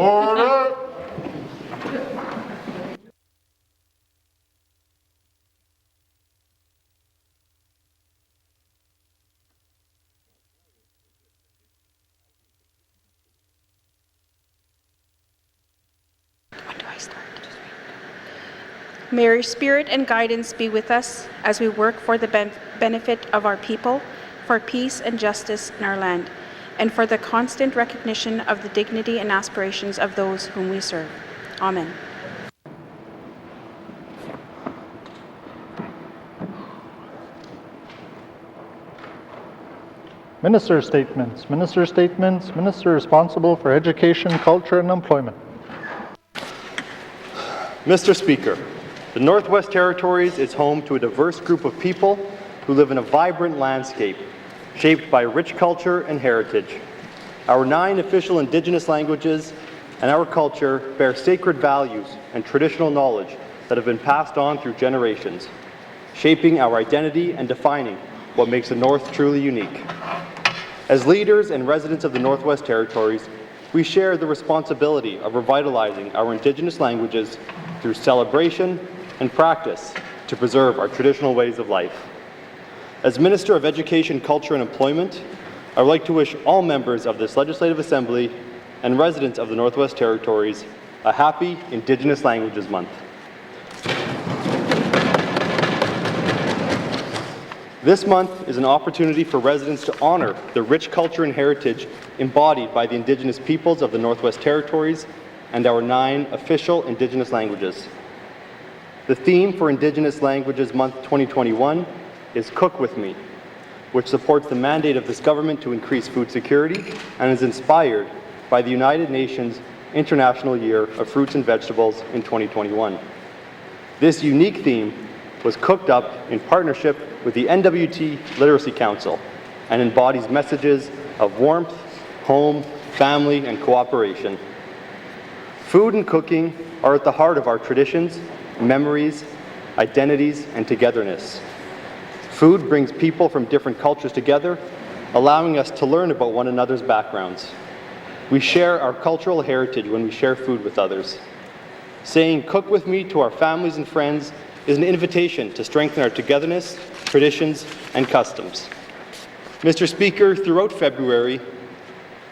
Order! May your spirit and guidance be with us as we work for the benefit of our people, for peace and justice in our land, and for the constant recognition of the dignity and aspirations of those whom we serve. Amen. Minister statements. Minister statements. Minister responsible for education, culture, and employment. Mr. Speaker, the Northwest Territories is home to a diverse group of people who live in a vibrant landscape shaped by rich culture and heritage. Our 9 official Indigenous languages and our culture bear sacred values and traditional knowledge that have been passed on through generations, shaping our identity and defining what makes the North truly unique. As leaders and residents of the Northwest Territories, we share the responsibility of revitalizing our Indigenous languages through celebration and practice to preserve our traditional ways of life. As Minister of Education, Culture and Employment, I would like to wish all members of this Legislative Assembly and residents of the Northwest Territories a happy Indigenous Languages Month. This month is an opportunity for residents to honor the rich culture and heritage embodied by the Indigenous peoples of the Northwest Territories and our 9 official Indigenous languages. The theme for Indigenous Languages Month 2021 is Cook With Me, which supports the mandate of this government to increase food security and is inspired by the United Nations International Year of Fruits and Vegetables in 2021. This unique theme was cooked up in partnership with the N.W.T. Literacy Council and embodies messages of warmth, home, family, and cooperation. Food and cooking are at the heart of our traditions, memories, identities, and togetherness. Food brings people from different cultures together, allowing us to learn about one another's backgrounds. We share our cultural heritage when we share food with others. Saying "cook with me" to our families and friends is an invitation to strengthen our togetherness, traditions, and customs. Mr. Speaker, throughout February,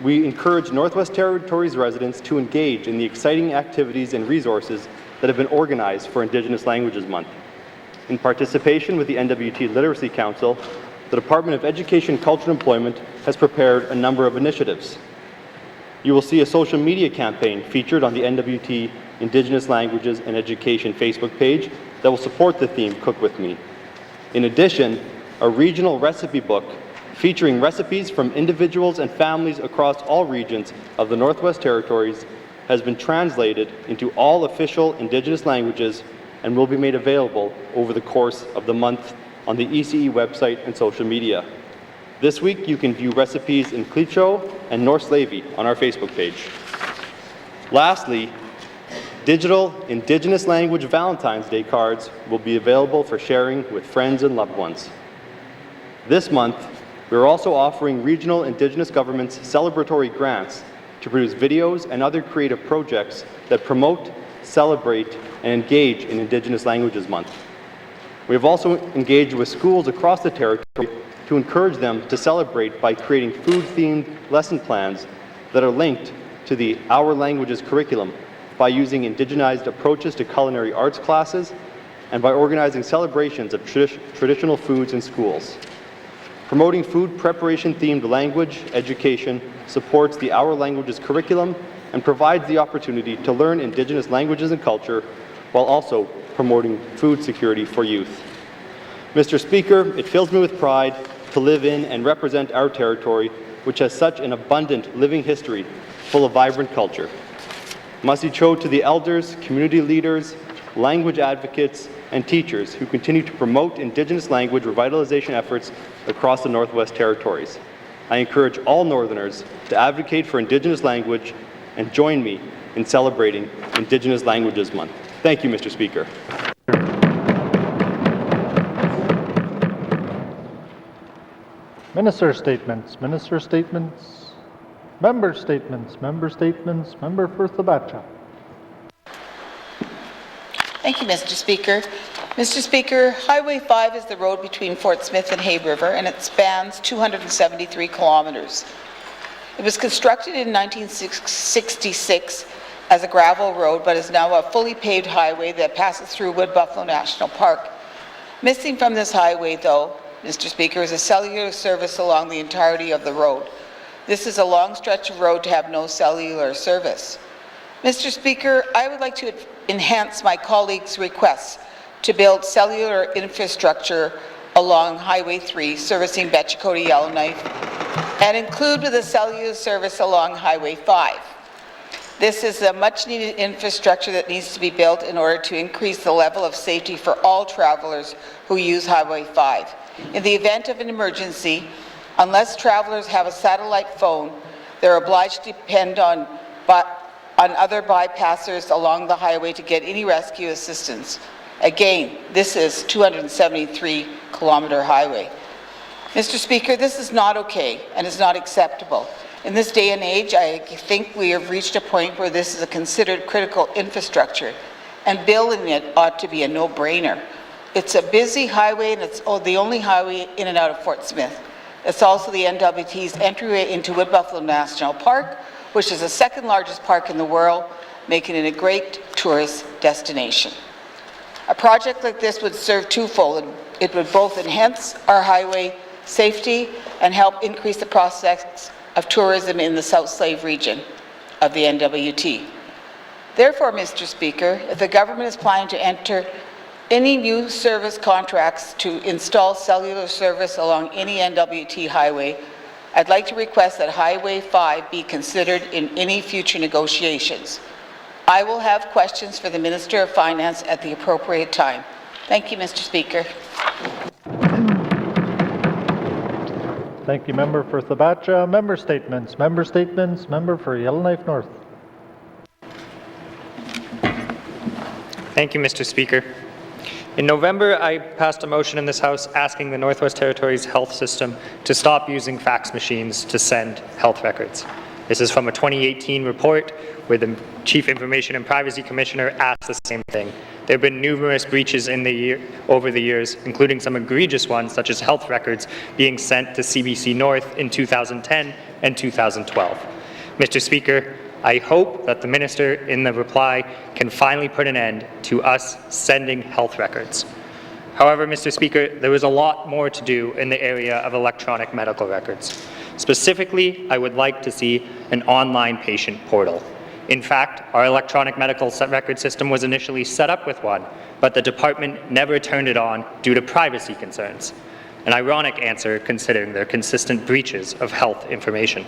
we encourage Northwest Territories residents to engage in the exciting activities and resources that have been organized for Indigenous Languages Month. In participation with the N.W.T. Literacy Council, the Department of Education, Culture and Employment has prepared a number of initiatives. You will see a social media campaign featured on the N.W.T. Indigenous Languages and Education Facebook page that will support the theme Cook With Me. In addition, a regional recipe book featuring recipes from individuals and families across all regions of the Northwest Territories has been translated into all official Indigenous languages and will be made available over the course of the month on the ECE website and social media. This week, you can view recipes in Clecho and North Slavey on our Facebook page. Lastly, digital Indigenous language Valentine's Day cards will be available for sharing with friends and loved ones. This month, we are also offering regional Indigenous governments celebratory grants to produce videos and other creative projects that promote, celebrate, and engage in Indigenous Languages Month. We have also engaged with schools across the territory to encourage them to celebrate by creating food-themed lesson plans that are linked to the Our Languages curriculum by using indigenized approaches to culinary arts classes and by organizing celebrations of traditional foods in schools. Promoting food preparation-themed language education supports the Our Languages curriculum and provides the opportunity to learn Indigenous languages and culture while also promoting food security for youth. Mr. Speaker, it fills me with pride to live in and represent our territory, which has such an abundant living history full of vibrant culture. Masi cho to the elders, community leaders, language advocates, and teachers who continue to promote Indigenous language revitalization efforts across the Northwest Territories. I encourage all Northerners to advocate for Indigenous language and join me in celebrating Indigenous Languages Month. Thank you, Mr. Speaker. Minister statements. Minister statements. Member statements. Member for Thabacha. Thank you, Mr. Speaker. Mr. Speaker, Highway 5 is the road between Fort Smith and Hay River, and it spans 273 kilometres. It was constructed in 1966 as a gravel road, but is now a fully paved highway that passes through Wood Buffalo National Park. Missing from this highway, though, Mr. Speaker, is a cellular service along the entirety of the road. This is a long stretch of road to have no cellular service. Mr. Speaker, I would like to enhance my colleagues' requests to build cellular infrastructure along Highway 3 servicing Betchakota Yellowknife and include with a cellular service along Highway 5. This is a much-needed infrastructure that needs to be built in order to increase the level of safety for all travelers who use Highway 5. In the event of an emergency, unless travelers have a satellite phone, they're obliged to depend on other bypassers along the highway to get any rescue assistance. Again, this is 273-kilometre highway. Mr. Speaker, this is not okay and is not acceptable. In this day and age, I think we have reached a point where this is a considered critical infrastructure, and building it ought to be a no-brainer. It's a busy highway, and it's the only highway in and out of Fort Smith. It's also the N.W.T's entryway into Wood Buffalo National Park, which is the second largest park in the world, making it a great tourist destination. A project like this would serve twofold. It would both enhance our highway safety and help increase the prospects of tourism in the South Slave region of the N.W.T. Therefore, Mr. Speaker, if the government is planning to enter any new service contracts to install cellular service along any N.W.T. highway, I'd like to request that Highway 5 be considered in any future negotiations. I will have questions for the Minister of Finance at the appropriate time. Thank you, Mr. Speaker. Thank you, Member for Thabacha. Member statements. Member for Yellowknife North. Thank you, Mr. Speaker. In November, I passed a motion in this House asking the Northwest Territories health system to stop using fax machines to send health records. This is from a 2018 report where the Chief Information and Privacy Commissioner asked the same thing. There have been numerous breaches over the years, including some egregious ones, such as health records being sent to CBC North in 2010 and 2012. Mr. Speaker, I hope that the Minister in the reply can finally put an end to us sending health records. However, Mr. Speaker, there is a lot more to do in the area of electronic medical records. Specifically, I would like to see an online patient portal. In fact, our electronic medical record system was initially set up with one, but the department never turned it on due to privacy concerns. An ironic answer considering their consistent breaches of health information.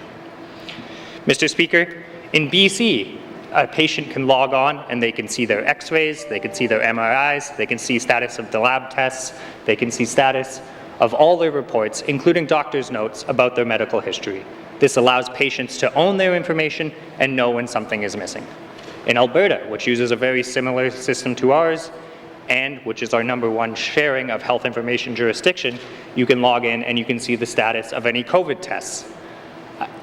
Mr. Speaker, in BC, a patient can log on and they can see their x-rays, they can see their MRIs, they can see status of the lab tests, they can see status of all their reports, including doctor's notes about their medical history. This allows patients to own their information and know when something is missing. In Alberta, which uses a very similar system to ours, and which is our #1 sharing of health information jurisdiction, you can log in and you can see the status of any COVID tests.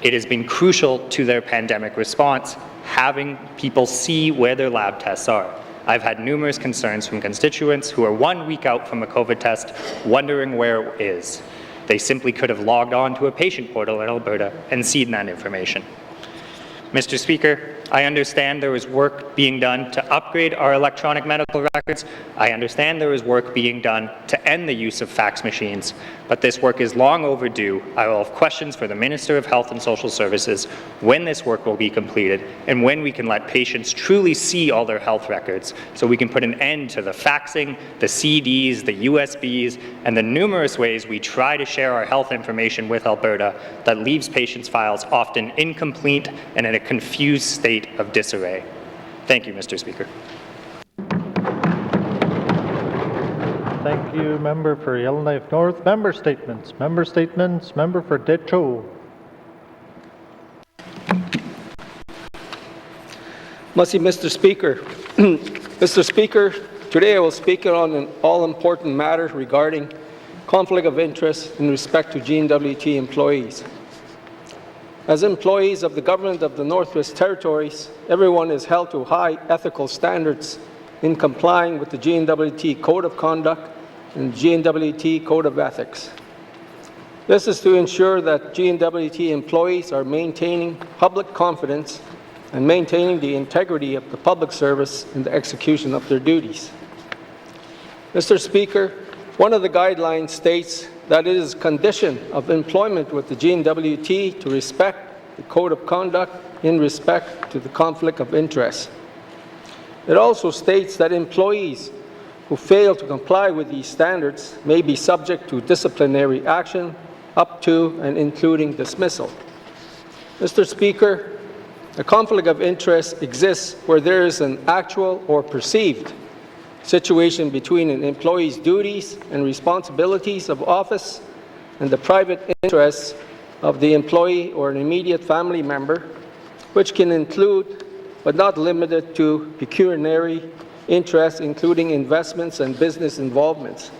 It has been crucial to their pandemic response, having people see where their lab tests are. I've had numerous concerns from constituents who are 1 week out from a COVID test wondering where it is. They simply could have logged on to a patient portal in Alberta and seen that information. Mr. Speaker, I understand there is work being done to upgrade our electronic medical records. I understand there is work being done to end the use of fax machines, but this work is long overdue. I will have questions for the Minister of Health and Social Services when this work will be completed and when we can let patients truly see all their health records so we can put an end to the faxing, the CDs, the USBs, and the numerous ways we try to share our health information with Alberta that leaves patients' files often incomplete and in a confused state of disarray. Thank you, Mr. Speaker. Thank you, Member for Yellowknife North. Member statements. Member for Decho. Mr. Speaker. Mr. Speaker, today I will speak on an all-important matter regarding conflict of interest in respect to N.W.T. employees. As employees of the government of the Northwest Territories, everyone is held to high ethical standards in complying with the N.W.T Code of Conduct and N.W.T Code of Ethics. This is to ensure that N.W.T employees are maintaining public confidence and maintaining the integrity of the public service in the execution of their duties. Mr. Speaker, one of the guidelines states that it is a condition of employment with the N.W.T to respect the Code of Conduct in respect to the conflict of interest. It also states that employees who fail to comply with these standards may be subject to disciplinary action up to and including dismissal. Mr. Speaker, a conflict of interest exists where there is an actual or perceived situation between an employee's duties and responsibilities of office and the private interests of the employee or an immediate family member, which can include but not limited to pecuniary interests, including investments and business involvements,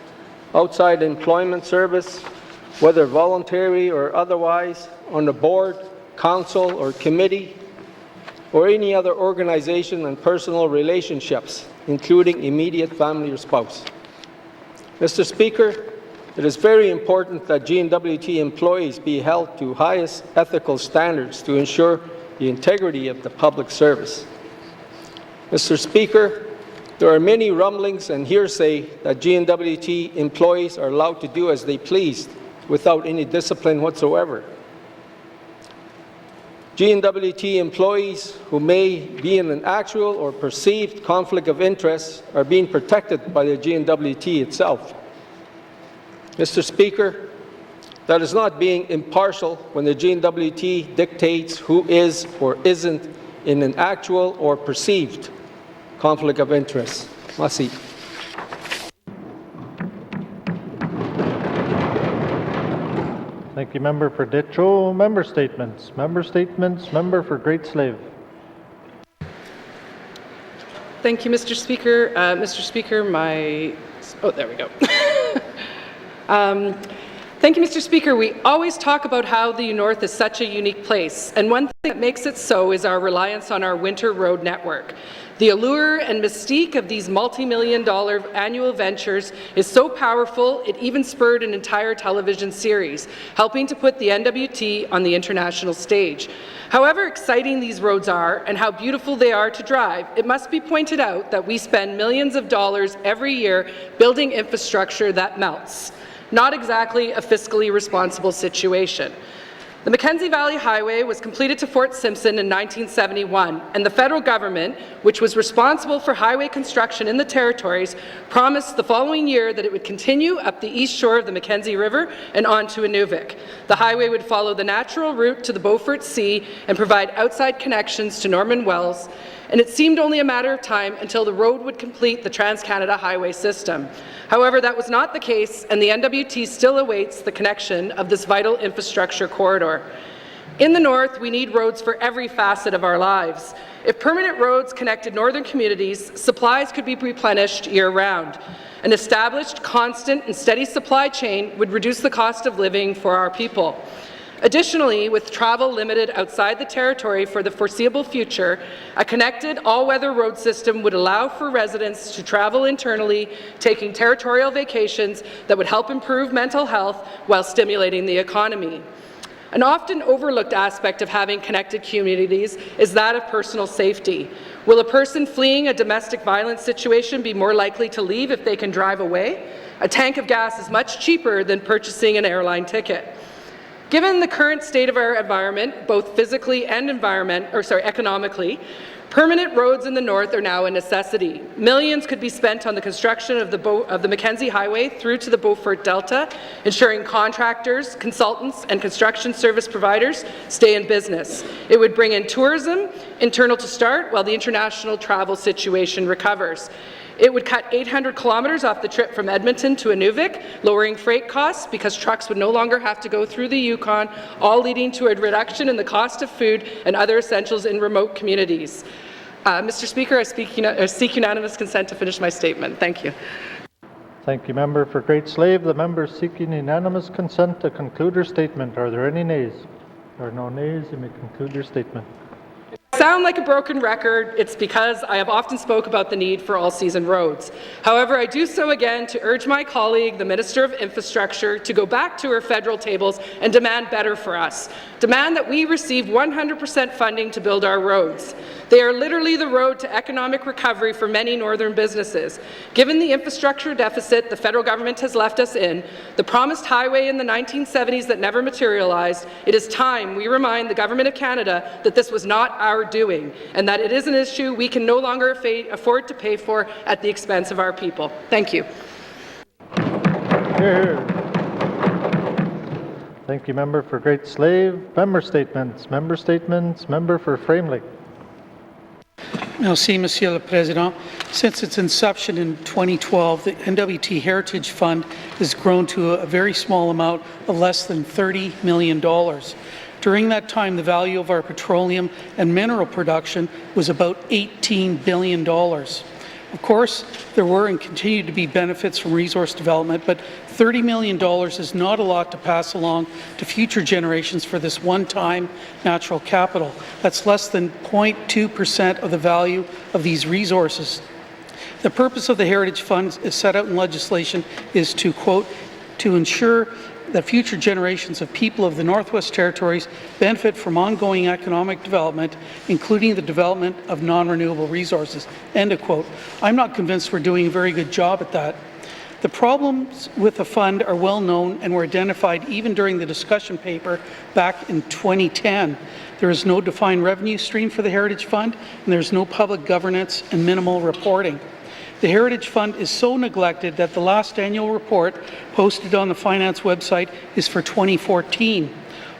outside employment service, whether voluntary or otherwise, on the board, council, or committee, or any other organization, and personal relationships, including immediate family or spouse. Mr. Speaker, it is very important that N.W.T employees be held to highest ethical standards to ensure the integrity of the public service. Mr. Speaker, there are many rumblings and hearsay that N.W.T employees are allowed to do as they please without any discipline whatsoever. N.W.T employees who may be in an actual or perceived conflict of interest are being protected by the N.W.T itself. Mr. Speaker, that is not being impartial when the N.W.T dictates who is or isn't in an actual or perceived conflict of interest. Merci. Thank you, Member for Ditcho. Member statements. Member statements. Member for Great Slave. Thank you, Mr. Speaker. Mr. Speaker, there we go. Thank you, Mr. Speaker. We always talk about how the North is such a unique place, and one thing that makes it so is our reliance on our winter road network. The allure and mystique of these multi-million-dollar annual ventures is so powerful, it even spurred an entire television series, helping to put the N.W.T on the international stage. However exciting these roads are and how beautiful they are to drive, it must be pointed out that we spend millions of dollars every year building infrastructure that melts. Not exactly a fiscally responsible situation. The Mackenzie Valley Highway was completed to Fort Simpson in 1971, and the federal government, which was responsible for highway construction in the territories, promised the following year that it would continue up the east shore of the Mackenzie River and on to Inuvik. The highway would follow the natural route to the Beaufort Sea and provide outside connections to Norman Wells, and it seemed only a matter of time until the road would complete the Trans-Canada Highway system. However, that was not the case, and the N.W.T still awaits the connection of this vital infrastructure corridor. In the North, we need roads for every facet of our lives. If permanent roads connected northern communities, supplies could be replenished year-round. An established, constant, and steady supply chain would reduce the cost of living for our people. Additionally, with travel limited outside the territory for the foreseeable future, a connected all-weather road system would allow for residents to travel internally, taking territorial vacations that would help improve mental health while stimulating the economy. An often overlooked aspect of having connected communities is that of personal safety. Will a person fleeing a domestic violence situation be more likely to leave if they can drive away? A tank of gas is much cheaper than purchasing an airline ticket. Given the current state of our environment, both physically and economically, permanent roads in the North are now a necessity. Millions could be spent on the construction of the Mackenzie Highway through to the Beaufort Delta, ensuring contractors, consultants, and construction service providers stay in business. It would bring in tourism, internal to start, while the international travel situation recovers. It would cut 800 kilometres off the trip from Edmonton to Inuvik, lowering freight costs because trucks would no longer have to go through the Yukon, all leading to a reduction in the cost of food and other essentials in remote communities. Mr. Speaker, I seek unanimous consent to finish my statement. Thank you. Thank you, Member for Great Slave. The member seeking unanimous consent to conclude her statement. Are there any nays? There are no nays. You may conclude your statement. Sound like a broken record, it's because I have often spoke about the need for all-season roads. However, I do so again to urge my colleague, the Minister of Infrastructure, to go back to her federal tables and demand better for us. Demand that we receive 100% funding to build our roads. They are literally the road to economic recovery for many northern businesses. Given the infrastructure deficit the federal government has left us in, the promised highway in the 1970s that never materialized, it is time we remind the Government of Canada that this was not our doing, and that it is an issue we can no longer afford to pay for at the expense of our people. Thank you. Here. Thank you, member for Great Slave. Member statements. Member statements. Member for Frame Lake. Merci, Monsieur le Président. Since its inception in 2012, the N.W.T. Heritage Fund has grown to a very small amount of less than $30 million. During that time, the value of our petroleum and mineral production was about $18 billion. Of course, there were and continue to be benefits from resource development, but $30 million is not a lot to pass along to future generations for this one-time natural capital. That's less than 0.2% of the value of these resources. The purpose of the Heritage Fund, as set out in legislation, is to, quote, to ensure that future generations of people of the Northwest Territories benefit from ongoing economic development, including the development of non-renewable resources, end of quote. I'm not convinced we're doing a very good job at that. The problems with the fund are well known and were identified even during the discussion paper back in 2010. There is no defined revenue stream for the Heritage Fund, and there's no public governance and minimal reporting. The Heritage Fund is so neglected that the last annual report posted on the Finance website is for 2014.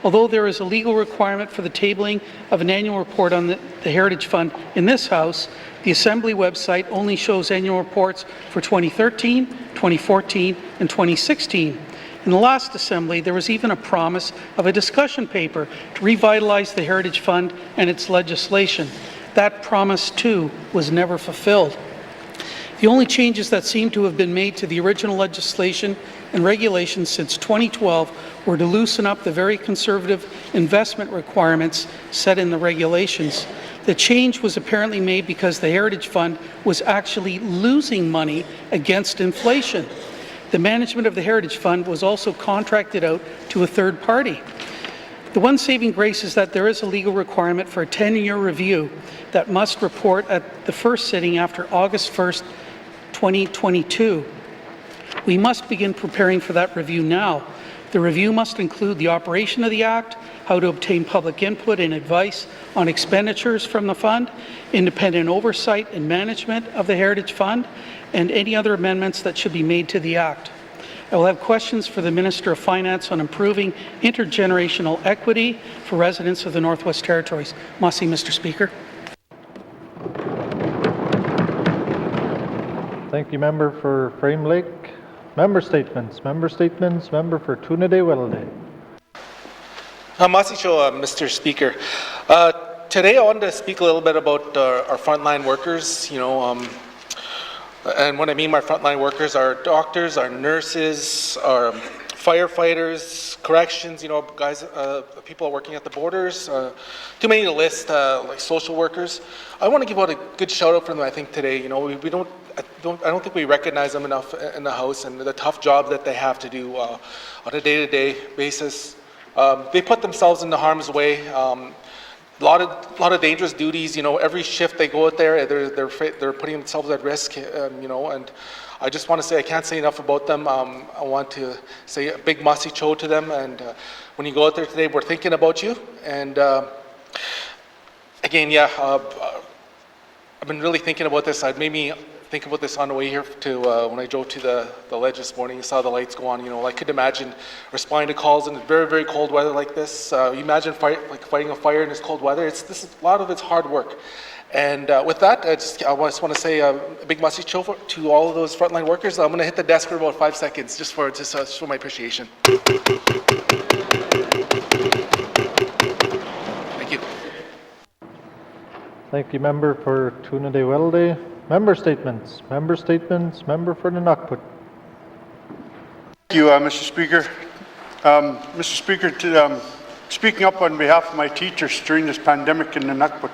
Although there is a legal requirement for the tabling of an annual report on the Heritage Fund in this House, the Assembly website only shows annual reports for 2013, 2014, and 2016. In the last Assembly, there was even a promise of a discussion paper to revitalize the Heritage Fund and its legislation. That promise, too, was never fulfilled. The only changes that seem to have been made to the original legislation and regulations since 2012 were to loosen up the very conservative investment requirements set in the regulations. The change was apparently made because the Heritage Fund was actually losing money against inflation. The management of the Heritage Fund was also contracted out to a third party. The one saving grace is that there is a legal requirement for a 10-year review that must report at the first sitting after August 1st, 2022. We must begin preparing for that review now. The review must include the operation of the Act, how to obtain public input and advice on expenditures from the Fund, independent oversight and management of the Heritage Fund, and any other amendments that should be made to the Act. I will have questions for the Minister of Finance on improving intergenerational equity for residents of the Northwest Territories. Merci, Mr. Speaker. Thank you, member for Frame Lake. Member statements. Member statements. Member for Tunade-Welleday. Mr. Speaker. Today I wanted to speak a little bit about our frontline workers, and what I mean by frontline workers are doctors, our nurses, our firefighters, corrections, guys, people working at the borders, too many to list, like social workers. I want to give out a good shout out for them, I think, today. I don't think we recognize them enough in the House and the tough job that they have to do on a day-to-day basis. They put themselves into harm's way. A lot of dangerous duties. Every shift they go out there, they're putting themselves at risk. And I just want to say I can't say enough about them. I want to say a big masi cho to them. And when you go out there today, we're thinking about you. And again, I've been really thinking about this. It made me think about this on the way here to when I drove to the ledge this morning. You saw the lights go on. I could imagine responding to calls in very, very cold weather like this. You imagine fighting a fire in this cold weather. A lot of it's hard work. And with that, I just want to say a big message to all of those frontline workers. I'm going to hit the desk for about 5 seconds just for my appreciation. Thank you. Thank you, member for Tunade-Welleday. Member statements. Member statements. Member for the N.W.T. Thank you, Mr. Speaker. Mr. Speaker, speaking up on behalf of my teachers during this pandemic in N.W.T.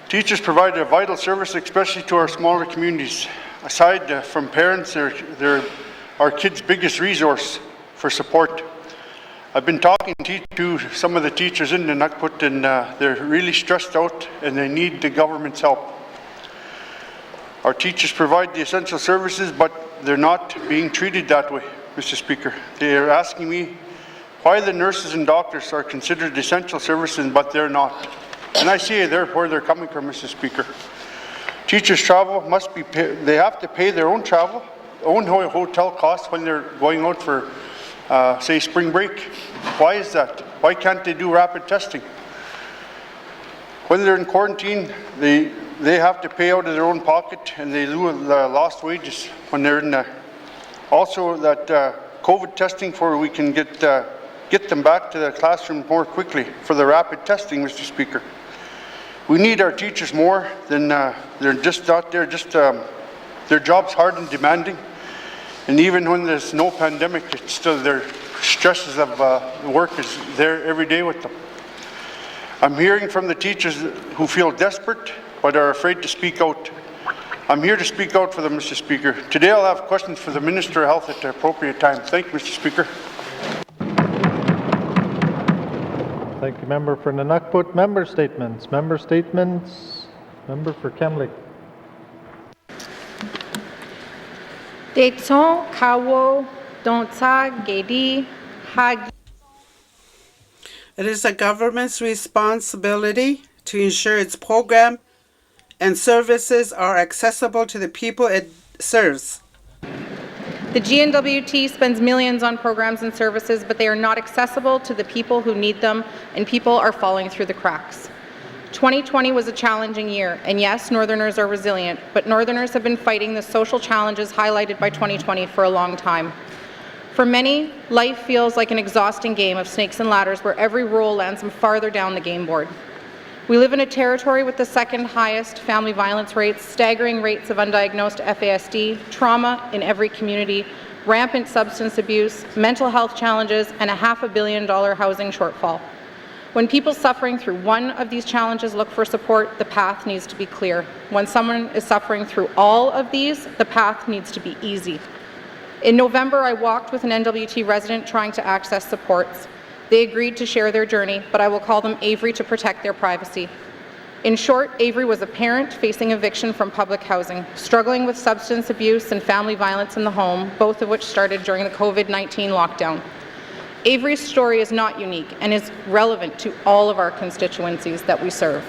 Teachers provide a vital service, especially to our smaller communities. Aside from parents, they're our kids' biggest resource for support. I've been talking to some of the teachers in N.W.T. and they're really stressed out and they need the government's help. Our teachers provide the essential services, but they're not being treated that way, Mr. Speaker. They are asking me why the nurses and doctors are considered essential services, but they're not. And I see where they're coming from, Mr. Speaker. Teachers' travel must be paid. They have to pay their own travel, own hotel costs when they're going out for, say, spring break. Why is that? Why can't they do rapid testing? When they're in quarantine, they have to pay out of their own pocket and they lose lost wages when they're in there. Also, that COVID testing for we can get them back to the classroom more quickly for the rapid testing, Mr. Speaker. We need our teachers more than they're just not there. Their job's hard and demanding, and even when there's no pandemic, it's still their stresses of the work is there every day with them. I'm hearing from the teachers who feel desperate but are afraid to speak out. I'm here to speak out for them, Mr. Speaker. Today I'll have questions for the Minister of Health at the appropriate time. Thank you, Mr. Speaker. Thank you, member for N.W.T. Member statements. Member statements. Member for Kamlik. Dayton, Kawo, Donta, Gedi, Hagi. It is the government's responsibility to ensure its program and services are accessible to the people it serves. The N.W.T spends millions on programs and services, but they are not accessible to the people who need them, and people are falling through the cracks. 2020 was a challenging year, and yes, Northerners are resilient, but Northerners have been fighting the social challenges highlighted by 2020 for a long time. For many, life feels like an exhausting game of snakes and ladders where every roll lands them farther down the game board. We live in a territory with the second highest family violence rates, staggering rates of undiagnosed FASD, trauma in every community, rampant substance abuse, mental health challenges, and a $500 million housing shortfall. When people suffering through one of these challenges look for support, the path needs to be clear. When someone is suffering through all of these, the path needs to be easy. In November, I walked with an N.W.T resident trying to access supports. They agreed to share their journey, but I will call them Avery to protect their privacy. In short, Avery was a parent facing eviction from public housing, struggling with substance abuse and family violence in the home, both of which started during the COVID-19 lockdown. Avery's story is not unique and is relevant to all of our constituencies that we serve.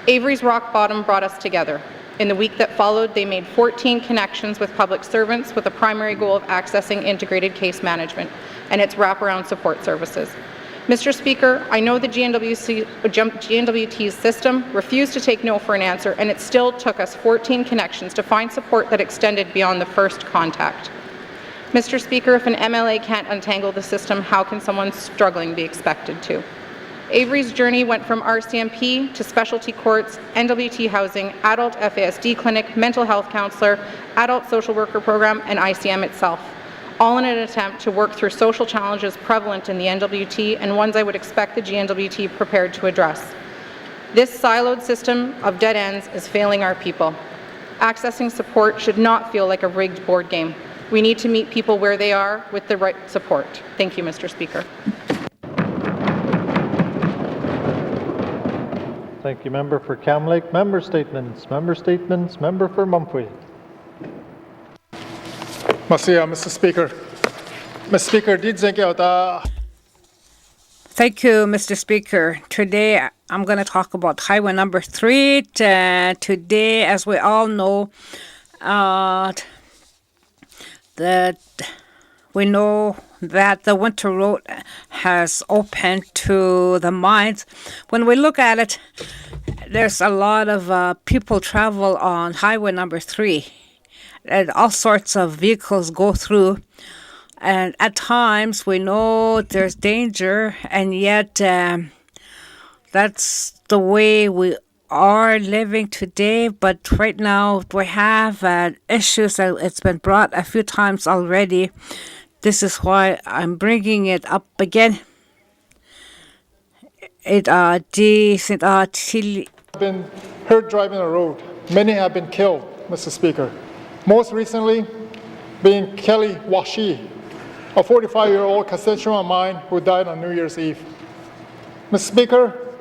Avery's rock bottom brought us together. In the week that followed, they made 14 connections with public servants with a primary goal of accessing integrated case management and its wraparound support services. Mr. Speaker, I know the N.W.T's system refused to take no for an answer, and it still took us 14 connections to find support that extended beyond the first contact. Mr. Speaker, if an MLA can't untangle the system, how can someone struggling be expected to? Avery's journey went from RCMP to specialty courts, N.W.T housing, adult FASD clinic, mental health counselor, adult social worker program, and ICM itself, all in an attempt to work through social challenges prevalent in the N.W.T and ones I would expect the N.W.T prepared to address. This siloed system of dead ends is failing our people. Accessing support should not feel like a rigged board game. We need to meet people where they are with the right support. Thank you, Mr. Speaker. Thank you, member for Kamlik. Member statements. Member statements. Member for Mumfway. Mr. Speaker. Mr. Speaker, Thank you, Mr. Speaker. Today, I'm going to talk about Highway number 3. Today, as we all know, that we know that the winter road has opened to the mines. When we look at it, there's a lot of people travel on Highway number 3. And all sorts of vehicles go through. And at times, we know there's danger, and yet that's the way we are living today. But right now, we have issues that it's been brought a few times already. This is why I'm bringing it up again. Been hurt driving the road. Many have been killed, Mr. Speaker. Most recently being Kelly Washi, a 45-year-old constituent of mine who died on New Year's Eve. Mr. Speaker,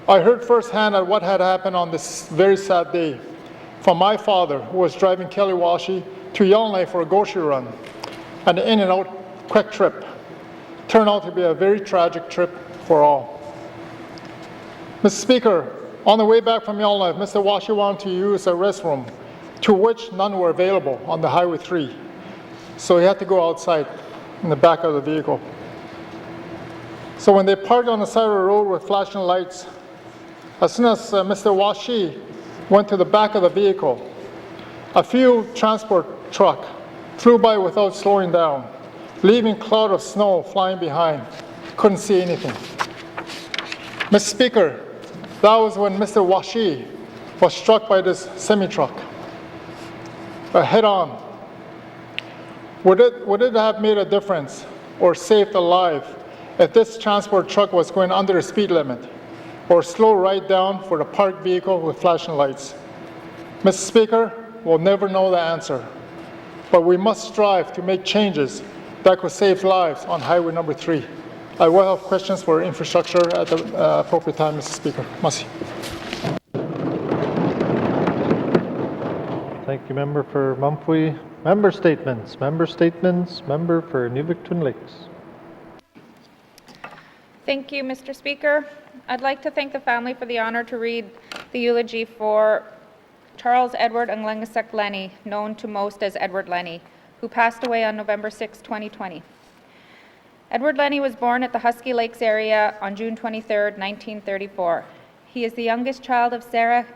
I heard firsthand at what had happened on this very sad day from my father, who was driving Kelly Washi to Yellowknife for a grocery run, and the in-and-out quick trip turned out to be a very tragic trip for all. Mr. Speaker, on the way back from Yellowknife, Mr. Washi wanted to use a restroom, to which none were available on the Highway 3. So he had to go outside in the back of the vehicle. So when they parked on the side of the road with flashing lights, as soon as Mr. Washi went to the back of the vehicle, a fuel transport truck flew by without slowing down, leaving a cloud of snow flying behind. Couldn't see anything. Mr. Speaker, that was when Mr. Washi was struck by this semi-truck, head-on. Would it have made a difference or saved a life if this transport truck was going under the speed limit or slow right down for the parked vehicle with flashing lights? Mr. Speaker, we'll never know the answer, but we must strive to make changes that could save lives on Highway number 3. I will have questions for infrastructure at the appropriate time, Mr. Speaker. Merci. Thank you, member for Mumfwee. Member statements. Member statements. Member for Nuvik-Twin Lakes. Thank you, Mr. Speaker. I'd like to thank the family for the honor to read the eulogy for Charles Edward Nglengasek Lenny, known to most as Edward Lenny, who passed away on November 6, 2020. Edward Lenny was born at the Husky Lakes area on June 23, 1934. He is the youngest child of Sarah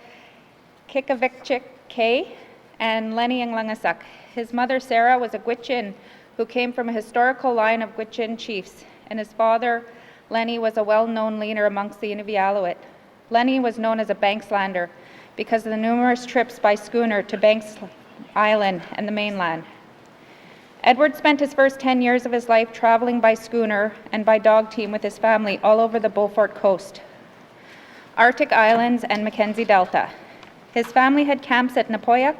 Kikavikchik Kay and Lenny Nglengasek. His mother, Sarah, was a Gwich'in who came from a historical line of Gwich'in chiefs, and his father, Lenny, was a well-known leader amongst the Inuvialuit. Lenny was known as a Bankslander because of the numerous trips by schooner to Banks Island and the mainland. Edward spent his first 10 years of his life traveling by schooner and by dog team with his family all over the Beaufort coast, Arctic Islands, and Mackenzie Delta. His family had camps at Napoyak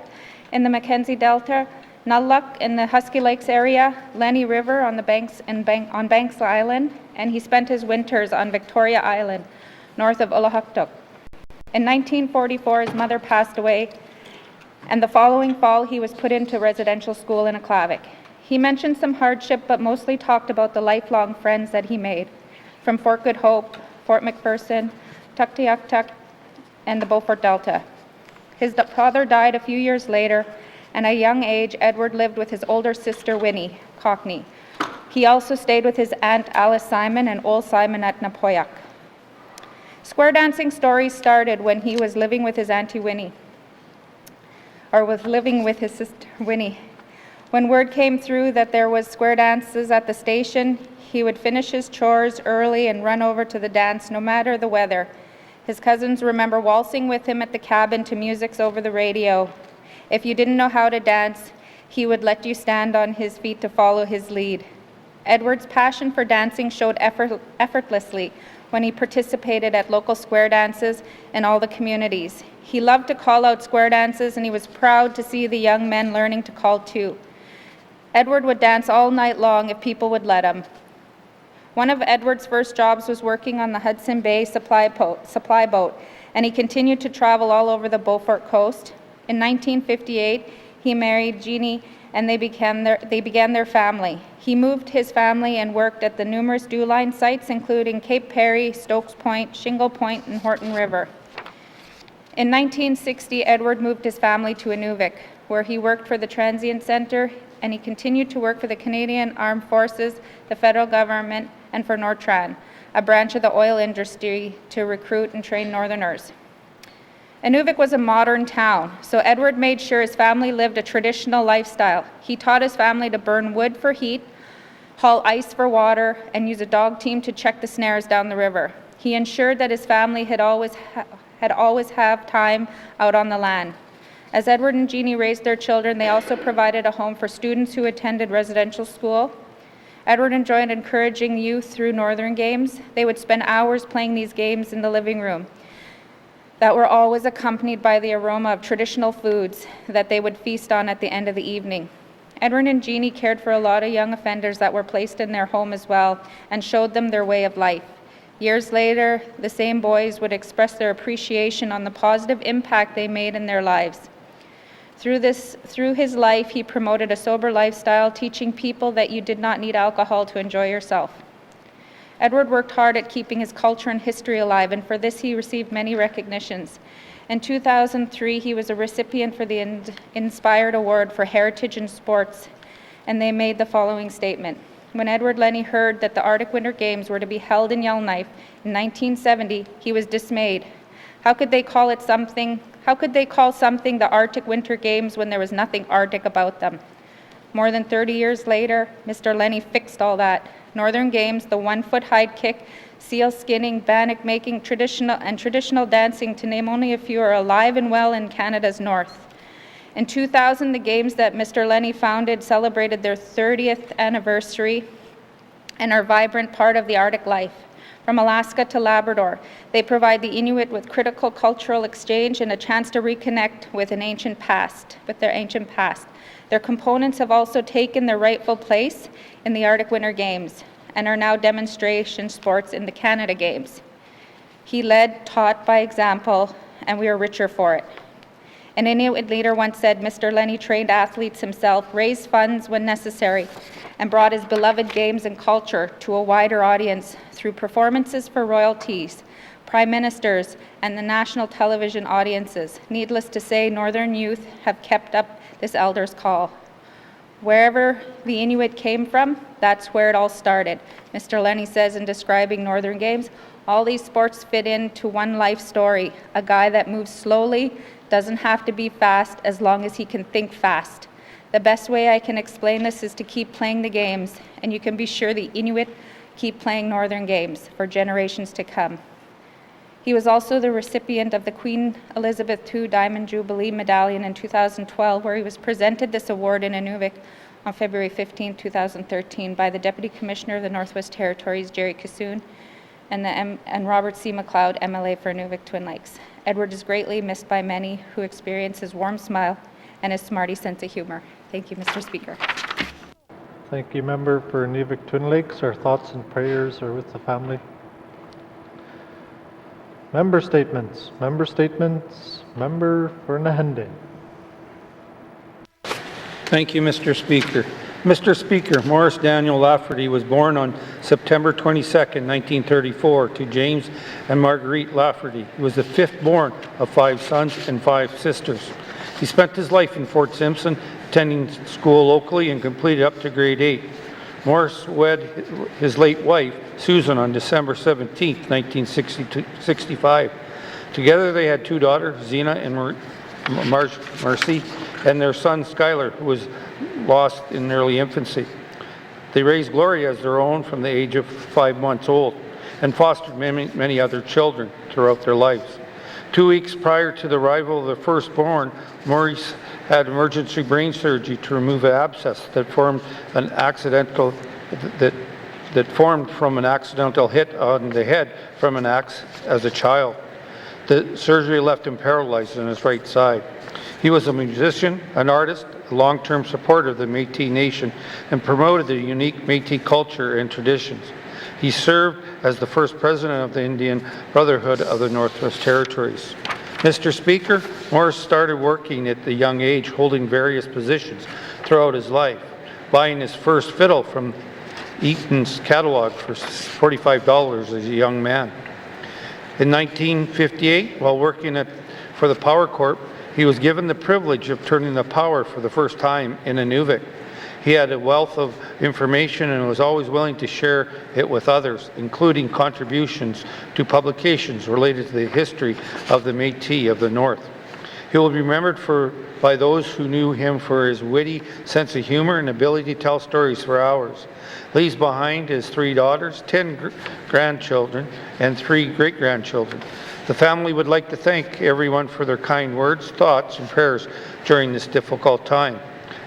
in the Mackenzie Delta, Nulluk in the Husky Lakes area, Lenny River on on Banks Island, and he spent his winters on Victoria Island, north of Ulahuktuk. In 1944, his mother passed away, and the following fall, he was put into residential school in Aklavik. He mentioned some hardship, but mostly talked about the lifelong friends that he made from Fort Good Hope, Fort McPherson, Tuktoyaktuk, and the Beaufort Delta. His father died a few years later, and at a young age, Edward lived with his older sister, Winnie Cockney. He also stayed with his aunt, Alice Simon, and old Simon at Napoyak. Square dancing stories started when he was living with his auntie Winnie, or was living with his sister Winnie. When word came through that there was square dances at the station, he would finish his chores early and run over to the dance no matter the weather. His cousins remember waltzing with him at the cabin to music over the radio. If you didn't know how to dance, he would let you stand on his feet to follow his lead. Edward's passion for dancing showed effortlessly when he participated at local square dances in all the communities. He loved to call out square dances, and he was proud to see the young men learning to call too. Edward would dance all night long if people would let him. One of Edward's first jobs was working on the Hudson Bay supply boat, and he continued to travel all over the Beaufort coast. In 1958, he married Jeannie, and they began their family. He moved his family and worked at the numerous Dew-line sites, including Cape Perry, Stokes Point, Shingle Point, and Horton River. In 1960, Edward moved his family to Inuvik, where he worked for the Transient Center, and he continued to work for the Canadian Armed Forces, the federal government, and for Nortran, a branch of the oil industry to recruit and train Northerners. Inuvik was a modern town, so Edward made sure his family lived a traditional lifestyle. He taught his family to burn wood for heat, haul ice for water, and use a dog team to check the snares down the river. He ensured that his family had always have time out on the land. As Edward and Jeannie raised their children, they also provided a home for students who attended residential school. Edward enjoyed encouraging youth through Northern games. They would spend hours playing these games in the living room that were always accompanied by the aroma of traditional foods that they would feast on at the end of the evening. Edward and Jeannie cared for a lot of young offenders that were placed in their home as well and showed them their way of life. Years later, the same boys would express their appreciation on the positive impact they made in their lives. Through his life, he promoted a sober lifestyle, teaching people that you did not need alcohol to enjoy yourself. Edward worked hard at keeping his culture and history alive, and for this he received many recognitions. In 2003, he was a recipient for the Inspired Award for Heritage in Sports, and they made the following statement. When Edward Lenny heard that the Arctic Winter Games were to be held in Yellowknife in 1970, he was dismayed. How could they call something the Arctic Winter Games when there was nothing Arctic about them? More than 30 years later, Mr. Lenny fixed all that. Northern Games, the 1-foot hide kick, seal skinning, bannock making, traditional dancing, to name only a few, are alive and well in Canada's north. In 2000, the games that Mr. Lenny founded celebrated their 30th anniversary and are a vibrant part of the Arctic life. From Alaska to Labrador, they provide the Inuit with critical cultural exchange and a chance to reconnect with their ancient past. Their components have also taken their rightful place in the Arctic Winter Games and are now demonstration sports in the Canada Games. He led, taught by example, and we are richer for it. An Inuit leader once said, Mr. Lenny trained athletes himself, raised funds when necessary, and brought his beloved games and culture to a wider audience through performances for royalties, prime ministers, and the national television audiences. Needless to say, Northern youth have kept up this elder's call. Wherever the Inuit came from, that's where it all started. Mr. Lenny says in describing Northern Games, all these sports fit into one life story, a guy that moves slowly, doesn't have to be fast as long as he can think fast. The best way I can explain this is to keep playing the games, and you can be sure the Inuit keep playing Northern Games for generations to come. He was also the recipient of the Queen Elizabeth II Diamond Jubilee Medallion in 2012, where he was presented this award in Inuvik on February 15, 2013 by the Deputy Commissioner of the Northwest Territories, Jerry Kassoon, and Robert C. McLeod, MLA for Inuvik Twin Lakes. Edward is greatly missed by many who experience his warm smile and his smarty sense of humor. Thank you, Mr. Speaker. Thank you, Member for Inuvik Twin Lakes. Our thoughts and prayers are with the family. Member statements. Member for Nahende. Thank you, Mr. Speaker. Mr. Speaker, Morris Daniel Lafferty was born on September 22, 1934, to James and Marguerite Lafferty. He was the fifth born of 5 sons and 5 sisters. He spent his life in Fort Simpson, attending school locally and completed up to grade 8. Morris wed his late wife, Susan, on December 17, 1965. Together they had 2 daughters, Zena and Mercy, and their son, Skylar, who was lost in early infancy. They raised Gloria as their own from the age of 5 months old and fostered many other children throughout their lives. 2 weeks prior to the arrival of the firstborn, Maurice had emergency brain surgery to remove an abscess that formed from an accidental hit on the head from an axe as a child. The surgery left him paralyzed on his right side. He was a musician, an artist, a long-term supporter of the Métis Nation, and promoted the unique Métis culture and traditions. He served as the first president of the Indian Brotherhood of the Northwest Territories. Mr. Speaker, Morris started working at the young age, holding various positions throughout his life, buying his first fiddle from Eaton's catalog for $45 as a young man. In 1958, while working for the Power Corp, he was given the privilege of turning the power for the first time in Inuvik. He had a wealth of information and was always willing to share it with others, including contributions to publications related to the history of the Métis of the North. He will be remembered by those who knew him for his witty sense of humor and ability to tell stories for hours. Leaves behind his 3 daughters, 10 grandchildren, and 3 great-grandchildren. The family would like to thank everyone for their kind words, thoughts, and prayers during this difficult time.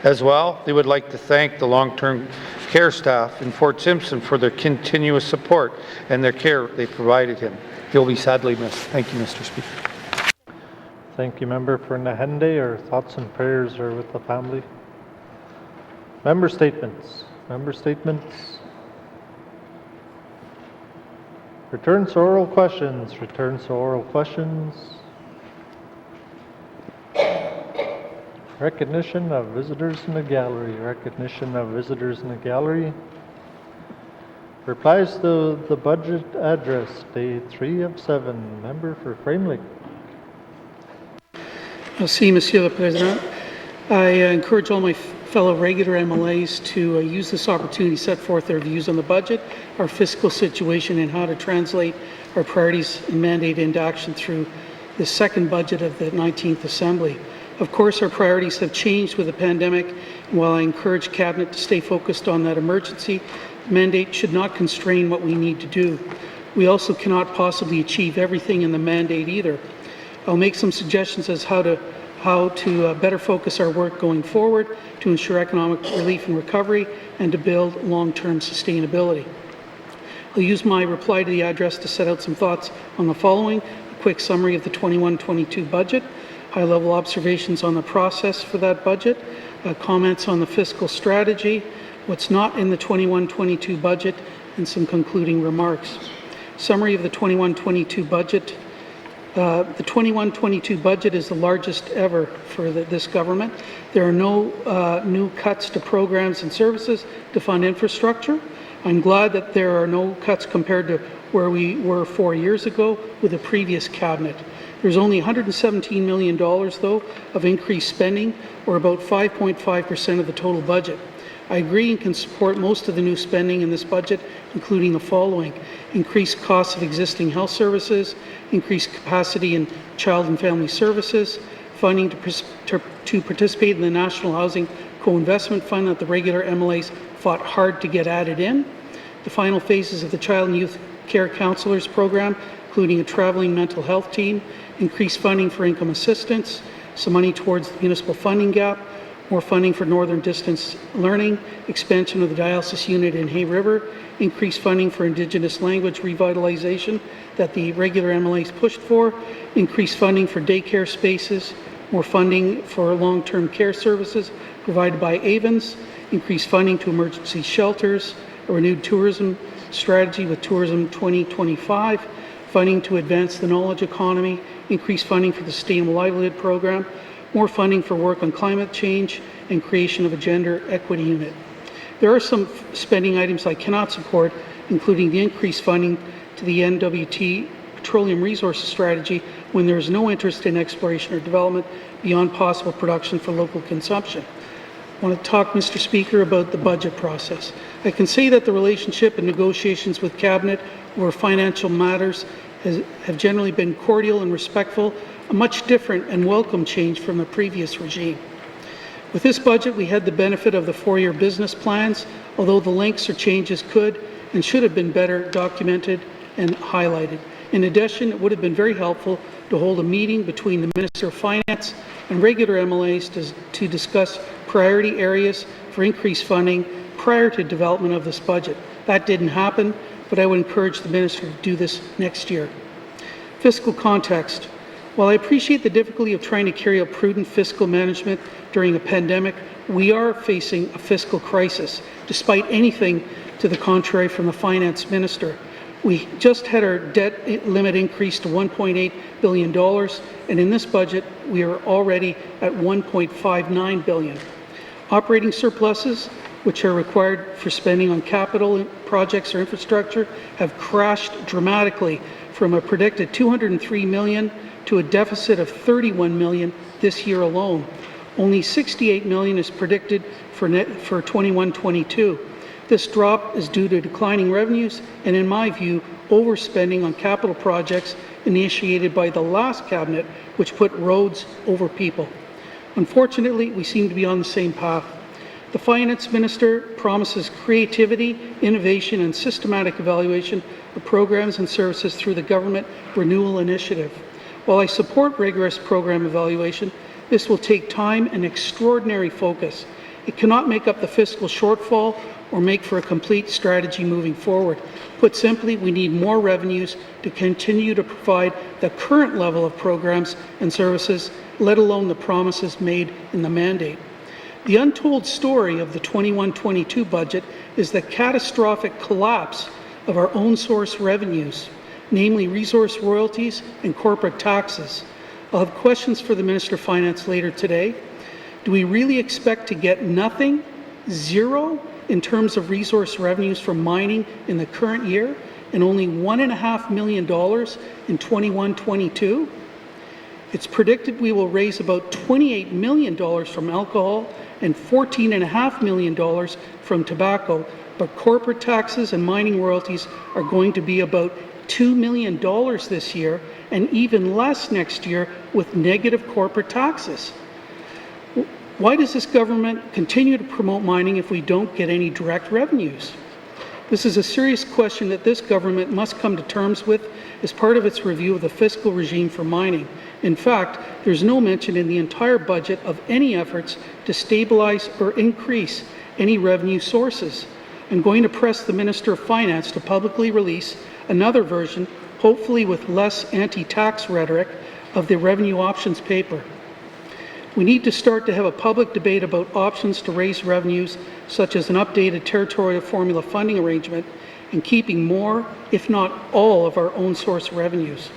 As well, they would like to thank the long-term care staff in Fort Simpson for their continuous support and their care they provided him. He'll be sadly missed. Thank you, Mr. Speaker. Thank you, Member for Nahende. Our thoughts and prayers are with the family. Member statements. Member statements. Returns to oral questions. Returns to oral questions. Recognition of visitors in the gallery. Recognition of visitors in the gallery. Replies to the budget address, day 3 of 7. Member for Framley. Merci, Monsieur le Président. I encourage all my fellow regular MLAs to use this opportunity to set forth their views on the budget, our fiscal situation, and how to translate our priorities and mandate into action through the second budget of the 19th Assembly. Of course, our priorities have changed with the pandemic, and while I encourage Cabinet to stay focused on that emergency, the mandate should not constrain what we need to do. We also cannot possibly achieve everything in the mandate either. I'll make some suggestions as how to better focus our work going forward to ensure economic relief and recovery and to build long-term sustainability. I'll use my reply to the address to set out some thoughts on the following: a quick summary of the 21-22 budget, high-level observations on the process for that budget, comments on the fiscal strategy, what's not in the 21-22 budget, and some concluding remarks. Summary of the 21-22 budget. The 21-22 budget is the largest ever for this government. There are no new cuts to programs and services to fund infrastructure. I'm glad that there are no cuts compared to where we were 4 years ago with the previous cabinet. There's only $117 million, though, of increased spending, or about 5.5% of the total budget. I agree and can support most of the new spending in this budget, including the following: increased costs of existing health services, increased capacity in child and family services, funding to participate in the National Housing Co-Investment Fund that the regular MLAs fought hard to get added in, the final phases of the Child and Youth Care Counselors Program, including a traveling mental health team, increased funding for income assistance, some money towards the municipal funding gap, more funding for Northern Distance Learning, expansion of the dialysis unit in Hay River, increased funding for Indigenous language revitalization that the regular MLAs pushed for, increased funding for daycare spaces, more funding for long-term care services provided by Avens, increased funding to emergency shelters, a renewed tourism strategy with Tourism 2025, funding to advance the knowledge economy, increased funding for the Sustainable Livelihood Program, more funding for work on climate change, and creation of a gender equity unit. There are some spending items I cannot support, including the increased funding to the N.W.T. Petroleum Resources Strategy when there is no interest in exploration or development beyond possible production for local consumption. I want to talk, Mr. Speaker, about the budget process. I can say that the relationship and negotiations with Cabinet over financial matters have generally been cordial and respectful, a much different and welcome change from the previous regime. With this budget, we had the benefit of the 4-year business plans, although the lengths or changes could and should have been better documented and highlighted. In addition, it would have been very helpful to hold a meeting between the Minister of Finance and regular MLAs to discuss priority areas for increased funding prior to development of this budget. That didn't happen, but I would encourage the Minister to do this next year. Fiscal context. While I appreciate the difficulty of trying to carry out prudent fiscal management during a pandemic, we are facing a fiscal crisis, despite anything to the contrary from the Finance Minister. We just had our debt limit increased to $1.8 billion, and in this budget, we are already at $1.59 billion. Operating surpluses, which are required for spending on capital projects or infrastructure, have crashed dramatically from a predicted $203 million to a deficit of $31 million this year alone. Only $68 million is predicted for 21-22. This drop is due to declining revenues and, in my view, overspending on capital projects initiated by the last cabinet, which put roads over people. Unfortunately, we seem to be on the same path. The Finance Minister promises creativity, innovation, and systematic evaluation of programs and services through the Government Renewal Initiative. While I support rigorous program evaluation, this will take time and extraordinary focus. It cannot make up the fiscal shortfall or make for a complete strategy moving forward. Put simply, we need more revenues to continue to provide the current level of programs and services, let alone the promises made in the mandate. The untold story of the 21-22 budget is the catastrophic collapse of our own source revenues, namely resource royalties and corporate taxes. I'll have questions for the Minister of Finance later today. Do we really expect to get nothing, zero, in terms of resource revenues from mining in the current year, and only $1.5 million in 21-22? It's predicted we will raise about $28 million from alcohol and $14.5 million from tobacco, but corporate taxes and mining royalties are going to be about $2 million this year and even less next year with negative corporate taxes. Why does this government continue to promote mining if we don't get any direct revenues? This is a serious question that this government must come to terms with as part of its review of the fiscal regime for mining. In fact, there's no mention in the entire budget of any efforts to stabilize or increase any revenue sources. I'm going to press the Minister of Finance to publicly release another version, hopefully with less anti-tax rhetoric, of the revenue options paper. We need to start to have a public debate about options to raise revenues, such as an updated territorial formula funding arrangement and keeping more, if not all, of our own source revenues.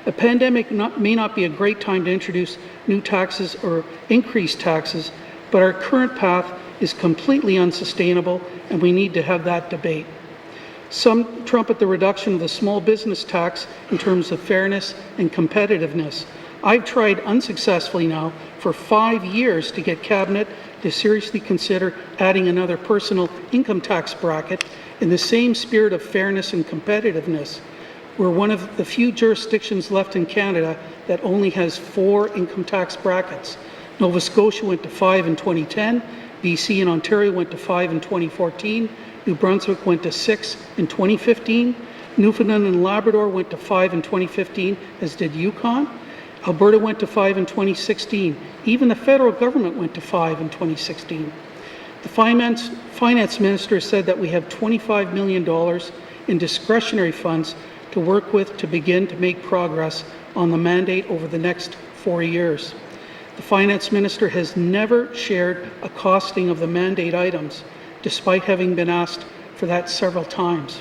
A pandemic may not be a great time to introduce new taxes or increase taxes, but our current path is completely unsustainable and we need to have that debate. Some trumpet the reduction of the small business tax in terms of fairness and competitiveness. I've tried unsuccessfully now for 5 years to get Cabinet to seriously consider adding another personal income tax bracket in the same spirit of fairness and competitiveness. We're one of the few jurisdictions left in Canada that only has 4 income tax brackets. Nova Scotia went to 5 in 2010, BC and Ontario went to 5 in 2014, New Brunswick went to 6 in 2015, Newfoundland and Labrador went to 5 in 2015, as did Yukon. Alberta went to 5 in 2016. Even the federal government went to 5 in 2016. The finance minister said that we have $25 million in discretionary funds to work with to begin to make progress on the mandate over the next 4 years. The finance minister has never shared a costing of the mandate items, despite having been asked for that several times.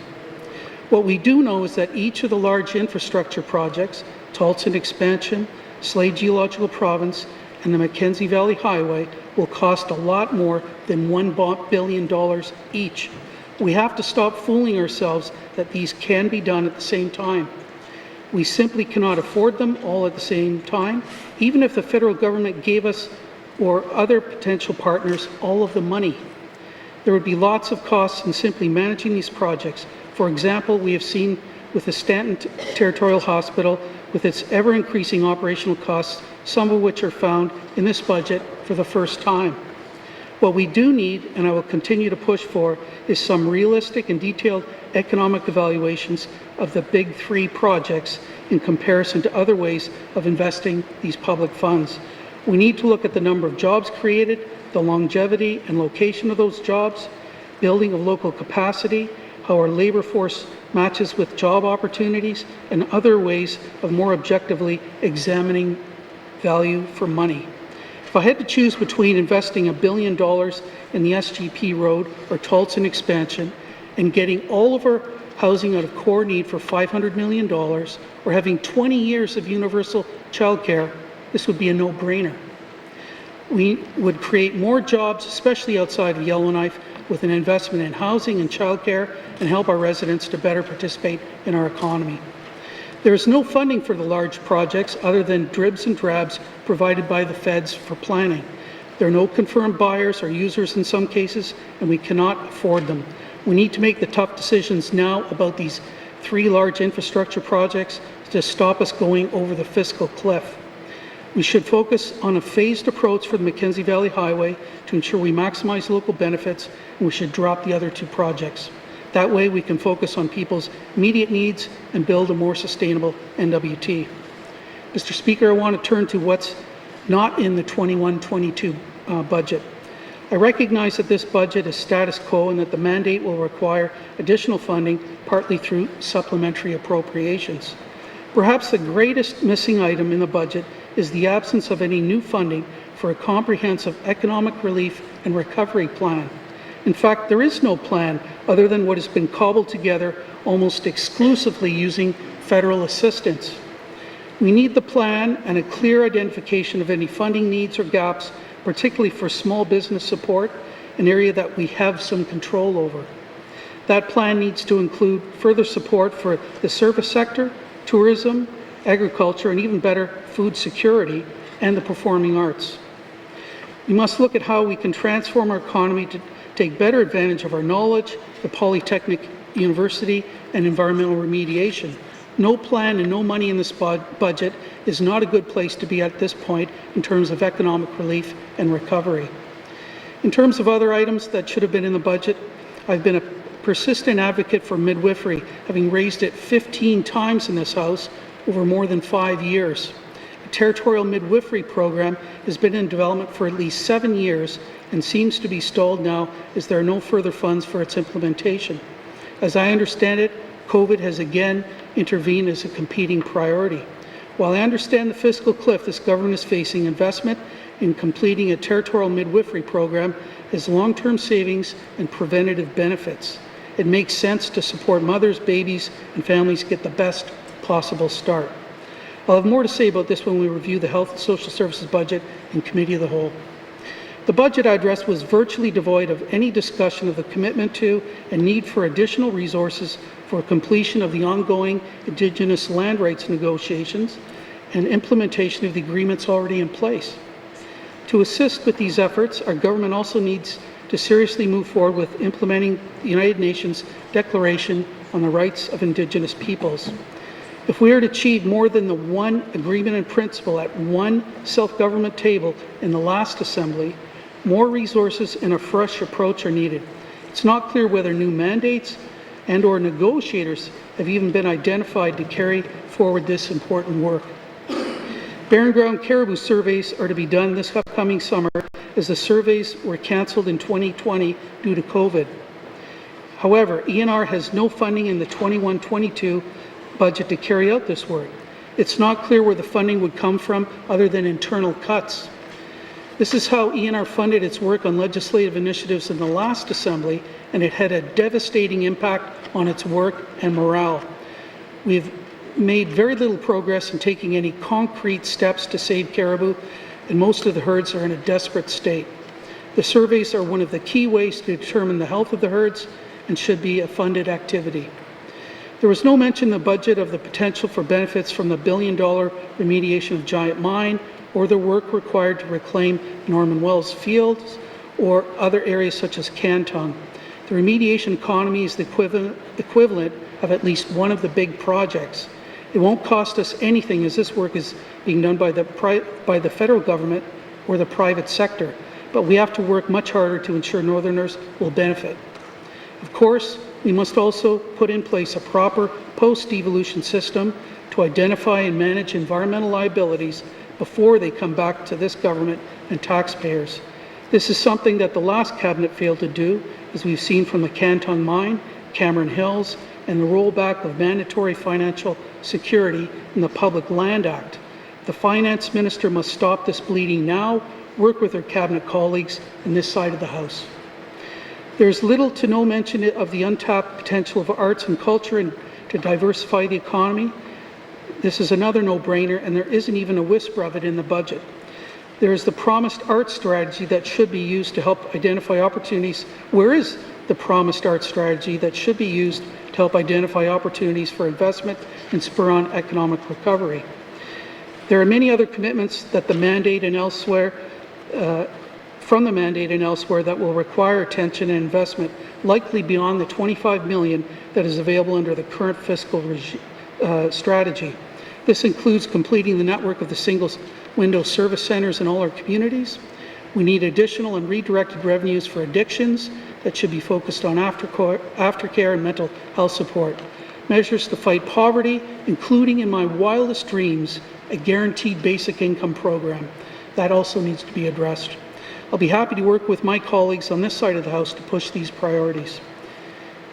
What we do know is that each of the large infrastructure projects, Tulsan Expansion, Slade Geological Province, and the Mackenzie Valley Highway, will cost a lot more than $1 billion each. We have to stop fooling ourselves that these can be done at the same time. We simply cannot afford them all at the same time, even if the federal government gave us or other potential partners all of the money. There would be lots of costs in simply managing these projects. For example, we have seen with the Stanton Territorial Hospital with its ever-increasing operational costs, some of which are found in this budget for the first time. What we do need, and I will continue to push for, is some realistic and detailed economic evaluations of the big 3 projects in comparison to other ways of investing these public funds. We need to look at the number of jobs created, the longevity and location of those jobs, building of local capacity, how our labour force matches with job opportunities, and other ways of more objectively examining value for money. If I had to choose between investing $1 billion in the SGP road or Tulsan expansion and getting all of our housing out of core need for $500 million, or having 20 years of universal childcare, this would be a no-brainer. We would create more jobs, especially outside of Yellowknife, with an investment in housing and childcare, and help our residents to better participate in our economy. There is no funding for the large projects other than dribs and drabs provided by the feds for planning. There are no confirmed buyers or users in some cases, and we cannot afford them. We need to make the tough decisions now about these 3 large infrastructure projects to stop us going over the fiscal cliff. We should focus on a phased approach for the Mackenzie Valley Highway to ensure we maximize local benefits, and we should drop the other 2 projects. That way we can focus on people's immediate needs and build a more sustainable N.W.T. Mr. Speaker, I want to turn to what's not in the 21-22 budget. I recognize that this budget is status quo and that the mandate will require additional funding, partly through supplementary appropriations. Perhaps the greatest missing item in the budget is the absence of any new funding for a comprehensive economic relief and recovery plan. In fact, there is no plan other than what has been cobbled together almost exclusively using federal assistance. We need the plan and a clear identification of any funding needs or gaps, particularly for small business support, an area that we have some control over. That plan needs to include further support for the service sector, tourism, agriculture, and even better, food security and the performing arts. We must look at how we can transform our economy to take better advantage of our knowledge, the Polytechnic University, and environmental remediation. No plan and no money in this budget is not a good place to be at this point in terms of economic relief and recovery. In terms of other items that should have been in the budget, I've been a persistent advocate for midwifery, having raised it 15 times in this House over more than 5 years. The territorial midwifery program has been in development for at least 7 years and seems to be stalled now as there are no further funds for its implementation. As I understand it, COVID has again intervened as a competing priority. While I understand the fiscal cliff this government is facing, investment in completing a territorial midwifery program has long-term savings and preventative benefits. It makes sense to support mothers, babies, and families get the best possible start. I'll have more to say about this when we review the Health and Social Services budget in Committee of the Whole. The budget I addressed was virtually devoid of any discussion of the commitment to and need for additional resources for completion of the ongoing Indigenous land rights negotiations and implementation of the agreements already in place. To assist with these efforts, our government also needs to seriously move forward with implementing the United Nations Declaration on the Rights of Indigenous Peoples. If we are to achieve more than the one agreement in principle at one self-government table in the last Assembly, more resources and a fresh approach are needed. It's not clear whether new mandates and or negotiators have even been identified to carry forward this important work. Barren ground caribou surveys are to be done this upcoming summer, as the surveys were cancelled in 2020 due to COVID. However, ENR has no funding in the 21-22 budget to carry out this work. It's not clear where the funding would come from other than internal cuts. This is how ENR funded its work on legislative initiatives in the last Assembly, and it had a devastating impact on its work and morale. We've made very little progress in taking any concrete steps to save caribou, and most of the herds are in a desperate state. The surveys are one of the key ways to determine the health of the herds and should be a funded activity. There was no mention in the budget of the potential for benefits from the $1 billion remediation of Giant Mine or the work required to reclaim Norman Wells fields or other areas such as Canton. The remediation economy is the equivalent of at least one of the big projects. It won't cost us anything as this work is being done by the federal government or the private sector, but we have to work much harder to ensure Northerners will benefit. Of course, we must also put in place a proper post-devolution system to identify and manage environmental liabilities before they come back to this government and taxpayers. This is something that the last cabinet failed to do, as we've seen from the Canton Mine, Cameron Hills, and the rollback of mandatory financial security in the Public Land Act. The Finance Minister must stop this bleeding now, work with her cabinet colleagues in this side of the House. There's little to no mention of the untapped potential of arts and culture and to diversify the economy. This is another no-brainer, and there isn't even a whisper of it in the budget. There is the promised arts strategy that should be used to help identify opportunities. Where is the promised arts strategy that should be used to help identify opportunities for investment and spur on economic recovery? There are many other commitments that the mandate and elsewhere from the mandate and elsewhere that will require attention and investment, likely beyond the $25 million that is available under the current fiscal strategy. This includes completing the network of the single window service centres in all our communities. We need additional and redirected revenues for addictions that should be focused on aftercare and mental health support. Measures to fight poverty, including in my wildest dreams, a guaranteed basic income program. That also needs to be addressed. I'll be happy to work with my colleagues on this side of the House to push these priorities.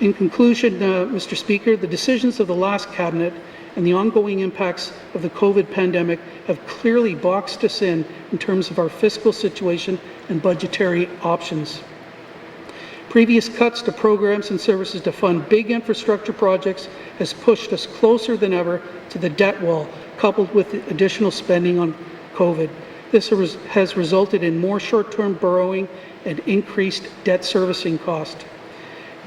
In conclusion, Mr. Speaker, the decisions of the last Cabinet and the ongoing impacts of the COVID pandemic have clearly boxed us in terms of our fiscal situation and budgetary options. Previous cuts to programs and services to fund big infrastructure projects has pushed us closer than ever to the debt wall, coupled with additional spending on COVID. This has resulted in more short-term borrowing and increased debt servicing cost.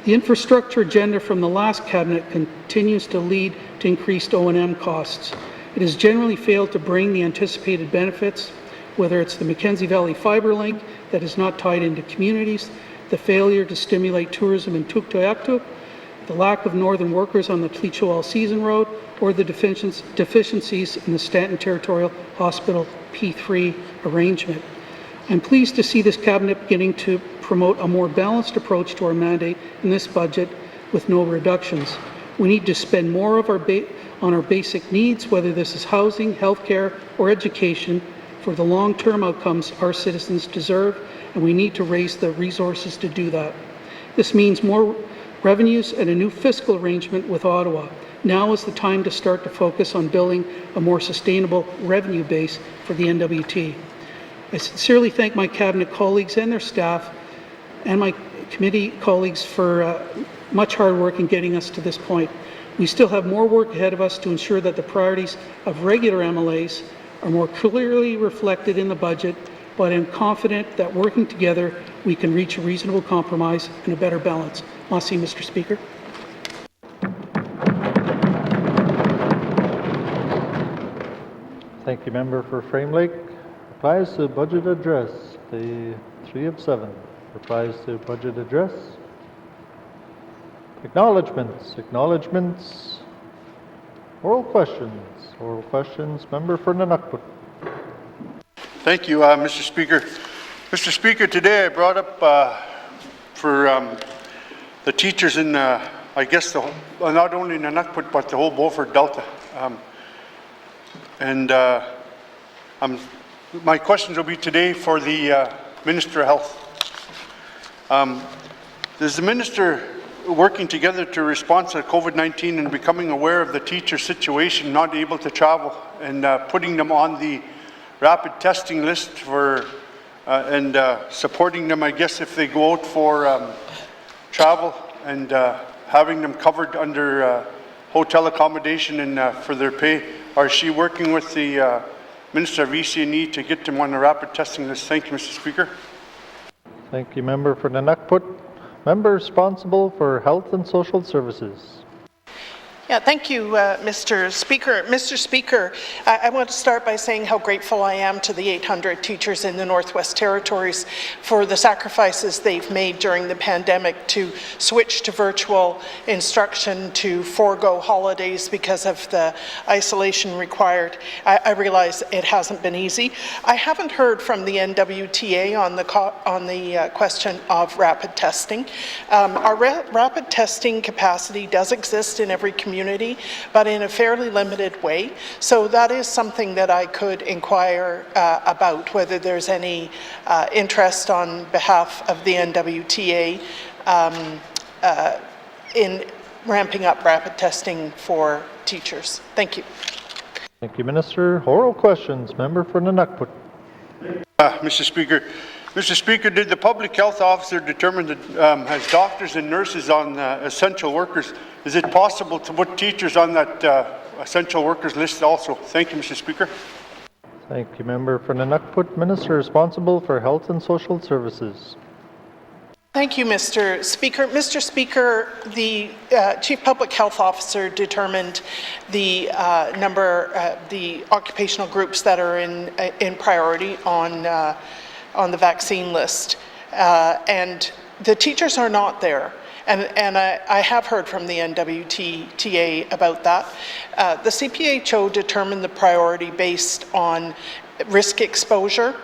The infrastructure agenda from the last Cabinet continues to lead to increased O&M costs. It has generally failed to bring the anticipated benefits, whether it's the Mackenzie Valley Fiber Link that is not tied into communities, the failure to stimulate tourism in Tuktoyaktuk, the lack of northern workers on the Tlicho All-Season Road, or the deficiencies in the Stanton Territorial Hospital P3 arrangement. I'm pleased to see this Cabinet beginning to promote a more balanced approach to our mandate in this budget with no reductions. We need to spend more of on our basic needs, whether this is housing, healthcare, or education, for the long-term outcomes our citizens deserve, and we need to raise the resources to do that. This means more revenues and a new fiscal arrangement with Ottawa. Now is the time to start to focus on building a more sustainable revenue base for the N.W.T. I sincerely thank my Cabinet colleagues and their staff and my committee colleagues for much hard work in getting us to this point. We still have more work ahead of us to ensure that the priorities of regular MLAs are more clearly reflected in the budget, but I'm confident that working together we can reach a reasonable compromise and a better balance. Merci, Mr. Speaker. Thank you, Member for Frame Lake. Replies to budget address, the 3 of 7. Replies to budget address. Acknowledgements. Acknowledgements. Oral questions. Oral questions. Member for N.W.T. Thank you, Mr. Speaker. Mr. Speaker, today I brought up for the teachers in, I guess, not only in N.W.T, but the whole Beaufort Delta. My questions will be today for the Minister of Health. Is the Minister working together to respond to COVID-19 and becoming aware of the teacher situation, not able to travel, and putting them on the rapid testing list for and supporting them, I guess, if they go out for travel, and having them covered under hotel accommodation and for their pay? Or is she working with the Minister of EC&E to get them on the rapid testing list? Thank you, Mr. Speaker. Thank you, Member for N.W.T. Member responsible for Health and Social Services. Yeah, thank you, Mr. Speaker. Mr. Speaker, I want to start by saying how grateful I am to the 800 teachers in the Northwest Territories for the sacrifices they've made during the pandemic to switch to virtual instruction, to forego holidays because of the isolation required. I realize it hasn't been easy. I haven't heard from the N.W.T on the question of rapid testing. Our rapid testing capacity does exist in every community, but in a fairly limited way. So that is something that I could inquire about, whether there's any interest on behalf of the N.W.T in ramping up rapid testing for teachers. Thank you. Thank you, Minister. Oral questions. Member for N.W.T. Mr. Speaker. Mr. Speaker, did the public health officer determine that as doctors and nurses on essential workers, is it possible to put teachers on that essential workers list also? Thank you, Mr. Speaker. Thank you, Member for N.W.T. Minister responsible for Health and Social Services. Thank you, Mr. Speaker. Mr. Speaker, the Chief Public Health Officer determined the the occupational groups that are in priority on the vaccine list, and the teachers are not there. And I have heard from the N.W.T about that. The CPHO determined the priority based on risk exposure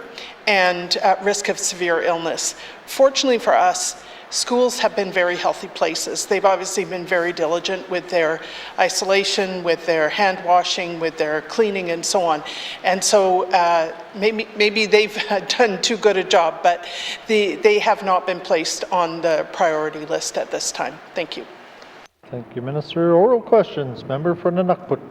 and risk of severe illness. Fortunately for us, schools have been very healthy places. They've obviously been very diligent with their isolation, with their hand washing, with their cleaning and so on. And so maybe they've done too good a job, but they have not been placed on the priority list at this time. Thank you. Thank you, Minister. Oral questions. Member for N.W.T.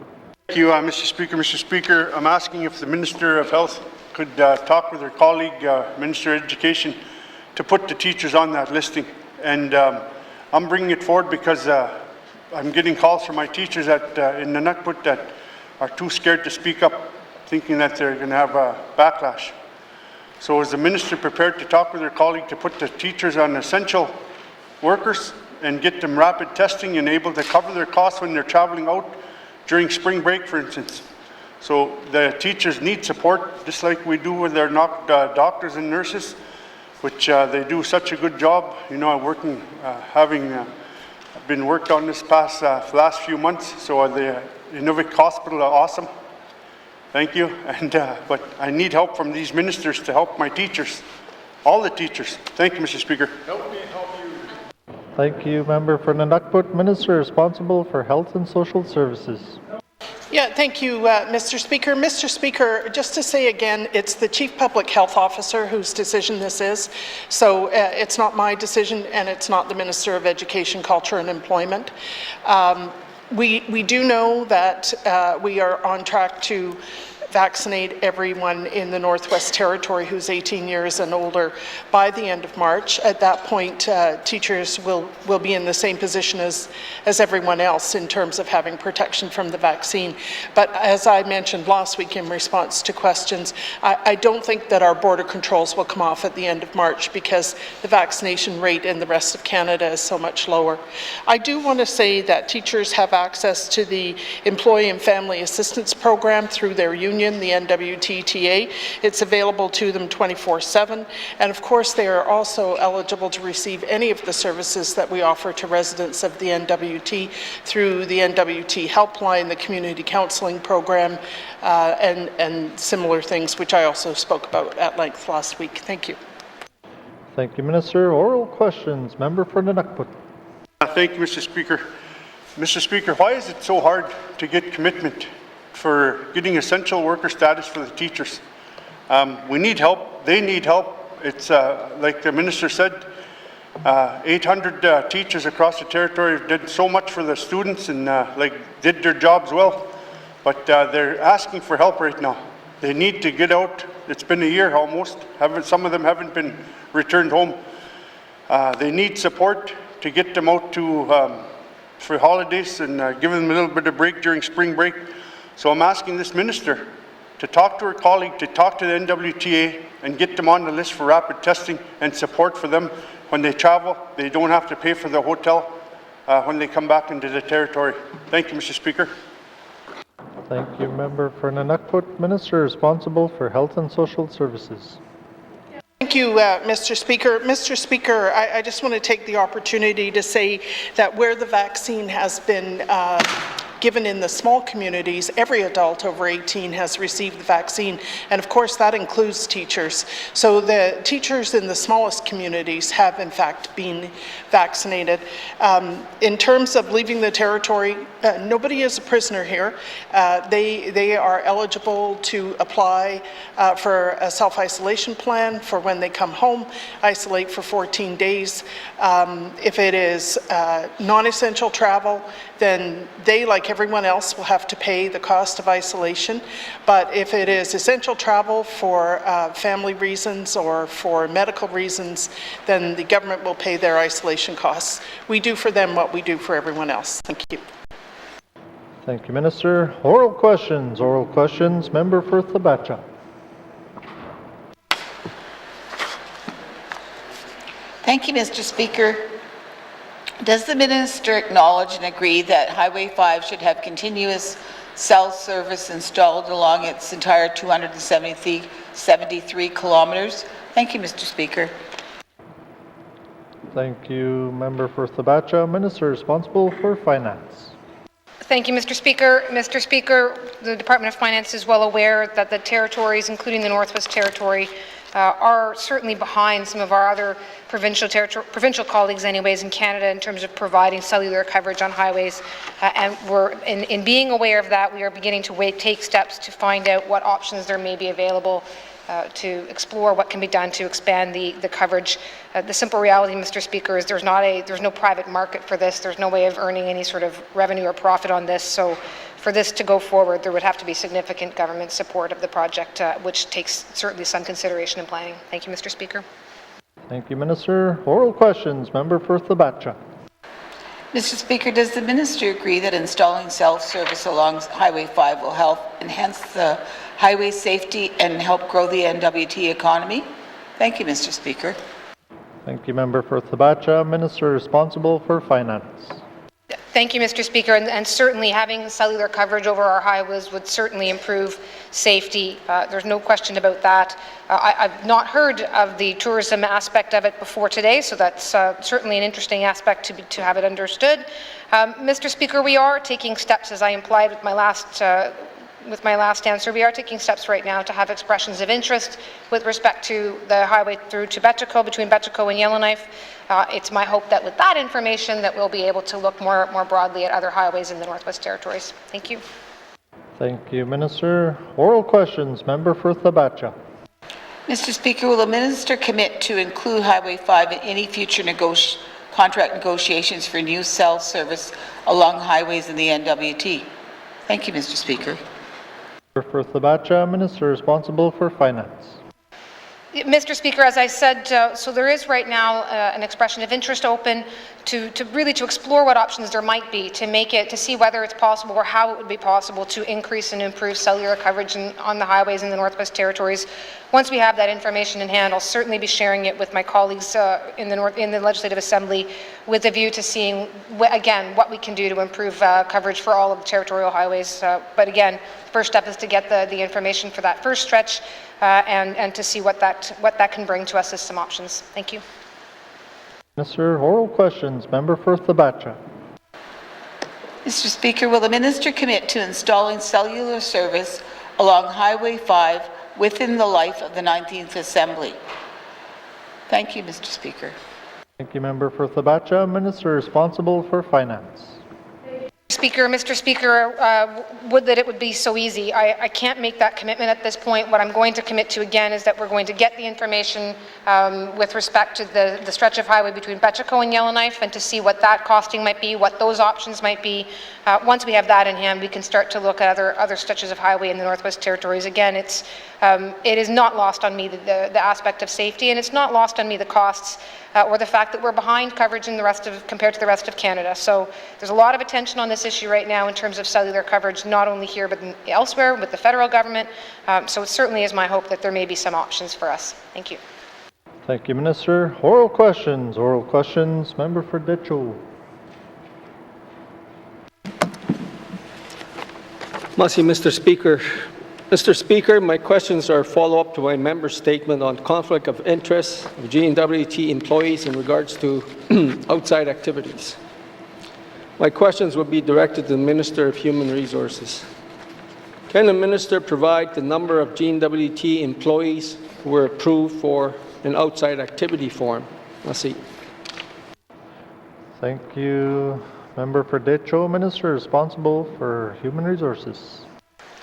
Thank you, Mr. Speaker. Mr. Speaker, I'm asking if the Minister of Health could talk with her colleague, Minister of Education, to put the teachers on that listing. And I'm bringing it forward because I'm getting calls from my teachers in the N.W.T. that are too scared to speak up, thinking that they're going to have a backlash. So is the Minister prepared to talk with her colleague to put the teachers on essential workers and get them rapid testing and able to cover their costs when they're traveling out during spring break, for instance? So the teachers need support, just like we do with our doctors and nurses, which they do such a good job. You know, I'm working, having been worked on this last few months. So the N.W.T. Hospital are awesome. Thank you. And but I need help from these ministers to help my teachers, all the teachers. Thank you, Mr. Speaker. Help me help you. Thank you, Member for N.W.T. Minister responsible for Health and Social Services. Yeah, thank you, Mr. Speaker. Mr. Speaker, just to say again, it's the Chief Public Health Officer whose decision this is. So it's not my decision, and it's not the Minister of Education, Culture and Employment. We do know that we are on track to vaccinate everyone in the Northwest Territory who's 18 years and older by the end of March. At that point, teachers will be in the same position as everyone else in terms of having protection from the vaccine. But as I mentioned last week in response to questions, I don't think that our border controls will come off at the end of March because the vaccination rate in the rest of Canada is so much lower. I do want to say that teachers have access to the Employee and Family Assistance Program through their union, the N.W.T. It's available to them 24/7, and of course they are also eligible to receive any of the services that we offer to residents of the N.W.T. through the N.W.T. helpline, the community counseling program, and similar things, which I also spoke about at length last week. Thank you. Thank you, Minister. Oral questions. Member for N.W.T. Thank you, Mr. Speaker. Mr. Speaker, why is it so hard to get commitment for getting essential worker status for the teachers? We need help. They need help. It's like the Minister said, 800 teachers across the territory did so much for the students and did their jobs well, but they're asking for help right now. They need to get out. It's been a year almost. Some of them haven't been returned home. They need support to get them out for holidays and give them a little bit of break during spring break. So I'm asking this minister to talk to her colleague, to talk to the N.W.T. and get them on the list for rapid testing and support for them when they travel. They don't have to pay for the hotel when they come back into the territory. Thank you, Mr. Speaker. Thank you, Member for N.W.T. Minister responsible for Health and Social Services. Thank you, Mr. Speaker. Mr. Speaker, I just want to take the opportunity to say that where the vaccine has been given in the small communities, every adult over 18 has received the vaccine, and of course that includes teachers. So the teachers in the smallest communities have in fact been vaccinated. In terms of leaving the territory, nobody is a prisoner here. They are eligible to apply for a self-isolation plan for when they come home, isolate for 14 days. If it is non-essential travel, then they, like everyone else, will have to pay the cost of isolation. But if it is essential travel for family reasons or for medical reasons, then the government will pay their isolation costs. We do for them what we do for everyone else. Thank you. Thank you, Minister. Oral questions. Oral questions. Member for Thabacha. Thank you, Mr. Speaker. Does the Minister acknowledge and agree that Highway 5 should have continuous cell service installed along its entire 273 kilometers? Thank you, Mr. Speaker. Thank you, Member for Thabacha. Minister responsible for Finance. Thank you, Mr. Speaker. Mr. Speaker, the Department of Finance is well aware that the territories, including the Northwest Territory, are certainly behind some of our other provincial colleagues anyways in Canada in terms of providing cellular coverage on highways. And we're, in being aware of that, we are beginning to take steps to find out what options there may be available to explore what can be done to expand the coverage. The simple reality, Mr. Speaker, is there's no private market for this. There's no way of earning any sort of revenue or profit on this. So for this to go forward, there would have to be significant government support of the project, which takes certainly some consideration and planning. Thank you, Mr. Speaker. Thank you, Minister. Oral questions. Member for Thabatcha. Mr. Speaker, does the minister agree that installing self-service along Highway 5 will help enhance the highway safety and help grow the N.W.T economy? Thank you, Mr. Speaker. Thank you, Member for Thabatcha. Minister responsible for Finance. Thank you, Mr. Speaker, and certainly having cellular coverage over our highways would certainly improve safety. There's no question about that. I've not heard of the tourism aspect of it before today, so that's certainly an interesting aspect to have it understood. Mr. Speaker, we are taking steps, as I implied with my last answer. We are taking steps right now to have expressions of interest with respect to the highway through to Betchiko, between Betchiko and Yellowknife. It's my hope that with that information that we'll be able to look more broadly at other highways in the Northwest Territories. Thank you. Thank you, Minister. Oral questions. Member for Thabatcha. Mr. Speaker, will the minister commit to include Highway 5 in any future contract negotiations for new cell service along highways in the N.W.T? Thank you, Mr. Speaker. For Thabatcha, Minister responsible for Finance. Mr. Speaker, as I said, so there is right now an expression of interest open to really explore what options there might be to see whether it's possible or how it would be possible to increase and improve cellular coverage on the highways in the Northwest Territories. Once we have that information in hand, I'll certainly be sharing it with my colleagues in the Legislative Assembly with a view to seeing, again, what we can do to improve coverage for all of the territorial highways. But again, the first step is to get the information for that first stretch and to see what that can bring to us as some options. Thank you. Minister, oral questions. Member for Thabatcha. Mr. Speaker, will the minister commit to installing cellular service along Highway 5 within the life of the 19th Assembly? Thank you, Mr. Speaker. Thank you, Member for Thabatcha. Minister responsible for Finance. Mr. Speaker, would that it would be so easy. I can't make that commitment at this point. What I'm going to commit to again is that we're going to get the information with respect to the stretch of highway between Betchiko and Yellowknife and to see what that costing might be, what those options might be. Once we have that in hand, we can start to look at other stretches of highway in the Northwest Territories. Again, it is not lost on me the aspect of safety, and it's not lost on me the costs or the fact that we're behind coverage in compared to the rest of Canada. So there's a lot of attention on this issue right now in terms of cellular coverage, not only here but elsewhere with the federal government. So it certainly is my hope that there may be some options for us. Thank you. Thank you, Minister. Oral questions. Oral questions. Member for Decho. Merci, Mr. Speaker. Mr. Speaker, my questions are a follow-up to my member's statement on conflict of interest of N.W.T employees in regards to outside activities. My questions will be directed to the Minister of Human Resources. Can the Minister provide the number of N.W.T employees who were approved for an outside activity form? Merci. Thank you, Member for Decho. Minister responsible for Human Resources.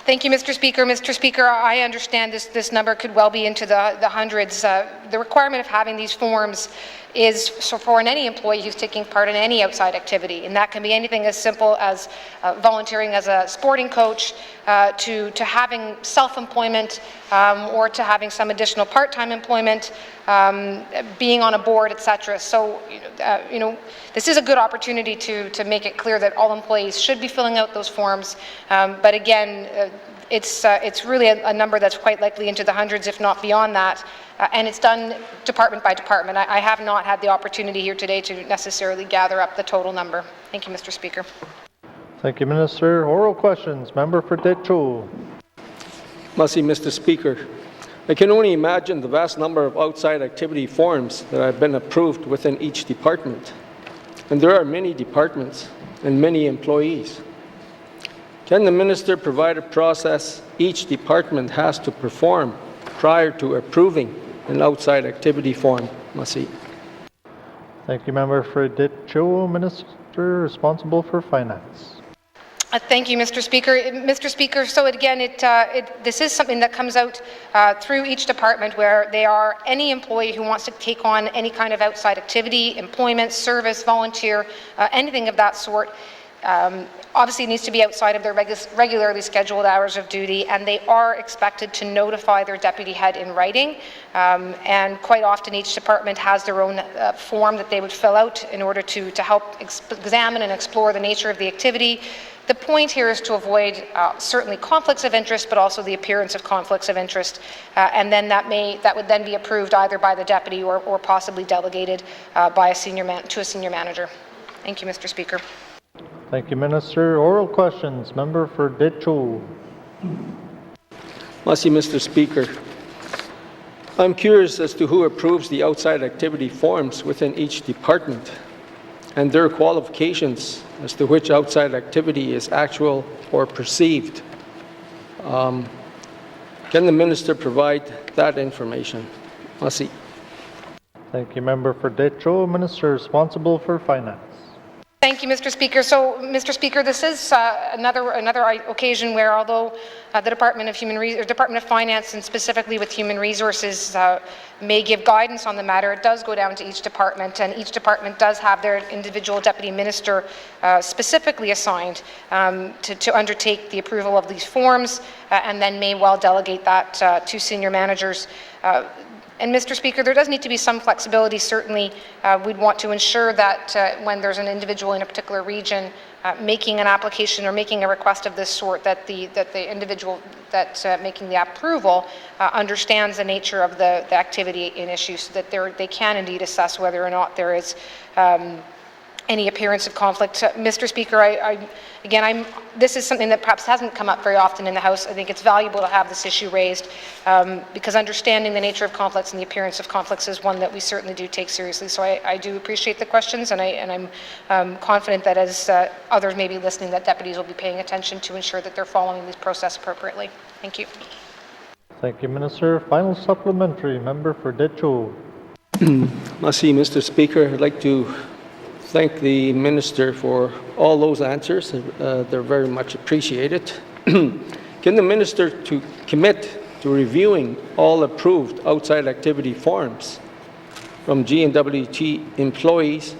Thank you, Mr. Speaker. Mr. Speaker, I understand this number could well be into the hundreds. The requirement of having these forms is for any employee who's taking part in any outside activity, and that can be anything as simple as volunteering as a sporting coach, to having self-employment, or to having some additional part-time employment, being on a board, etc. So, this is a good opportunity to make it clear that all employees should be filling out those forms. But again, it's really a number that's quite likely into the hundreds, if not beyond that. And it's done department by department. I have not had the opportunity here today to necessarily gather up the total number. Thank you, Mr. Speaker. Thank you, Minister. Oral questions. Member for Decho. Merci, Mr. Speaker. I can only imagine the vast number of outside activity forms that have been approved within each department. And there are many departments and many employees. Can the Minister provide a process each department has to perform prior to approving and outside activity form. Merci. Thank you, Member for Ditcho. Minister responsible for Finance. Thank you, Mr. Speaker. Mr. Speaker, so again, this is something that comes out through each department where they are any employee who wants to take on any kind of outside activity, employment, service, volunteer, anything of that sort. Obviously, it needs to be outside of their regularly scheduled hours of duty, and they are expected to notify their deputy head in writing. And quite often, each department has their own form that they would fill out in order to help examine and explore the nature of the activity. The point here is to avoid certainly conflicts of interest, but also the appearance of conflicts of interest, and then that would then be approved either by the deputy or possibly delegated by a senior manager. Thank you, Mr. Speaker. Thank you, Minister. Oral questions. Member for Ditcho. Merci, Mr. Speaker. I'm curious as to who approves the outside activity forms within each department and their qualifications as to which outside activity is actual or perceived. Can the Minister provide that information? Merci. Thank you, Member for Ditcho. Minister responsible for Finance. Thank you, Mr. Speaker. So, Mr. Speaker, this is another occasion where, although the Department of Finance and specifically with Human Resources may give guidance on the matter, it does go down to each department, and each department does have their individual deputy minister specifically assigned to undertake the approval of these forms, and then may well delegate that to senior managers. And Mr. Speaker, there does need to be some flexibility. Certainly, we'd want to ensure that when there's an individual in a particular region making an application or making a request of this sort, that the individual that's making the approval understands the nature of the activity in issue, so that they can indeed assess whether or not there is any appearance of conflict. Mr. Speaker, this is something that perhaps hasn't come up very often in the House. I think it's valuable to have this issue raised because understanding the nature of conflicts and the appearance of conflicts is one that we certainly do take seriously. So I do appreciate the questions, and I'm confident that as others may be listening, that deputies will be paying attention to ensure that they're following this process appropriately. Thank you. Thank you, Minister. Final supplementary. Member for Ditcho. Merci, Mr. Speaker. I'd like to thank the Minister for all those answers. They're very much appreciated. Can the Minister commit to reviewing all approved outside activity forms from N.W.T employees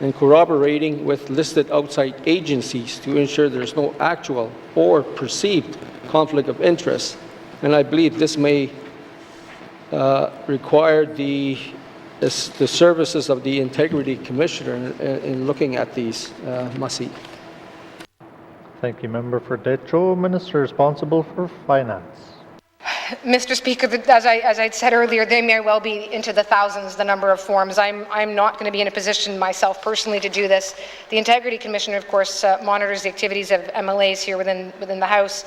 and corroborating with listed outside agencies to ensure there's no actual or perceived conflict of interest? And I believe this may require the services of the Integrity Commissioner in looking at these. Merci. Thank you, Member for Ditcho. Minister responsible for Finance. Mr. Speaker, as I said earlier, they may well be into the thousands, the number of forms. I'm not going to be in a position myself personally to do this. The Integrity Commissioner, of course, monitors the activities of MLAs here within the House.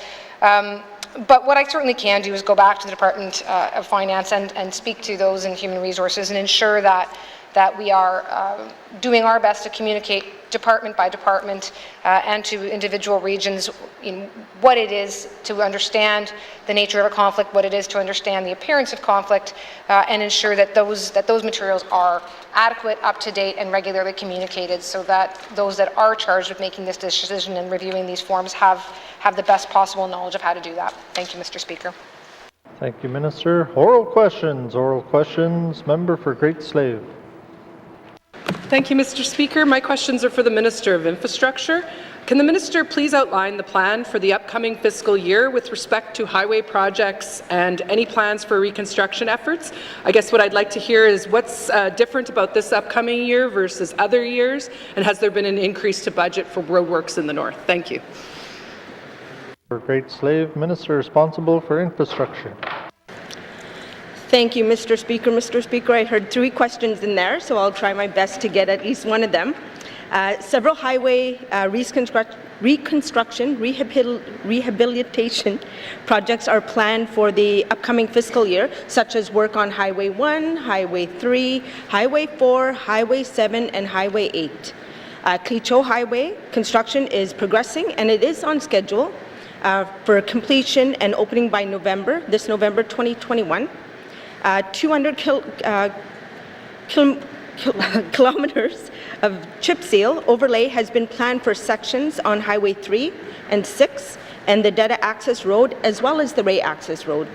But what I certainly can do is go back to the Department of Finance and speak to those in Human Resources and ensure that we are doing our best to communicate department by department and to individual regions in what it is to understand the nature of a conflict, what it is to understand the appearance of conflict, and ensure that those materials are adequate, up-to-date, and regularly communicated, so that those that are charged with making this decision and reviewing these forms have the best possible knowledge of how to do that. Thank you, Mr. Speaker. Thank you, Minister. Oral questions. Oral questions. Member for Great Slave. Thank you, Mr. Speaker. My questions are for the Minister of Infrastructure. Can the Minister please outline the plan for the upcoming fiscal year with respect to highway projects and any plans for reconstruction efforts? I guess what I'd like to hear is what's different about this upcoming year versus other years, and has there been an increase to budget for roadworks in the north? Thank you. For Great Slave, Minister responsible for infrastructure. Thank you, Mr. Speaker. Mr. Speaker, I heard 3 questions in there, so I'll try my best to get at least one of them. Several highway reconstruction, rehabilitation projects are planned for the upcoming fiscal year, such as work on Highway 1, Highway 3, Highway 4, Highway 7, and Highway 8. Clecho Highway construction is progressing, and it is on schedule for completion and opening by this November 2021. 200 kilometers of chip seal overlay has been planned for sections on Highway 3 and 6 and the Deta Access Road, as well as the Ray Access Road.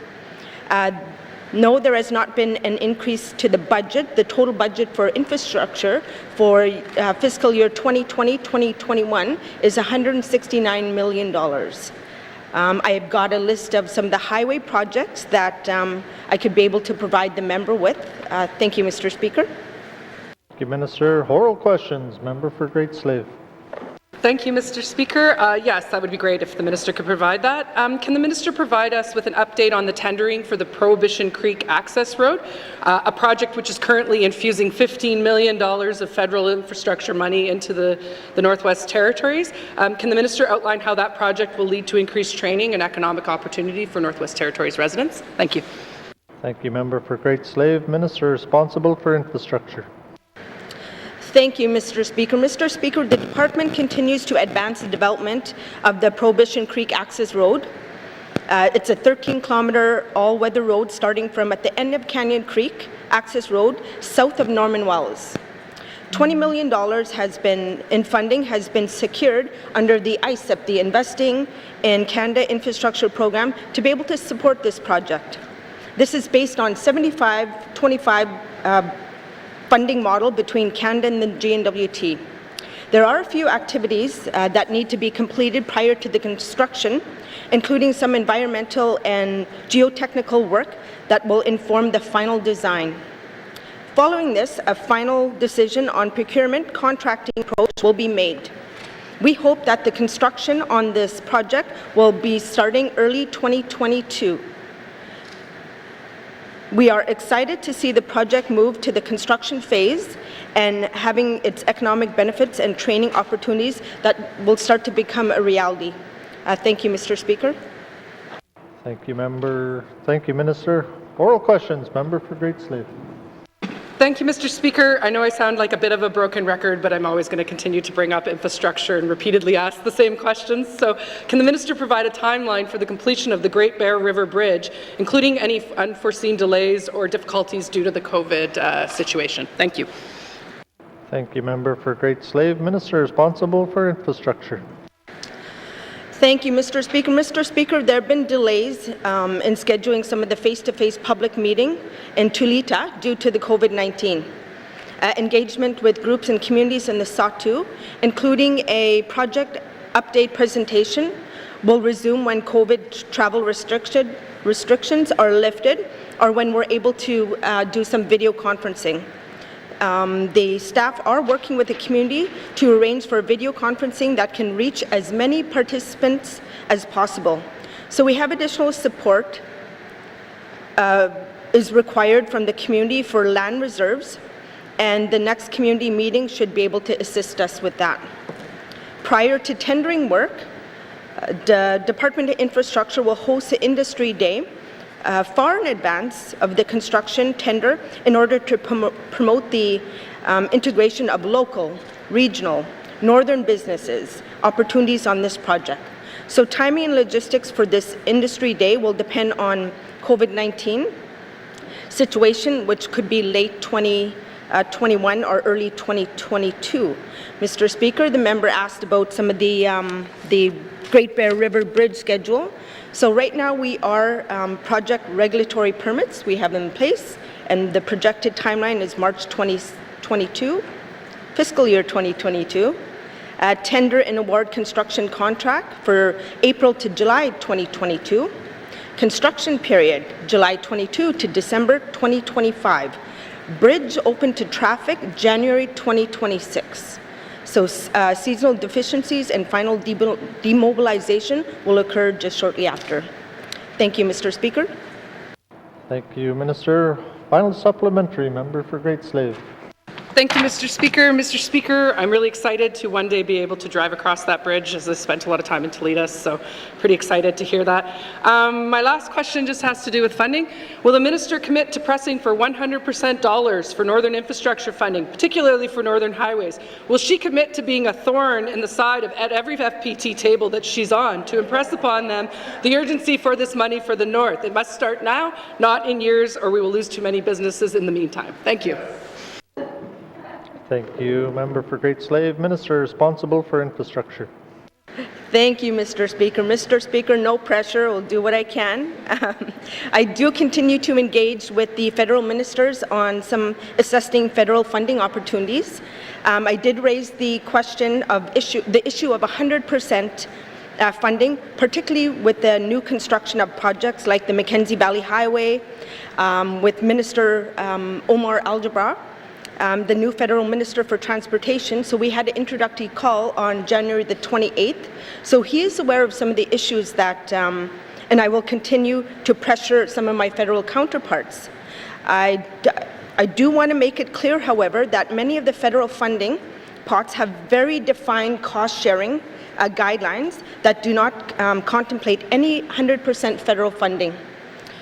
No, there has not been an increase to the budget. The total budget for infrastructure for fiscal year 2020-2021 is $169 million. I have got a list of some of the highway projects that I could be able to provide the member with. Thank you, Mr. Speaker. Thank you, Minister. Oral questions. Member for Great Slave. Thank you, Mr. Speaker. Yes, that would be great if the Minister could provide that. Can the Minister provide us with an update on the tendering for the Prohibition Creek Access Road, a project which is currently infusing $15 million of federal infrastructure money into the Northwest Territories? Can the Minister outline how that project will lead to increased training and economic opportunity for Northwest Territories residents? Thank you. Thank you, Member for Great Slave. Minister responsible for infrastructure. Thank you, Mr. Speaker. Mr. Speaker, the Department continues to advance the development of the Prohibition Creek Access Road. It's a 13-kilometer all-weather road starting from at the end of Canyon Creek Access Road, south of Norman Wells. $20 million in funding has been secured under the ISIP, the Investing in Canada Infrastructure Program, to be able to support this project. This is based on 75-25 funding model between Canada and the N.W.T. There are a few activities that need to be completed prior to the construction, including some environmental and geotechnical work that will inform the final design. Following this, a final decision on procurement contracting approach will be made. We hope that the construction on this project will be starting early 2022. We are excited to see the project move to the construction phase and having its economic benefits and training opportunities that will start to become a reality. Thank you, Mr. Speaker. Thank you, Member. Thank you, Minister. Oral questions. Member for Great Slave. Thank you, Mr. Speaker. I know I sound like a bit of a broken record, but I'm always going to continue to bring up infrastructure and repeatedly ask the same questions. So can the Minister provide a timeline for the completion of the Great Bear River Bridge, including any unforeseen delays or difficulties due to the COVID situation? Thank you. Thank you, Member for Great Slave. Minister responsible for infrastructure. Thank you, Mr. Speaker. Mr. Speaker, there have been delays in scheduling some of the face-to-face public meeting in Tulita due to the COVID-19. Engagement with groups and communities in the Satu, including a project update presentation, will resume when COVID travel restrictions are lifted or when we're able to do some video conferencing. The staff are working with the community to arrange for video conferencing that can reach as many participants as possible. So we have additional support is required from the community for land reserves, and the next community meeting should be able to assist us with that. Prior to tendering work, the Department of Infrastructure will host an industry day far in advance of the construction tender in order to promote the integration of local, regional, northern businesses, opportunities on this project. So timing and logistics for this industry day will depend on COVID-19 situation, which could be late 2021 or early 2022. Mr. Speaker, the member asked about some of the Great Bear River Bridge schedule. So right now we are project regulatory permits. We have them in place, and the projected timeline is March 2022, fiscal year 2022. Tender and award construction contract for April to July 2022. Construction period, July 22 to December 2025. Bridge open to traffic, January 2026. So seasonal deficiencies and final demobilization will occur just shortly after. Thank you, Mr. Speaker. Thank you, Minister. Final supplementary, Member for Great Slave. Thank you, Mr. Speaker. Mr. Speaker, I'm really excited to one day be able to drive across that bridge, as I spent a lot of time in Toledo, so pretty excited to hear that. My last question just has to do with funding. Will the minister commit to pressing for 100% dollars for northern infrastructure funding, particularly for northern highways? Will she commit to being a thorn in the side of at every FPT table that she's on to impress upon them the urgency for this money for the north? It must start now, not in years, or we will lose too many businesses in the meantime. Thank you. Thank you. Member for Great Slave, Minister responsible for infrastructure. Thank you, Mr. Speaker. Mr. Speaker, no pressure. I'll do what I can. I do continue to engage with the federal ministers on some assessing federal funding opportunities. I did raise the question of the issue of 100% funding, particularly with the new construction of projects like the Mackenzie Valley Highway, with Minister Omar Al-Jabbar, the new federal minister for transportation. So we had an introductory call on January the 28th. So he is aware of some of the issues that, and I will continue to pressure some of my federal counterparts. I do want to make it clear, however, that many of the federal funding pots have very defined cost-sharing guidelines that do not contemplate any 100% federal funding.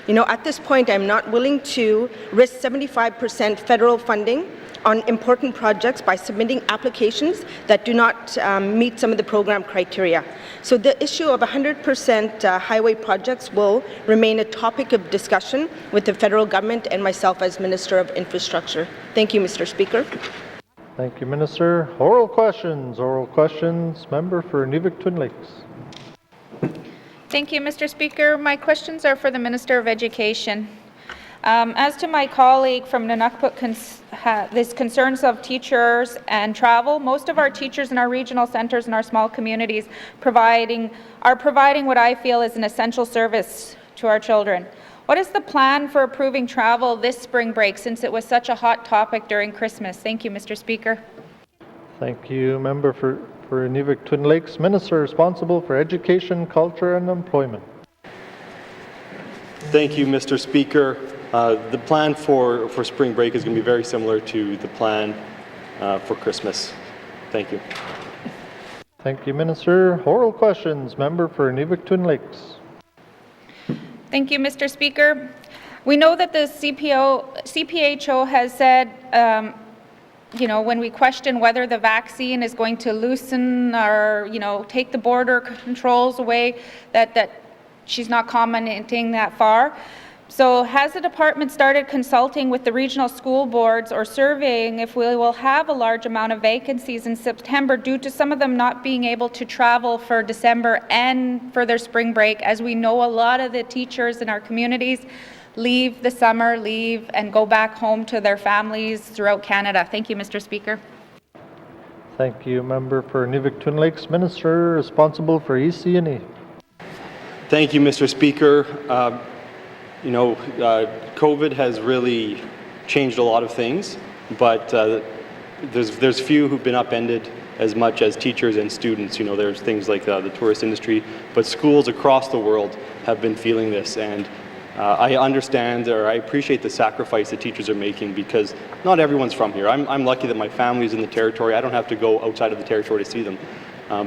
You know, at this point, I'm not willing to risk 75% federal funding on important projects by submitting applications that do not meet some of the program criteria. So the issue of 100% highway projects will remain a topic of discussion with the federal government and myself as Minister of Infrastructure. Thank you, Mr. Speaker. Thank you, Minister. Oral questions. Oral questions. Member for Twin Lakes. Thank you, Mr. Speaker. My questions are for the Minister of Education. As to my colleague from N.W.T, these concerns of teachers and travel, most of our teachers in our regional centres and our small communities are providing what I feel is an essential service to our children. What is the plan for approving travel this spring break, since it was such a hot topic during Christmas? Thank you, Mr. Speaker. Thank you. Member for Twin Lakes, Minister responsible for education, culture and employment. Thank you, Mr. Speaker. The plan for spring break is going to be very similar to the plan for Christmas. Thank you. Thank you, Minister. Oral questions. Member for Twin Lakes. Thank you, Mr. Speaker. We know that the CPHO has said, you know, when we question whether the vaccine is going to loosen or, you know, take the border controls away, that she's not commenting that far. So has the department started consulting with the regional school boards or surveying if we will have a large amount of vacancies in September due to some of them not being able to travel for December and for their spring break? As we know, a lot of the teachers in our communities leave the summer, and go back home to their families throughout Canada. Thank you, Mr. Speaker. Thank you, Member for Twin Lakes, Minister responsible for EC&E. Thank you, Mr. Speaker. You know, COVID has really changed a lot of things, but there's few who've been upended as much as teachers and students. You know, there's things like the tourist industry, but schools across the world have been feeling this, and I understand, or I appreciate the sacrifice that teachers are making, because not everyone's from here. I'm lucky that my family's in the territory. I don't have to go outside of the territory to see them,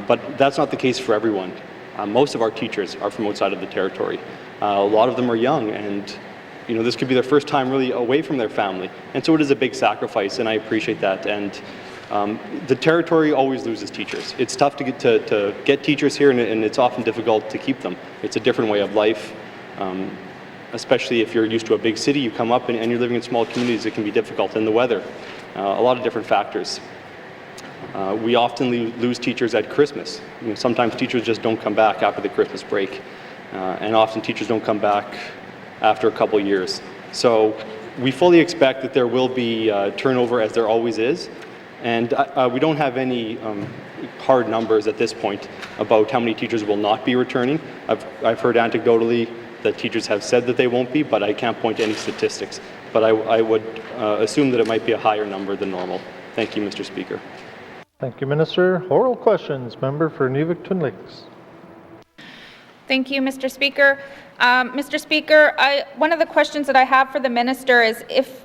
but that's not the case for everyone. Most of our teachers are from outside of the territory. A lot of them are young, and you know, this could be their first time really away from their family, and so it is a big sacrifice, and I appreciate that. And the territory always loses teachers. It's tough to get teachers here, and it's often difficult to keep them. It's a different way of life, especially if you're used to a big city. You come up and you're living in small communities. It can be difficult, and the weather, a lot of different factors. We often lose teachers at Christmas. You know, sometimes teachers just don't come back after the Christmas break, and often teachers don't come back after a couple years. So we fully expect that there will be turnover, as there always is, and we don't have any hard numbers at this point about how many teachers will not be returning. I've heard anecdotally that teachers have said that they won't be, but I can't point to any statistics. But I would assume that it might be a higher number than normal. Thank you, Mr. Speaker. Thank you, Minister. Oral questions. Member for Twin Lakes. Thank you, Mr. Speaker. Mr. Speaker, one of the questions that I have for the Minister is if,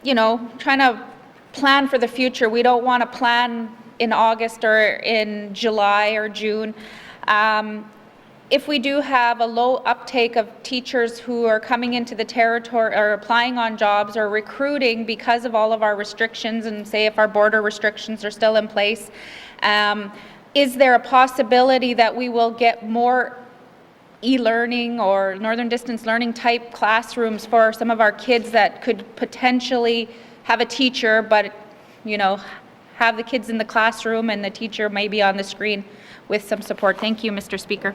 you know, trying to plan for the future. We don't want to plan in August or in July or June. If we do have a low uptake of teachers who are coming into the territory or applying on jobs or recruiting because of all of our restrictions, and say if our border restrictions are still in place, is there a possibility that we will get more e-learning or northern distance learning type classrooms for some of our kids that could potentially have a teacher, but have the kids in the classroom and the teacher maybe on the screen with some support? Thank you, Mr. Speaker.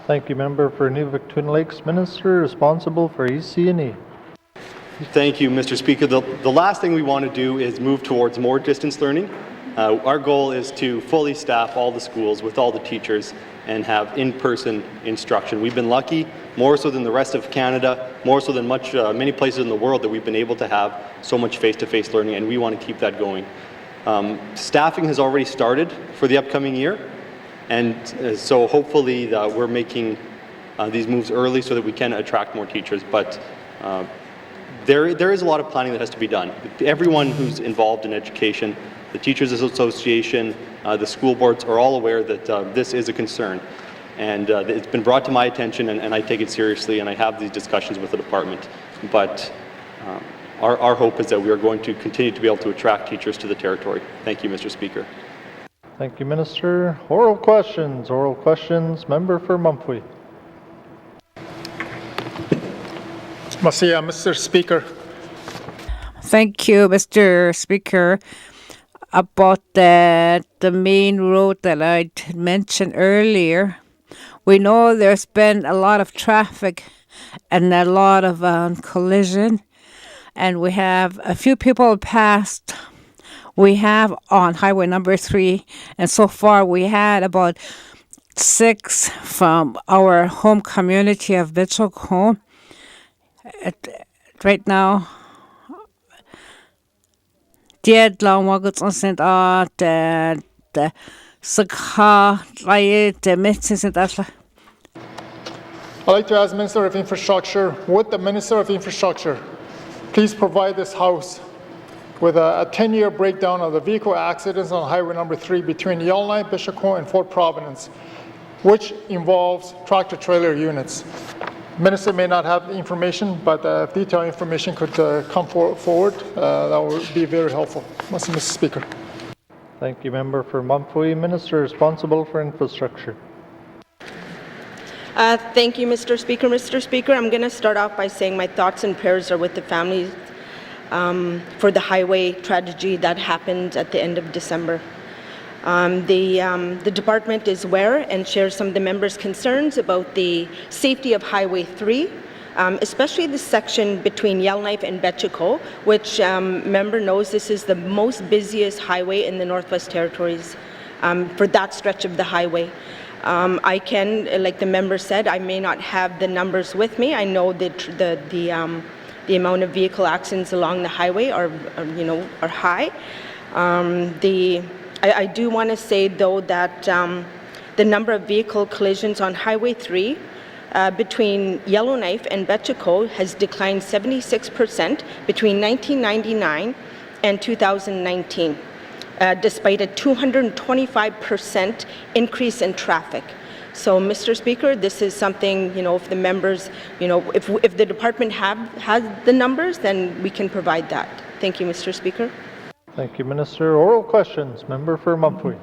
Thank you, Member for Nuvik-Twin Lakes, Minister responsible for EC&E. Thank you, Mr. Speaker. The last thing we want to do is move towards more distance learning. Our goal is to fully staff all the schools with all the teachers and have in-person instruction. We've been lucky, more so than the rest of Canada, more so than many places in the world, that we've been able to have so much face-to-face learning, and we want to keep that going. Staffing has already started for the upcoming year, and so hopefully we're making these moves early so that we can attract more teachers. But there is a lot of planning that has to be done. Everyone who's involved in education, the Teachers Association, the school boards are all aware that this is a concern. And it's been brought to my attention, and I take it seriously, and I have these discussions with the department. But our hope is that we are going to continue to be able to attract teachers to the territory. Thank you, Mr. Speaker. Thank you, Minister. Oral questions. Oral questions. Member for Mumphy. Mr. Speaker. Thank you, Mr. Speaker. About the main road that I mentioned earlier, we know there's been a lot of traffic and a lot of collision, and we have a few people passed. We have on highway number 3, and so far we had about 6 from our home community of Mitchell. Right now, I'd like to ask Minister of Infrastructure, would the Minister of Infrastructure please provide this House with a 10-year breakdown of the vehicle accidents on highway number 3 between Yellowknife, Bishopcombe, and Fort Providence, which involves tractor-trailer units. Minister may not have the information, but detailed information could come forward. That would be very helpful. Mr. Speaker. Thank you, Member for Mumphy. Minister responsible for infrastructure. Thank you, Mr. Speaker. Mr. Speaker, I'm going to start off by saying my thoughts and prayers are with the families for the highway tragedy that happened at the end of December. The department is aware and shares some of the members' concerns about the safety of Highway 3, especially the section between Yellowknife and Betchiko, which member knows this is the most busiest highway in the Northwest Territories for that stretch of the highway. I can, like the member said, I may not have the numbers with me. I know that the amount of vehicle accidents along the highway are high. I do want to say, though, that the number of vehicle collisions on Highway 3 between Yellowknife and Betchiko has declined 76% between 1999 and 2019, despite a 225% increase in traffic. So, Mr. Speaker, this is something, if the members, if the department has the numbers, then we can provide that. Thank you, Mr. Speaker. Thank you, Minister. Oral questions. Member for Mumphy.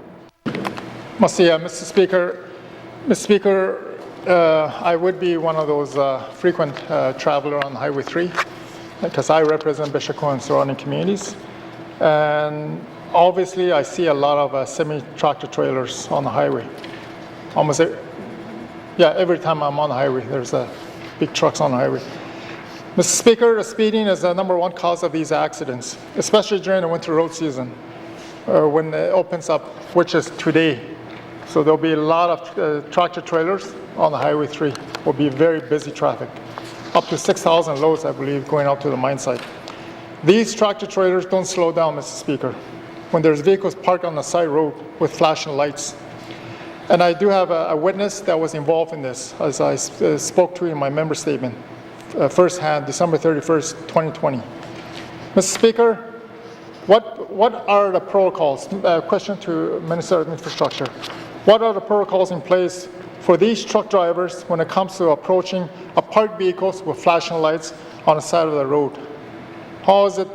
Mr. Speaker. Mr. Speaker, I would be one of those frequent traveler on Highway 3 because I represent Bishopcombe and surrounding communities. And obviously, I see a lot of semi-tractor trailers on the highway. Almost every time I'm on the highway, there's big trucks on the highway. Mr. Speaker, speeding is the #1 cause of these accidents, especially during the winter road season, when it opens up, which is today. So there'll be a lot of tractor trailers on the Highway 3. Will be very busy traffic, up to 6,000 loads, I believe, going out to the mine site. These tractor trailers don't slow down, Mr. Speaker, when there's vehicles parked on the side road with flashing lights. And I do have a witness that was involved in this, as I spoke to in my member statement. Firsthand, December 31st, 2020. Mr. Speaker, What are the protocols? Question to Minister of Infrastructure. What are the protocols in place for these truck drivers when it comes to approaching a parked vehicles with flashing lights on the side of the road? How is it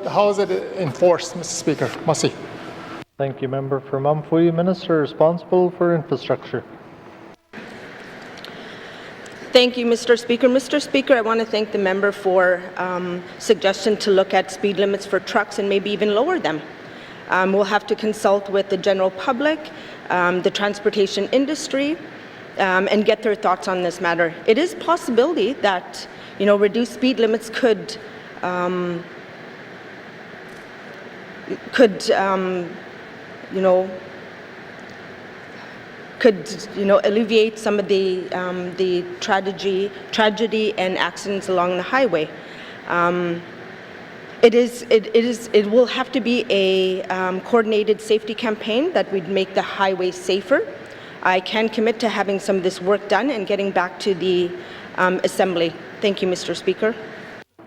enforced, Mr. Speaker? Masi. Thank you, Member for Mumfui. Minister responsible for infrastructure. Thank you, Mr. Speaker. Mr. Speaker, I want to thank the member for suggestion to look at speed limits for trucks and maybe even lower them. We'll have to consult with the general public, the transportation industry, and get their thoughts on this matter. It is a possibility that, reduced speed limits could alleviate some of the tragedy and accidents along the highway. It will have to be a coordinated safety campaign that would make the highway safer. I can commit to having some of this work done and getting back to the Assembly. Thank you, Mr. Speaker.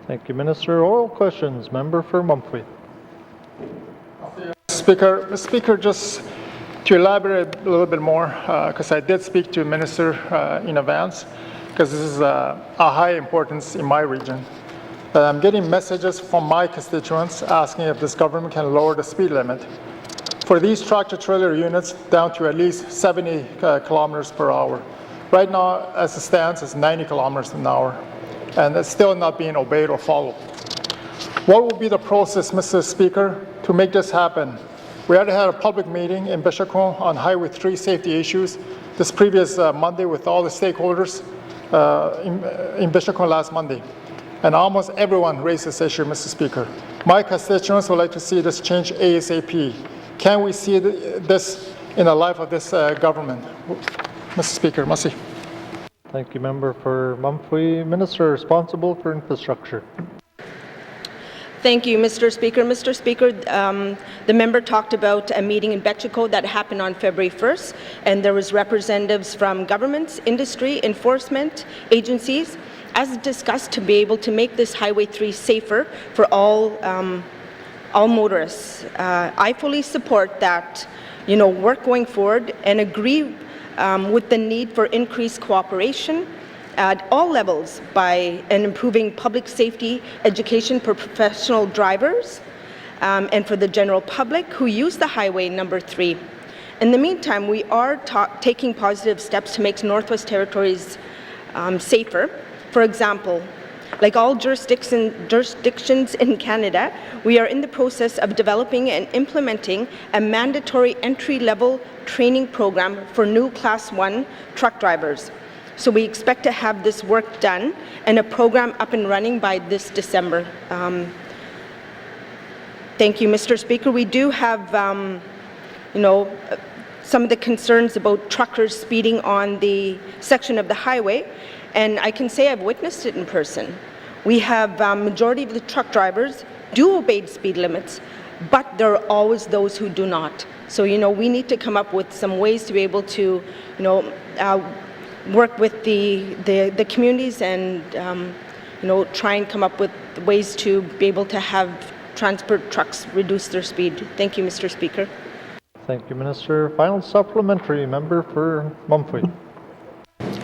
Thank you, Minister. Oral questions. Member for Mumfui. Mr. Speaker, just to elaborate a little bit more, because I did speak to Minister in advance, because this is a high importance in my region. I'm getting messages from my constituents asking if this government can lower the speed limit for these tractor-trailer units down to at least 70 kilometers per hour. Right now, as it stands, it's 90 kilometers an hour, and it's still not being obeyed or followed. What will be the process, Mr. Speaker, to make this happen? We already had a public meeting in Bishopon on Highway 3 safety issues this previous Monday with all the stakeholders in Bishopon last Monday. And almost everyone raised this issue, Mr. Speaker. My constituents would like to see this change ASAP. Can we see this in the life of this government? Mr. Speaker, Masi. Thank you, Member for Mumfui. Minister responsible for infrastructure. Thank you, Mr. Speaker. Mr. Speaker, the member talked about a meeting in Betchico that happened on February 1st, and there was representatives from governments, industry, enforcement agencies, as discussed, to be able to make this Highway 3 safer for all motorists. I fully support that, work going forward and agree with the need for increased cooperation at all levels by improving public safety education for professional drivers and for the general public who use the highway number 3. In the meantime, we are taking positive steps to make Northwest Territories safer. For example, like all jurisdictions in Canada, we are in the process of developing and implementing a mandatory entry-level training program for new Class 1 truck drivers. So we expect to have this work done and a program up and running by this December. Thank you, Mr. Speaker. We do have, some of the concerns about truckers speeding on the section of the highway, and I can say I've witnessed it in person. We have majority of the truck drivers do obey speed limits, but there are always those who do not. So, we need to come up with some ways to be able to, work with the communities and, try and come up with ways to be able to have transport trucks reduce their speed. Thank you, Mr. Speaker. Thank you, Minister. Final supplementary, member for Mumfui.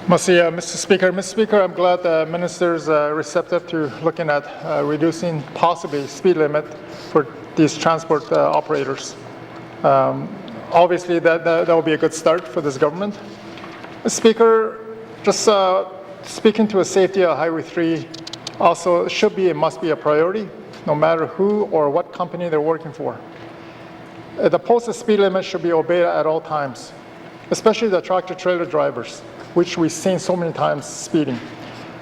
Mr. Speaker. Mr. Speaker, I'm glad the Minister is receptive to looking at reducing possibly speed limit for these transport operators. Obviously, that will be a good start for this government. Mr. Speaker, just speaking to a safety of Highway 3 also should be and must be a priority, no matter who or what company they're working for. The posted speed limit should be obeyed at all times, especially the tractor-trailer drivers, which we've seen so many times speeding.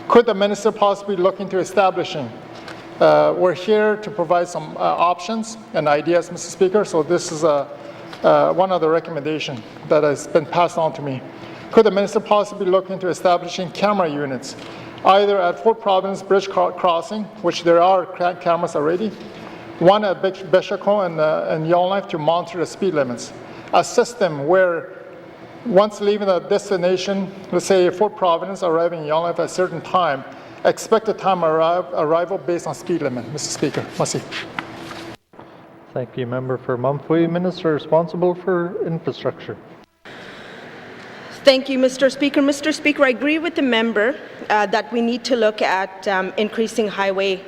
Could the Minister possibly look into establishing? We're here to provide some options and ideas, Mr. Speaker, so this is one of the recommendations that has been passed on to me. Could the Minister possibly look into establishing camera units, either at Fort Providence Bridge Crossing, which there are cameras already, one at Bishopon and Yellowknife to monitor the speed limits, a system where once leaving a destination, let's say Fort Providence, arriving in Yellowknife at a certain time, expected time arrival based on speed limit, Mr. Speaker. Merci. Thank you, Member for Mumphrey. Minister responsible for infrastructure. Thank you, Mr. Speaker. Mr. Speaker, I agree with the member that we need to look at increasing highway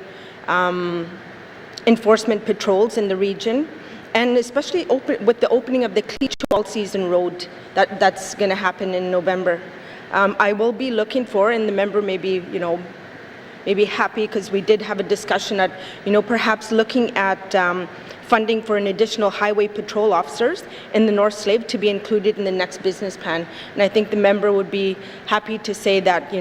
enforcement patrols in the region, and especially with the opening of the Cleach all-season road that's going to happen in November. I will be looking for, and the member may be, maybe happy because we did have a discussion at, perhaps looking at funding for an additional highway patrol officers in the North Slave to be included in the next business plan. And I think the member would be happy to say that,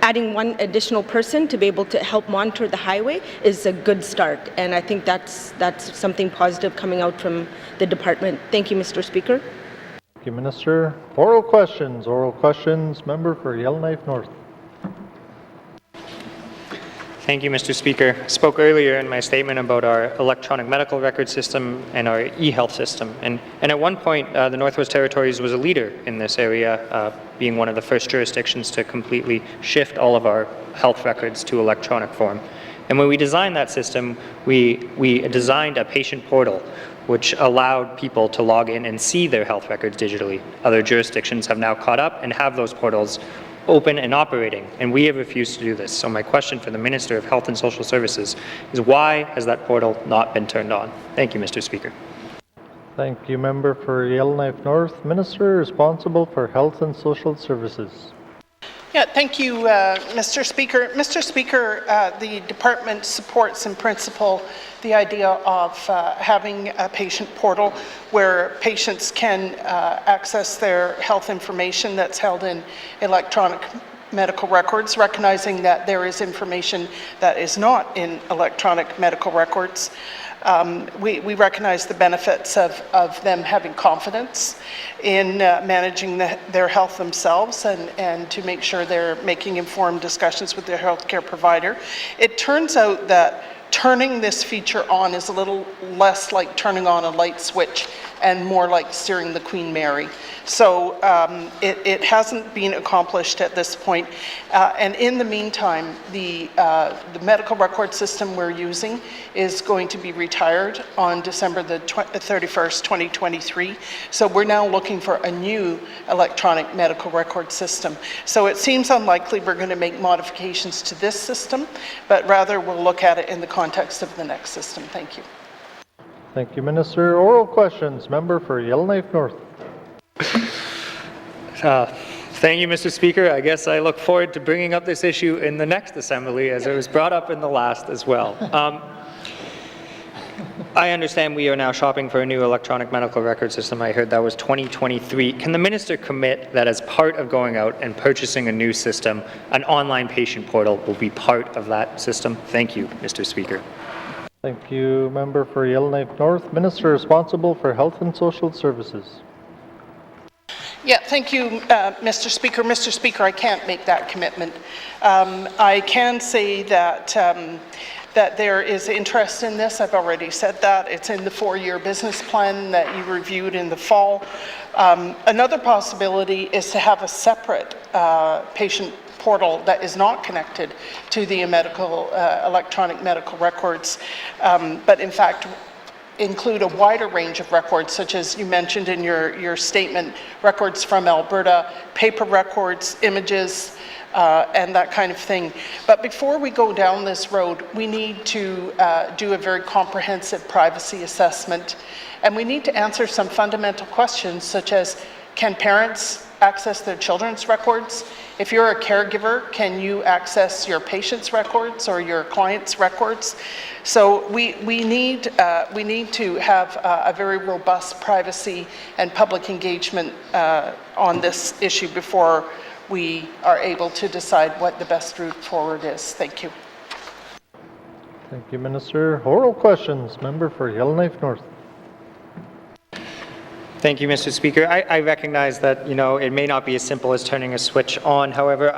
adding one additional person to be able to help monitor the highway is a good start. And I think that's something positive coming out from the department. Thank you, Mr. Speaker. Thank you, Minister. Oral questions. Oral questions. Member for Yellowknife North. Thank you, Mr. Speaker. I spoke earlier in my statement about our electronic medical record system and our e-health system. And at one point, the Northwest Territories was a leader in this area, being one of the first jurisdictions to completely shift all of our health records to electronic form. And when we designed that system, we designed a patient portal which allowed people to log in and see their health records digitally. Other jurisdictions have now caught up and have those portals open and operating, and we have refused to do this. So my question for the Minister of Health and Social Services is, why has that portal not been turned on? Thank you, Mr. Speaker. Thank you, Member for Yellowknife North. Minister responsible for Health and Social Services. Yeah, thank you, Mr. Speaker. Mr. Speaker, the department supports in principle the idea of having a patient portal where patients can access their health information that's held in electronic medical records, recognizing that there is information that is not in electronic medical records. We recognize the benefits of them having confidence in managing their health themselves and to make sure they're making informed discussions with their healthcare provider. It turns out that turning this feature on is a little less like turning on a light switch and more like steering the Queen Mary. So it hasn't been accomplished at this point. And in the meantime, the medical record system we're using is going to be retired on December the 31st, 2023. So we're now looking for a new electronic medical record system. So it seems unlikely we're going to make modifications to this system, but rather we'll look at it in the context of the next system. Thank you. Thank you, Minister. Oral questions. Member for Yellowknife North. Thank you, Mr. Speaker. I guess I look forward to bringing up this issue in the next assembly, as it was brought up in the last as well. I understand we are now shopping for a new electronic medical record system. I heard that was 2023. Can the minister commit that as part of going out and purchasing a new system, an online patient portal will be part of that system? Thank you, Mr. Speaker. Thank you, Member for Yellowknife North. Minister responsible for Health and Social Services. Yeah, thank you, Mr. Speaker. Mr. Speaker, I can't make that commitment. I can say that that there is interest in this. I've already said that. It's in the 4-year business plan that you reviewed in the fall. Another possibility is to have a separate patient portal that is not connected to the electronic medical records, but in fact include a wider range of records, such as you mentioned in your statement, records from Alberta, paper records, images, and that kind of thing. But before we go down this road, we need to do a very comprehensive privacy assessment, and we need to answer some fundamental questions, such as, can parents access their children's records? If you're a caregiver, can you access your patient's records or your client's records? So we need to have a very robust privacy and public engagement on this issue before we are able to decide what the best route forward is. Thank you. Thank you, Minister. Oral questions. Member for Yellowknife North. Thank you, Mr. Speaker. I recognize that, it may not be as simple as turning a switch on. However,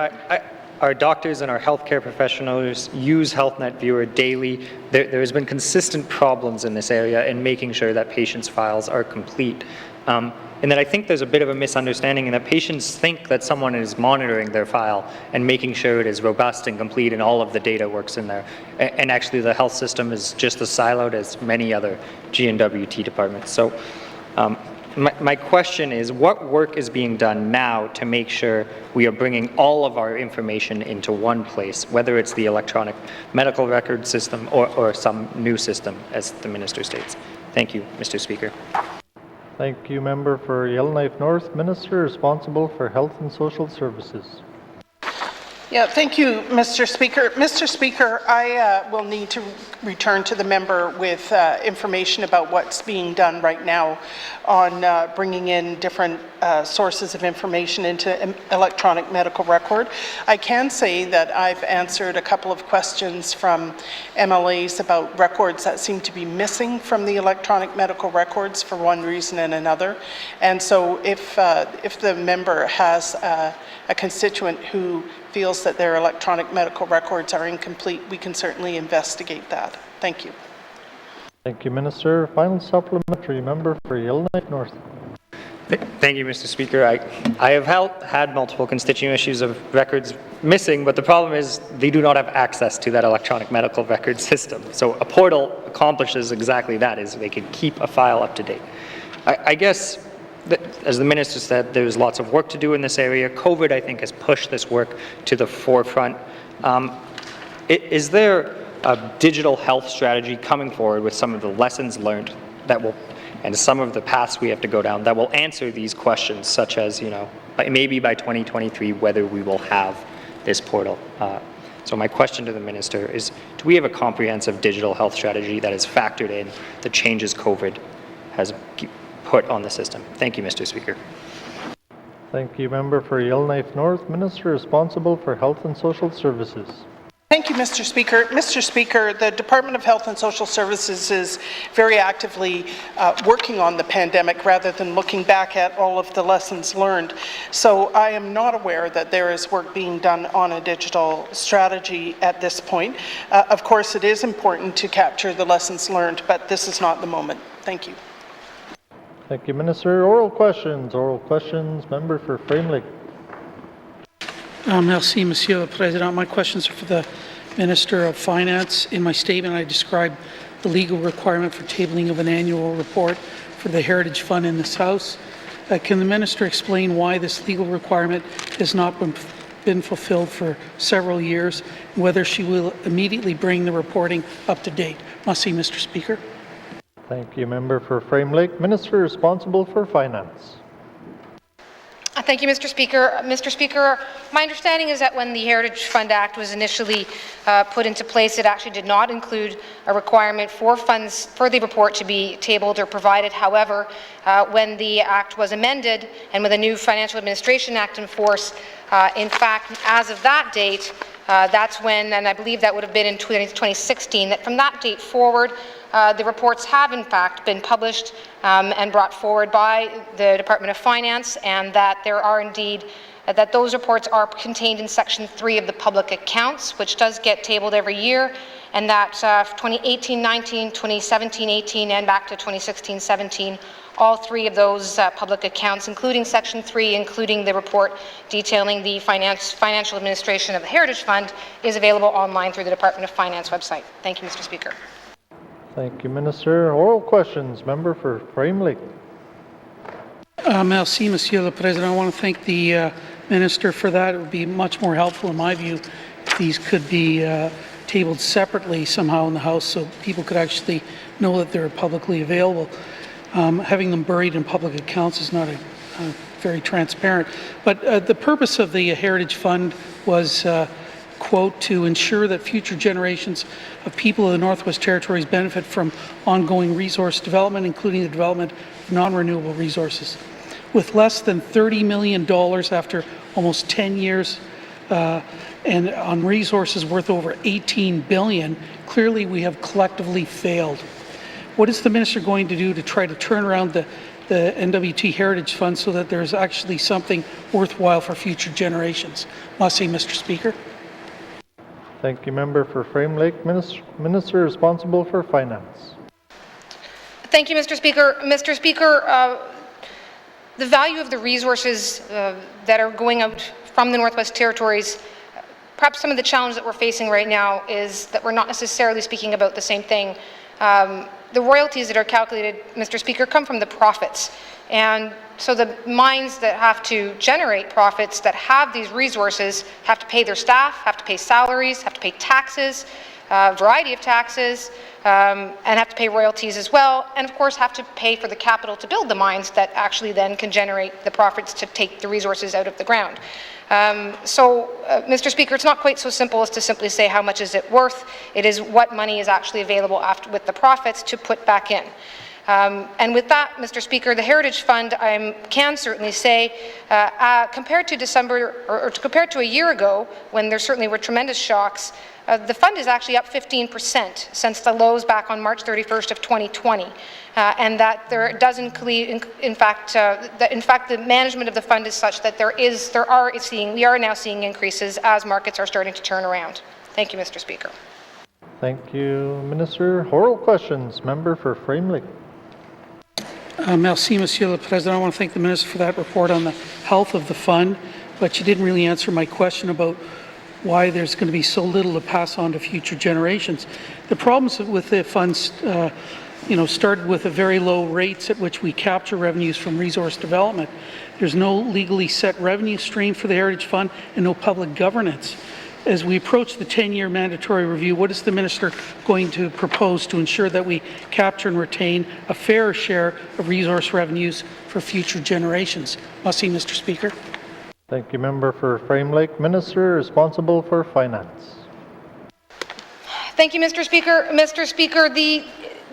our doctors and our healthcare professionals use HealthNet Viewer daily. There has been consistent problems in this area in making sure that patients' files are complete. And that I think there's a bit of a misunderstanding in that patients think that someone is monitoring their file and making sure it is robust and complete and all of the data works in there. And actually the health system is just as siloed as many other G&W.T departments. So my question is, what work is being done now to make sure we are bringing all of our information into one place, whether it's the electronic medical record system or some new system, as the Minister states? Thank you, Mr. Speaker. Thank you, Member for Yellowknife North. Minister responsible for Health and Social Services. Yeah, thank you, Mr. Speaker. Mr. Speaker, I will need to return to the member with information about what's being done right now on bringing in different sources of information into electronic medical record. I can say that I've answered a couple of questions from MLAs about records that seem to be missing from the electronic medical records for one reason and another. And so if the member has a constituent who feels that their electronic medical records are incomplete, we can certainly investigate that. Thank you. Thank you, Minister. Final supplementary, Member for Yellowknife North. Thank you, Mr. Speaker. I have had multiple constituent issues of records missing, but the problem is they do not have access to that electronic medical record system. So a portal accomplishes exactly that, is they can keep a file up to date. I guess, as the Minister said, there's lots of work to do in this area. COVID, I think, has pushed this work to the forefront. Is there a digital health strategy coming forward with some of the lessons learned that will, and some of the paths we have to go down that will answer these questions, such as, maybe by 2023, whether we will have this portal? So my question to the Minister is, do we have a comprehensive digital health strategy that has factored in the changes COVID has put on the system? Thank you, Mr. Speaker. Thank you, Member for Yellowknife North. Minister responsible for Health and Social Services. Thank you, Mr. Speaker. Mr. Speaker, the Department of Health and Social Services is very actively working on the pandemic rather than looking back at all of the lessons learned. So I am not aware that there is work being done on a digital strategy at this point. Of course, it is important to capture the lessons learned, but this is not the moment. Thank you. Thank you, Minister. Oral questions. Oral questions. Member for Frame Lake. Merci, Monsieur le Président. My questions are for the Minister of Finance. In my statement, I described the legal requirement for tabling of an annual report for the Heritage Fund in this House. Can the Minister explain why this legal requirement has not been fulfilled for several years, and whether she will immediately bring the reporting up to date? Merci, Mr. Speaker. Thank you, Member for Frame Lake. Minister responsible for Finance. Thank you, Mr. Speaker. Mr. Speaker, my understanding is that when the Heritage Fund Act was initially put into place, it actually did not include a requirement for funds for the report to be tabled or provided. However, when the Act was amended and with a new Financial Administration Act in force, in fact, as of that date, that's when, and I believe that would have been in 2016, that from that date forward, the reports have in fact been published and brought forward by the Department of Finance, and that there are indeed, that those reports are contained in Section 3 of the Public Accounts, which does get tabled every year, and that 2018-19, 2017-18, and back to 2016-17, all three of those public accounts, including Section 3, including the report detailing the financial administration of the Heritage Fund, is available online through the Department of Finance website. Thank you, Mr. Speaker. Thank you, Minister. Oral questions. Member for Frame Lake. Merci, Monsieur le Président. I want to thank the Minister for that. It would be much more helpful, in my view, if these could be tabled separately somehow in the House so people could actually know that they're publicly available. Having them buried in public accounts is not very transparent. But the purpose of the Heritage Fund was, quote, to ensure that future generations of people of the Northwest Territories benefit from ongoing resource development, including the development of non-renewable resources. With less than $30 million after almost 10 years and on resources worth over $18 billion, clearly we have collectively failed. What is the Minister going to do to try to turn around the N.W.T. Heritage Fund so that there's actually something worthwhile for future generations? Merci, Mr. Speaker. Thank you, Member for Frame Lake. Minister responsible for Finance. Thank you, Mr. Speaker. Mr. Speaker, the value of the resources that are going out from the Northwest Territories, perhaps some of the challenge that we're facing right now is that we're not necessarily speaking about the same thing. The royalties that are calculated, Mr. Speaker, come from the profits. And so the mines that have to generate profits that have these resources have to pay their staff, have to pay salaries, have to pay taxes, a variety of taxes, and have to pay royalties as well, and of course have to pay for the capital to build the mines that actually then can generate the profits to take the resources out of the ground. Mr. Speaker, it's not quite so simple as to simply say how much is it worth. It is what money is actually available after with the profits to put back in. And with that, Mr. Speaker, the Heritage Fund, I can certainly say, compared to December, or compared to a year ago, when there certainly were tremendous shocks, the fund is actually up 15% since the lows back on March 31st of 2020, and that there does include, in fact, the management of the fund is such that we are now seeing increases as markets are starting to turn around. Thank you, Mr. Speaker. Thank you, Minister. Oral questions. Member for Framley. Merci, Monsieur le Président. I want to thank the Minister for that report on the health of the fund, but you didn't really answer my question about why there's going to be so little to pass on to future generations. The problems with the funds, started with the very low rates at which we capture revenues from resource development. There's no legally set revenue stream for the Heritage Fund and no public governance. As we approach the 10-year mandatory review, what is the Minister going to propose to ensure that we capture and retain a fair share of resource revenues for future generations? Merci, Mr. Speaker. Thank you, Member for Frame Lake. Minister responsible for Finance. Thank you, Mr. Speaker. Mr. Speaker, the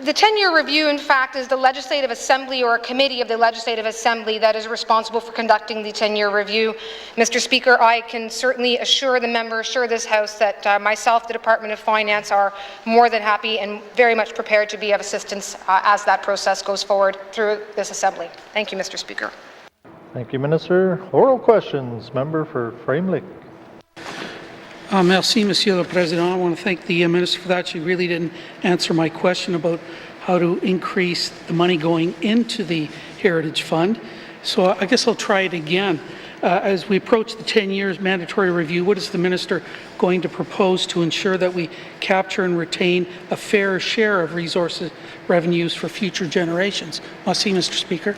10-year review, in fact, is the Legislative Assembly or a committee of the Legislative Assembly that is responsible for conducting the 10-year review. Mr. Speaker, I can certainly assure the member, assure this House that myself, the Department of Finance, are more than happy and very much prepared to be of assistance as that process goes forward through this Assembly. Thank you, Mr. Speaker. Thank you, Minister. Oral questions. Member for Frame Lake. Merci, Monsieur le Président. I want to thank the Minister for that. She really didn't answer my question about how to increase the money going into the Heritage Fund. So I guess I'll try it again. As we approach the 10 years mandatory review, what is the Minister going to propose to ensure that we capture and retain a fair share of resources revenues for future generations? Merci, Mr. Speaker.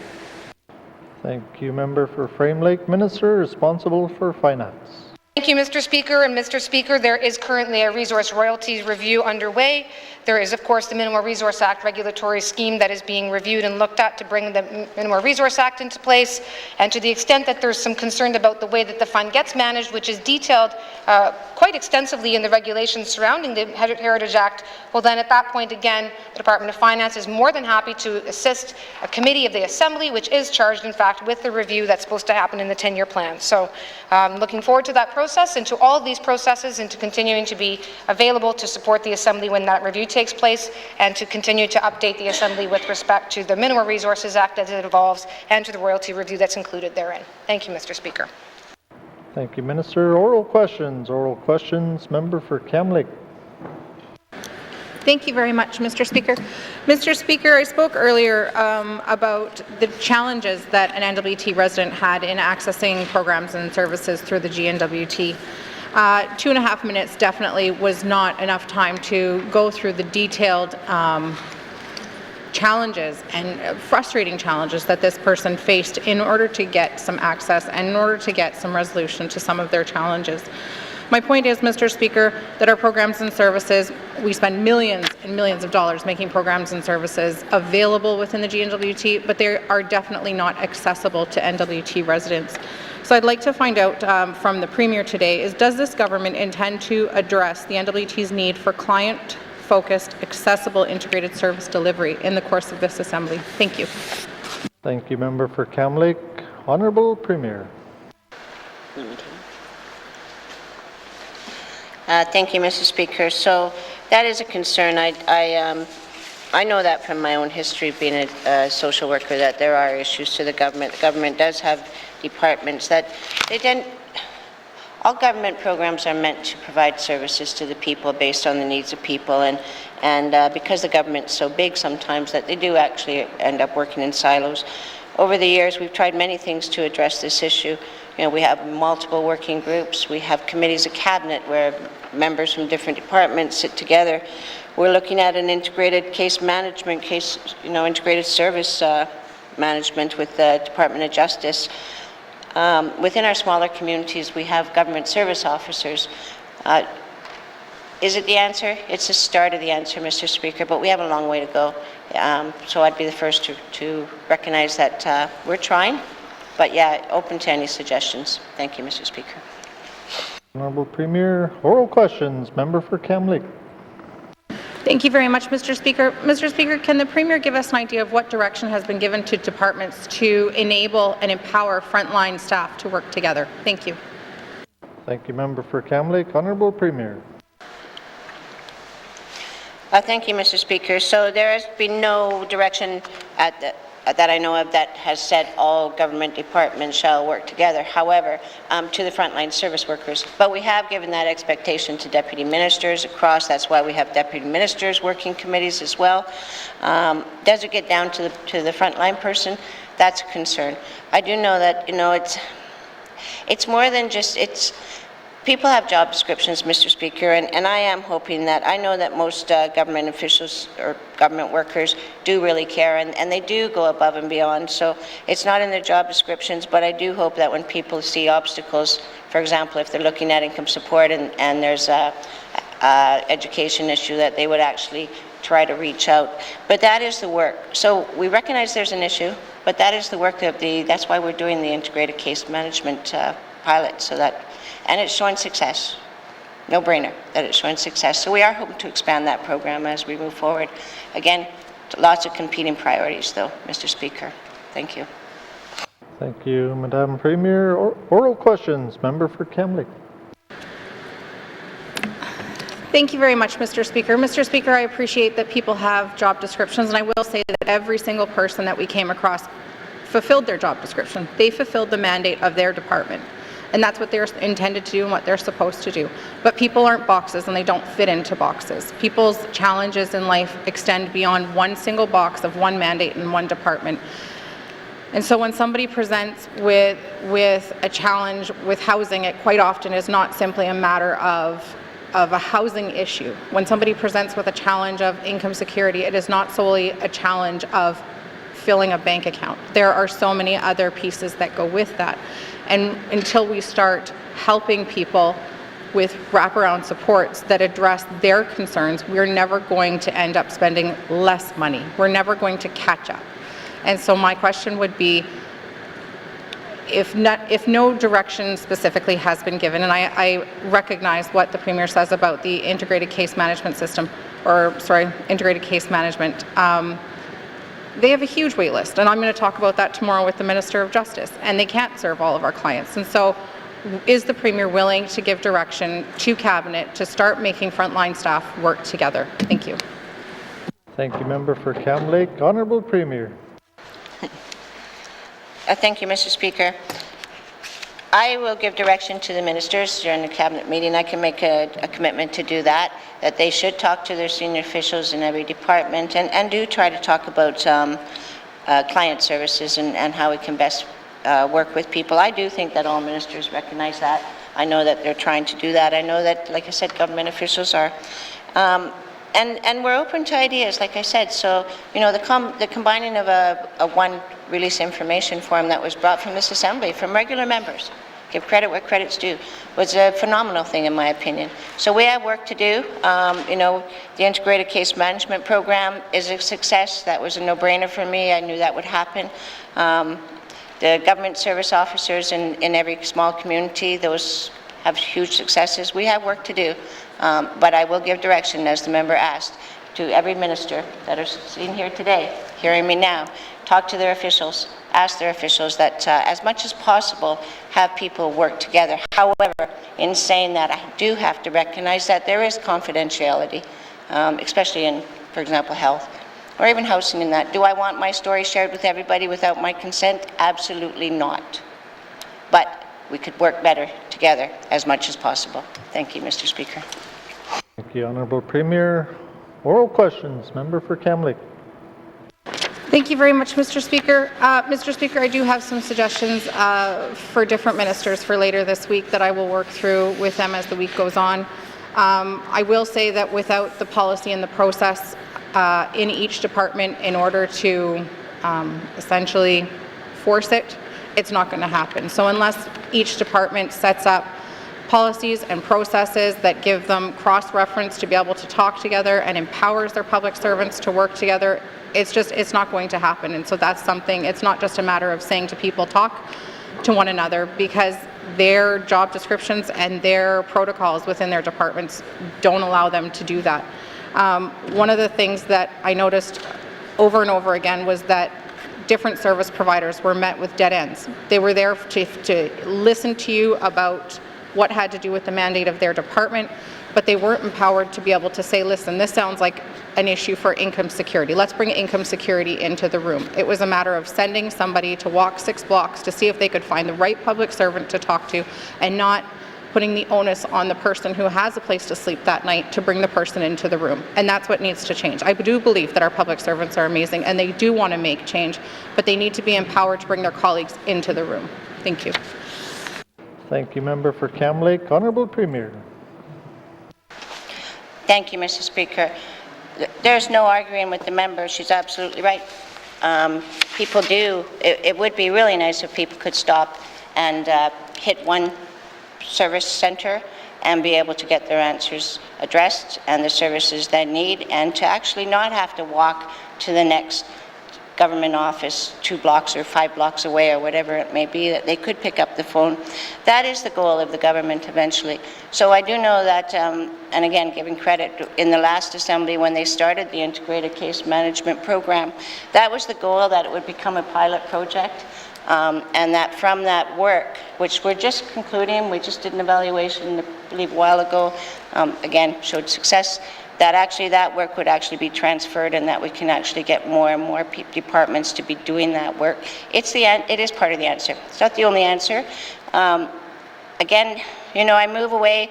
Thank you, Member for Frame Lake. Minister responsible for Finance. Thank you, Mr. Speaker. And Mr. Speaker, there is currently a resource royalties review underway. There is, of course, the Mineral Resource Act regulatory scheme that is being reviewed and looked at to bring the Mineral Resource Act into place. And to the extent that there's some concern about the way that the fund gets managed, which is detailed quite extensively in the regulations surrounding the Heritage Act, well then at that point again, the Department of Finance is more than happy to assist a committee of the Assembly, which is charged in fact with the review that's supposed to happen in the 10-year plan. So looking forward to that process and to all of these processes and to continuing to be available to support the Assembly when that review takes place and to continue to update the Assembly with respect to the Mineral Resources Act as it evolves and to the royalty review that's included therein. Thank you, Mr. Speaker. Thank you, Minister. Oral questions. Oral questions. Member for Cam Lake. Thank you very much, Mr. Speaker. Mr. Speaker, I spoke earlier about the challenges that an N.W.T. resident had in accessing programs and services through the GNWT. 2.5 minutes definitely was not enough time to go through the detailed challenges and frustrating challenges that this person faced in order to get some access and in order to get some resolution to some of their challenges. My point is, Mr. Speaker, that our programs and services, we spend millions and millions of dollars making programs and services available within the GNWT, but they are definitely not accessible to NWT residents. So I'd like to find out from the Premier today is, does this government intend to address the NWT's need for client-focused, accessible, integrated service delivery in the course of this Assembly? Thank you. Thank you, Member for Cam Lake. Honourable Premier. Thank you, Mr. Speaker. So that is a concern. I know that from my own history being a social worker, that there are issues to the government. The government does have departments that they didn't. All government programs are meant to provide services to the people based on the needs of people, and because the government's so big sometimes that they do actually end up working in silos. over the years, we've tried many things to address this issue. You know, we have multiple working groups. We have committees of cabinet where members from different departments sit together. We're looking at an integrated case management, integrated service management with the Department of Justice. Within our smaller communities, we have government service officers. Is it the answer? It's the start of the answer, Mr. Speaker, but we have a long way to go. So I'd be the first to recognize that we're trying, but yeah, open to any suggestions. Thank you, Mr. Speaker. Honourable Premier, oral questions. Member for Kamloops. Thank you very much, Mr. Speaker. Mr. Speaker, can the Premier give us an idea of what direction has been given to departments to enable and empower frontline staff to work together? Thank you. Thank you, Member for Kamloops. Honourable Premier. Thank you, Mr. Speaker. So there has been no direction that I know of that has said all government departments shall work together, however, to the frontline service workers. But we have given that expectation to deputy ministers across. That's why we have deputy ministers working committees as well. Does it get down to the frontline person? That's a concern. I do know that, it's more than just, people have job descriptions, Mr. Speaker, and I am hoping that, I know that most government officials or government workers do really care, and they do go above and beyond, so it's not in their job descriptions, but I do hope that when people see obstacles, for example, if they're looking at income support and there's a education issue, that they would actually try to reach out. But that is the work. So we recognize there's an issue, but that is the work of that's why we're doing the integrated case management pilot, so that, and it's showing success. No brainer that it's showing success. So we are hoping to expand that program as we move forward. Again, lots of competing priorities though, Mr. Speaker. Thank you. Thank you, Madam Premier. Oral questions. Member for Kamloops. Thank you very much, Mr. Speaker. Mr. Speaker, I appreciate that people have job descriptions, and I will say that every single person that we came across fulfilled their job description. They fulfilled the mandate of their department. And that's what they're intended to do and what they're supposed to do. But people aren't boxes, and they don't fit into boxes. People's challenges in life extend beyond one single box of one mandate in one department. And so when somebody presents with a challenge with housing, it quite often is not simply a matter of a housing issue. When somebody presents with a challenge of income security, it is not solely a challenge of filling a bank account. There are so many other pieces that go with that. And until we start helping people with wraparound supports that address their concerns, we're never going to end up spending less money. We're never going to catch up. And so my question would be, if no direction specifically has been given, and I recognize what the Premier says about the integrated case management system, integrated case management, they have a huge wait list, and I'm going to talk about that tomorrow with the Minister of Justice, and they can't serve all of our clients. And so is the Premier willing to give direction to Cabinet to start making frontline staff work together? Thank you. Thank you, Member for Kamloops. Honourable Premier. Thank you, Mr. Speaker. I will give direction to the ministers during the Cabinet meeting. I can make a commitment to do that they should talk to their senior officials in every department and do try to talk about client services and how we can best work with people. I do think that all ministers recognize that. I know that they're trying to do that. I know that, like I said, government officials are. And we're open to ideas, like I said. So, the combining of a one release information form that was brought from this Assembly, from regular members, give credit where credit's due, was a phenomenal thing in my opinion. So we have work to do. The integrated case management program is a success. That was a no-brainer for me. I knew that would happen. The government service officers in every small community, those have huge successes. We have work to do, but I will give direction, as the member asked, to every minister that are seen here today, hearing me now, talk to their officials, ask their officials that as much as possible have people work together. However, in saying that, I do have to recognize that there is confidentiality, especially in, for example, health, or even housing in that. Do I want my story shared with everybody without my consent? Absolutely not. But we could work better together as much as possible. Thank you, Mr. Speaker. Thank you, Honourable Premier. Oral questions. Member for Kamloops. Thank you very much, Mr. Speaker. Mr. Speaker, I do have some suggestions for different ministers for later this week that I will work through with them as the week goes on. I will say that without the policy and the process in each department in order to essentially force it, it's not going to happen. So unless each department sets up policies and processes that give them cross-reference to be able to talk together and empowers their public servants to work together, it's not going to happen. And so that's something, it's not just a matter of saying to people, talk to one another, because their job descriptions and their protocols within their departments don't allow them to do that. One of the things that I noticed over and over again was that different service providers were met with dead ends. They were there to listen to you about what had to do with the mandate of their department, but they weren't empowered to be able to say, listen, this sounds like an issue for income security. Let's bring income security into the room. It was a matter of sending somebody to walk 6 blocks to see if they could find the right public servant to talk to, and not putting the onus on the person who has a place to sleep that night to bring the person into the room. And that's what needs to change. I do believe that our public servants are amazing and they do want to make change, but they need to be empowered to bring their colleagues into the room. Thank you. Thank you, Member for Cam Lake. Honourable Premier. Thank you, Mr. Speaker. There's no arguing with the member. She's absolutely right. People do. It would be really nice if people could stop and hit one service centre and be able to get their answers addressed and the services they need, and to actually not have to walk to the next government office 2 blocks or 5 blocks away or whatever it may be, that they could pick up the phone. That is the goal of the government eventually. So I do know that, and again, giving credit, in the last assembly when they started the integrated case management program, that was the goal, that it would become a pilot project, and that from that work, which we're just concluding, we just did an evaluation, I believe, a while ago, again, showed success, that actually that work would actually be transferred, and that we can actually get more and more departments to be doing that work. It is part of the answer. It's not the only answer. Again, you know, I move away.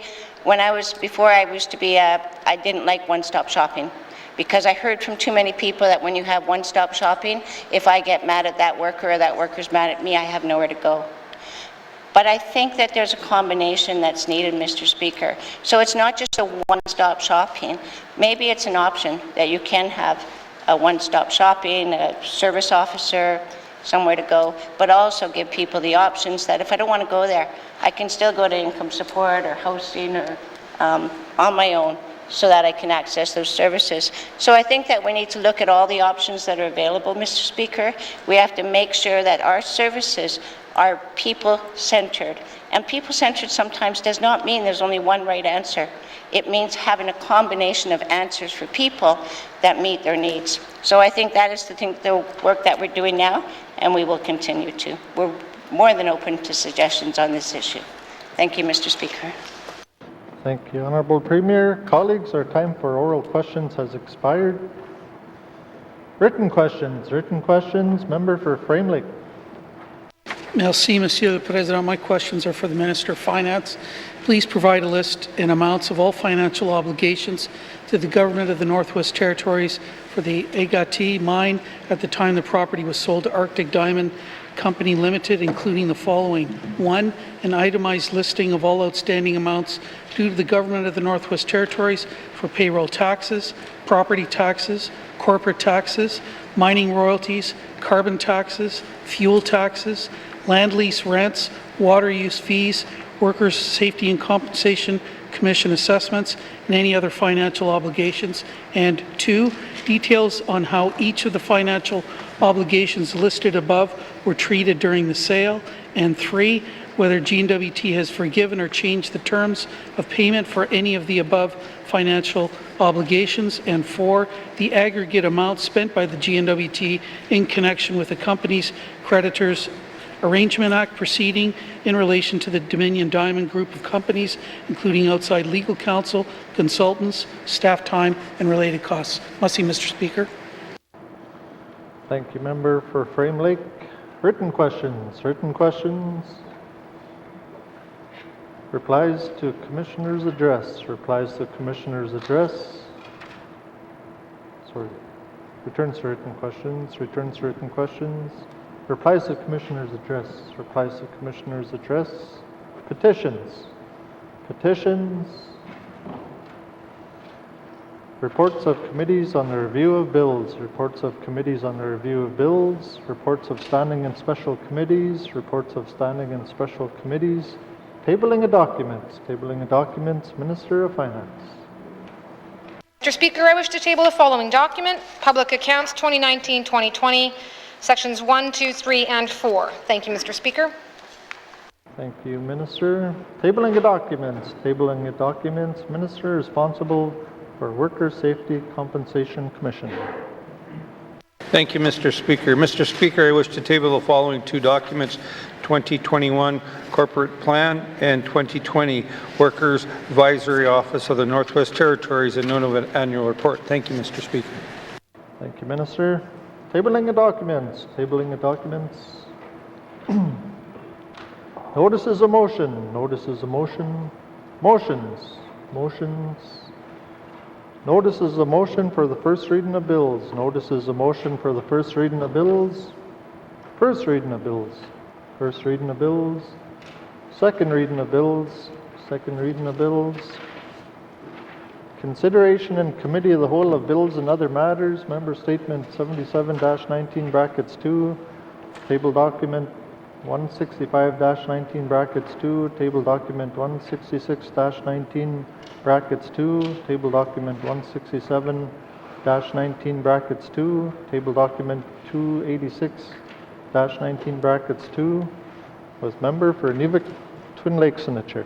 Before I used to be, I didn't like one-stop shopping, because I heard from too many people that when you have one-stop shopping, if I get mad at that worker or that worker's mad at me, I have nowhere to go. But I think that there's a combination that's needed, Mr. Speaker. So it's not just a one-stop shopping. Maybe it's an option that you can have a one-stop shopping, a service officer, somewhere to go, but also give people the options that if I don't want to go there, I can still go to income support or housing or on my own, so that I can access those services. So I think that we need to look at all the options that are available, Mr. Speaker. We have to make sure that our services are people-centered. And people-centered sometimes does not mean there's only one right answer. It means having a combination of answers for people that meet their needs. So I think that is the work that we're doing now, and we will continue to. We're more than open to suggestions on this issue. Thank you, Mr. Speaker. Thank you, Honourable Premier. Colleagues, our time for oral questions has expired. Written questions. Member for Frame Lake. Merci, Monsieur le Président. My questions are for the Minister of Finance. Please provide a list and amounts of all financial obligations to the Government of the Northwest Territories for the N.W.T mine at the time the property was sold to Arctic Diamond Company Limited, including the following. 1, an itemized listing of all outstanding amounts due to the Government of the Northwest Territories for payroll taxes, property taxes, corporate taxes, mining royalties, carbon taxes, fuel taxes, land lease rents, water use fees, workers' safety and compensation commission assessments, and any other financial obligations. And 2, details on how each of the financial obligations listed above were treated during the sale. And 3, whether N.W.T has forgiven or changed the terms of payment for any of the above financial obligations. And 4, the aggregate amount spent by the N.W.T in connection with the company's creditors Arrangement Act proceeding in relation to the Dominion Diamond Group of companies, including outside legal counsel, consultants, staff time, and related costs. Merci, Mr. Speaker. Thank you, Member for Frame Lake. Written questions. Replies to Commissioner's address. Sorry. Returns to written questions. Returns to written questions. Replies to Commissioner's address. Replies to Commissioner's address. Petitions. Petitions. Reports of committees on the review of bills. Reports of committees on the review of bills. Reports of standing and special committees. Reports of standing and special committees. Tabling of documents. Tabling of documents. Minister of Finance. Mr. Speaker, I wish to table the following document, Public Accounts 2019-2020, Sections 1, 2, 3, and 4. Thank you, Mr. Speaker. Thank you, Minister. Tabling of documents. Tabling of documents. Minister responsible for Worker Safety Compensation Commission. Thank you, Mr. Speaker. Mr. Speaker, I wish to table the following two documents, 2021 Corporate Plan and 2020 Workers Advisory Office of the Northwest Territories and Nunavut Annual Report. Thank you, Mr. Speaker. Thank you, Minister. Tabling of documents. Tabling of documents. Notices of motion. Notices of motion. Motions. Motions. Notices of motion for the first reading of bills. Notices of motion for the first reading of bills. First reading of bills. First reading of bills. Second reading of bills. Second reading of bills. Consideration in committee of the whole of bills and other matters. Member Statement 77-19 brackets 2. Table document 165-19 brackets 2. Table document 166-19 brackets 2. Table document 167-19 brackets 2. Table document 286-19 brackets 2. With member for Nunavut Twin Lakes in the chair.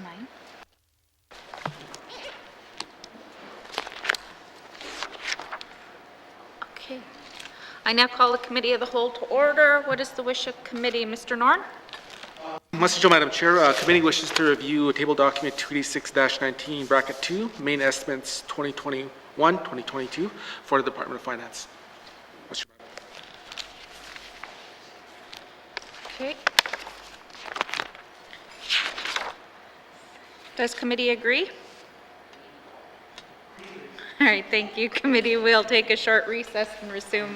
Mine. Okay. I now call the Committee of the Whole to order. What is the wish of committee? Mr. Norn? Message, Madam Chair. Committee wishes to review table document 286-19 bracket 2, main estimates 2021-2022 for the Department of Finance. Mr. Okay. Does committee agree? All right, thank you. Committee will take a short recess and resume.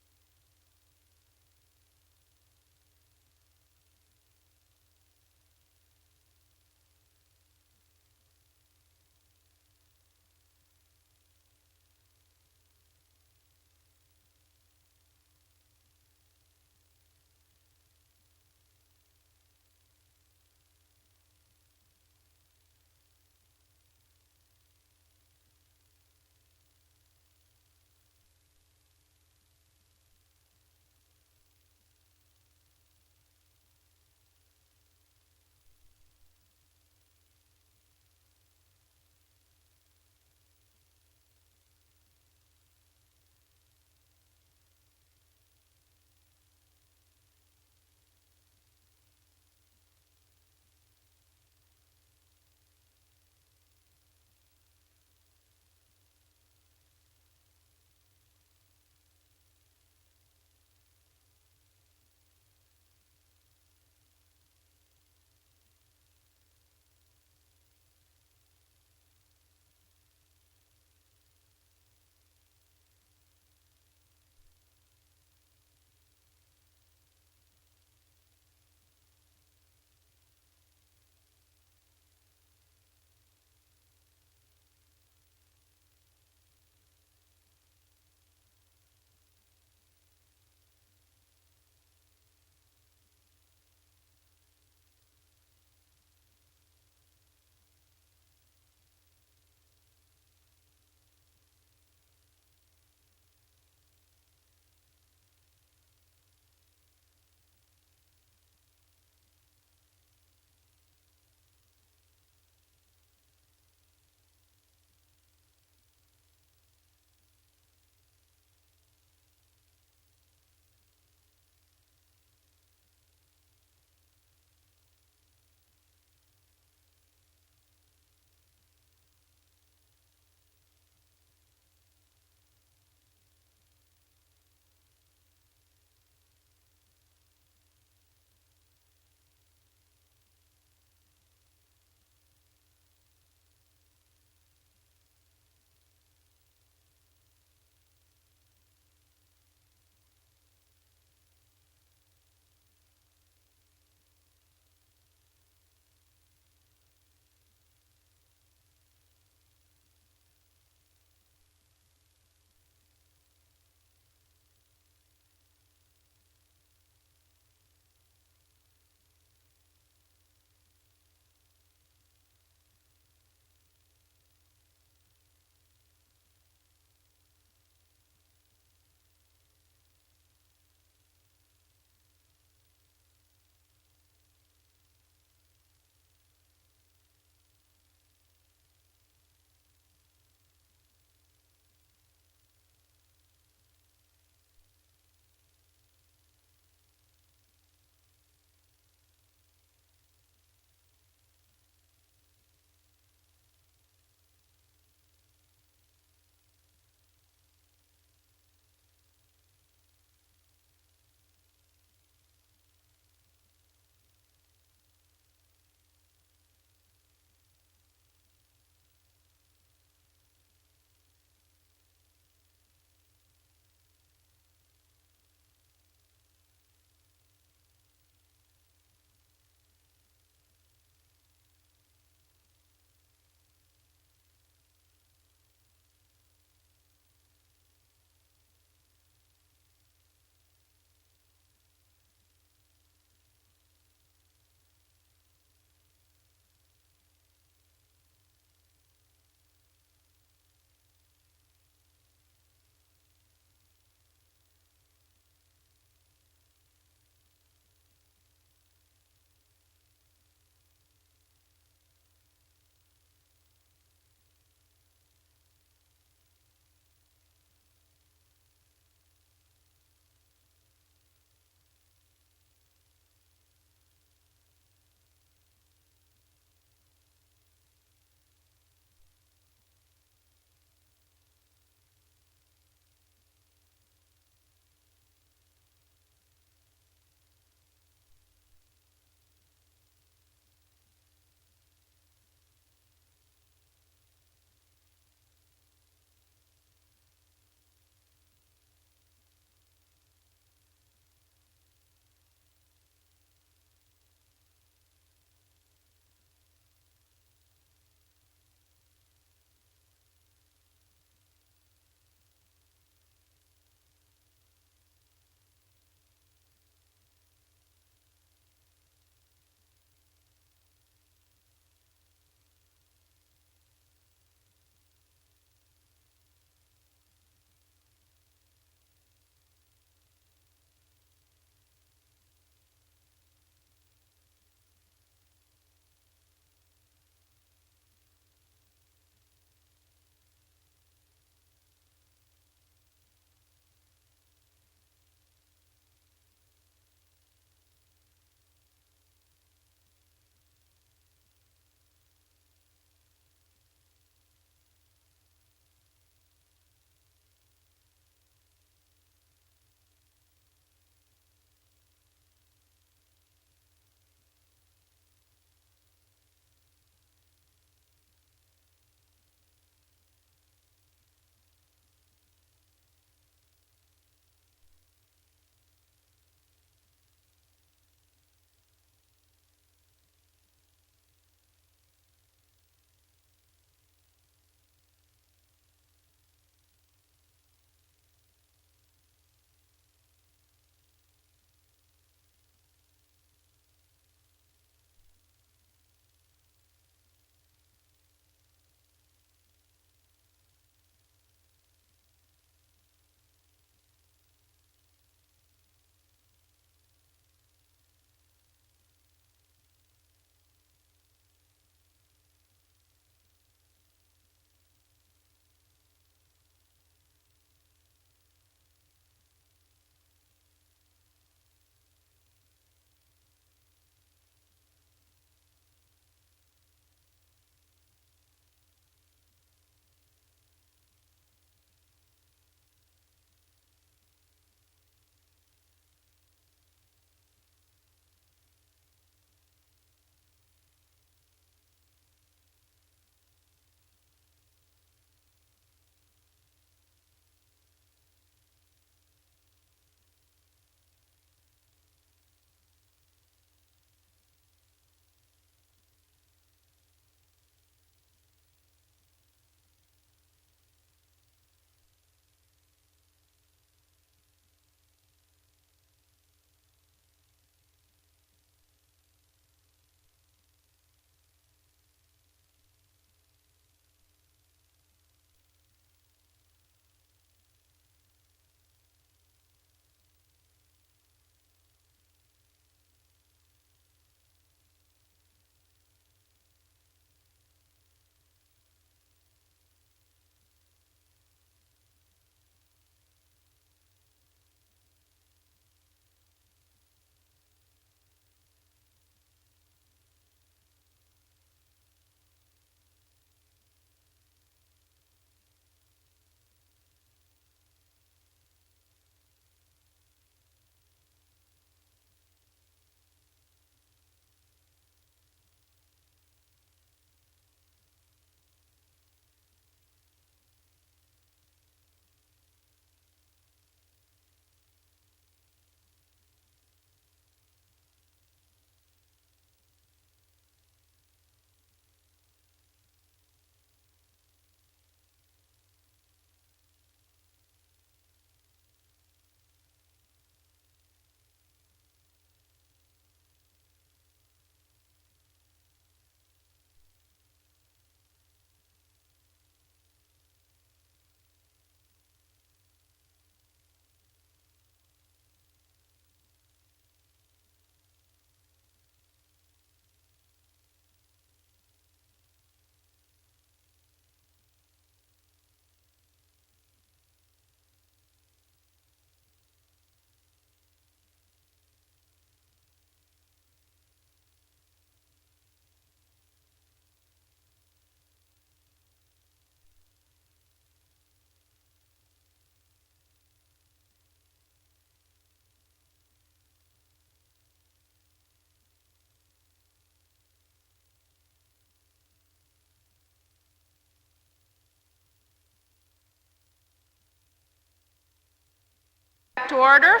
to order.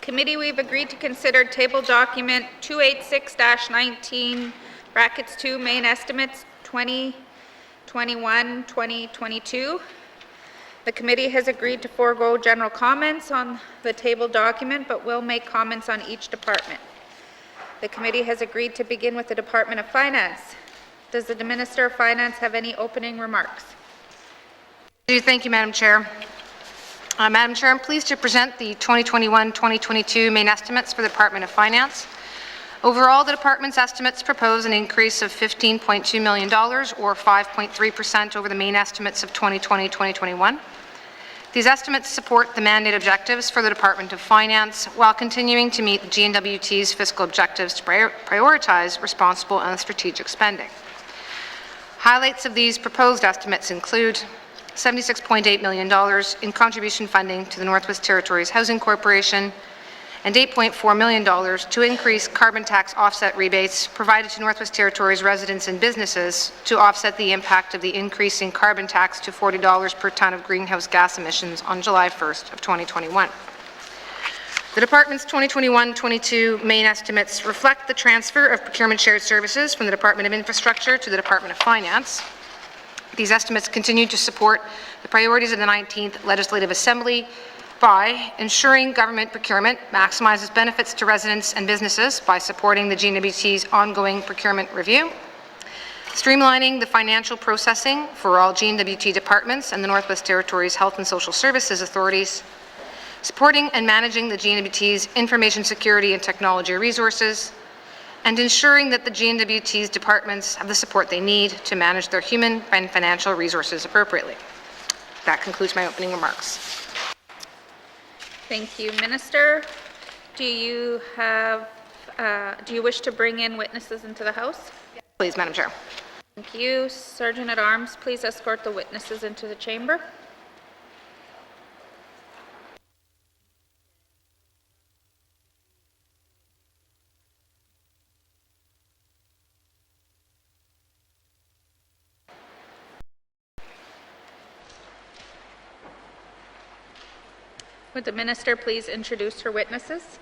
Committee, we've agreed to consider table document 286-19, brackets 2, main estimates 2021-2022. The committee has agreed to forego general comments on the table document, but will make comments on each department. The committee has agreed to begin with the Department of Finance. Does the Minister of Finance have any opening remarks? Thank you, Madam Chair. Madam Chair, I'm pleased to present the 2021-2022 main estimates for the Department of Finance. Overall, the department's estimates propose an increase of $15.2 million, or 5.3% over the main estimates of 2020-2021. These estimates support the mandate objectives for the Department of Finance while continuing to meet the N.W.T's fiscal objectives to prioritize responsible and strategic spending. Highlights of these proposed estimates include $76.8 million in contribution funding to the Northwest Territories Housing Corporation and $8.4 million to increase carbon tax offset rebates provided to Northwest Territories residents and businesses to offset the impact of the increase in carbon tax to $40 per ton of greenhouse gas emissions on July 1st of 2021. The Department's 2021-22 main estimates reflect the transfer of procurement shared services from the Department of Infrastructure to the Department of Finance. These estimates continue to support the priorities of the 19th Legislative Assembly by ensuring government procurement maximizes benefits to residents and businesses by supporting the N.W.T's ongoing procurement review, streamlining the financial processing for all N.W.T departments and the Northwest Territories Health and Social Services authorities, supporting and managing the N.W.T's information security and technology resources, and ensuring that the N.W.T's departments have the support they need to manage their human and financial resources appropriately. That concludes my opening remarks. Thank you, Minister. Do you wish to bring in witnesses into the House? Please, Madam Chair. Thank you. Sergeant at Arms, please escort the witnesses into the chamber. Would the Minister please introduce her witnesses?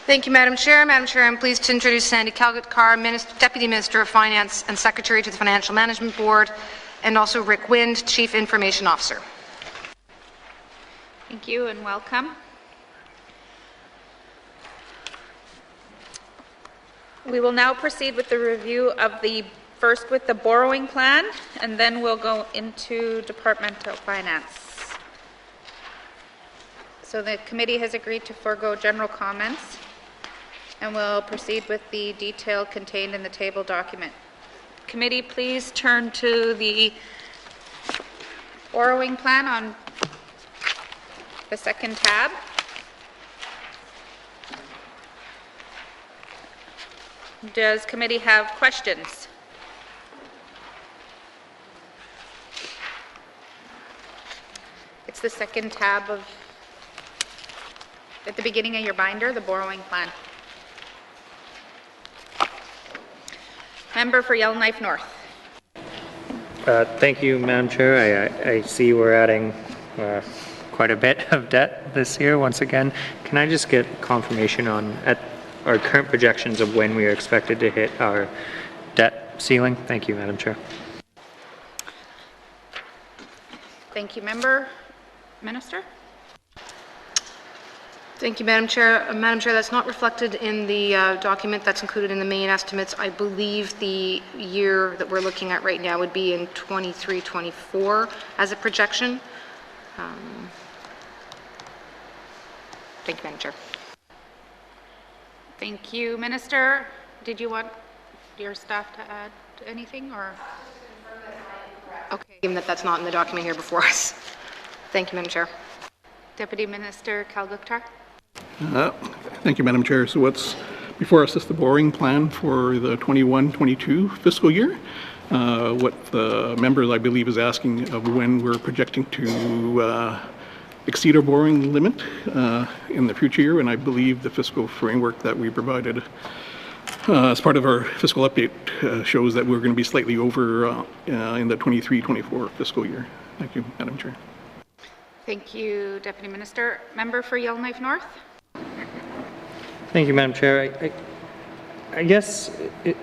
Thank you, Madam Chair. Madam Chair, I'm pleased to introduce Sandy Calgott-Carr, Deputy Minister of Finance and Secretary to the Financial Management Board, and also Rick Wind, Chief Information Officer. Thank you and welcome. We will now proceed with the review of first with the borrowing plan, and then we'll go into departmental finance. So the committee has agreed to forego general comments, and we'll proceed with the detail contained in the table document. Committee, please turn to the borrowing plan on the second tab. Does committee have questions? It's the second tab at the beginning of your binder, the borrowing plan. Member for Yellowknife North. Thank you, Madam Chair. I see we're adding quite a bit of debt this year once again. Can I just get confirmation on our current projections of when we are expected to hit our debt ceiling? Thank you, Madam Chair. Thank you, Member. Minister? Thank you, Madam Chair. Madam Chair, that's not reflected in the document that's included in the main estimates. I believe the year that we're looking at right now would be in 23-24 as a projection. Thank you, Madam Chair. Thank you, Minister. Did you want your staff to add anything, or? Okay, given that that's not in the document here before us. Thank you, Madam Chair. Deputy Minister Calgott-Carr. Thank you, Madam Chair. So what's before us is the borrowing plan for the 21-22 fiscal year. What the members, I believe, is asking of when we're projecting to exceed our borrowing limit in the future year, and I believe the fiscal framework that we provided as part of our fiscal update shows that we're going to be slightly over in the 23-24 fiscal year. Thank you, Madam Chair. Thank you, Deputy Minister. Member for Yellowknife North. Thank you, Madam Chair. I guess,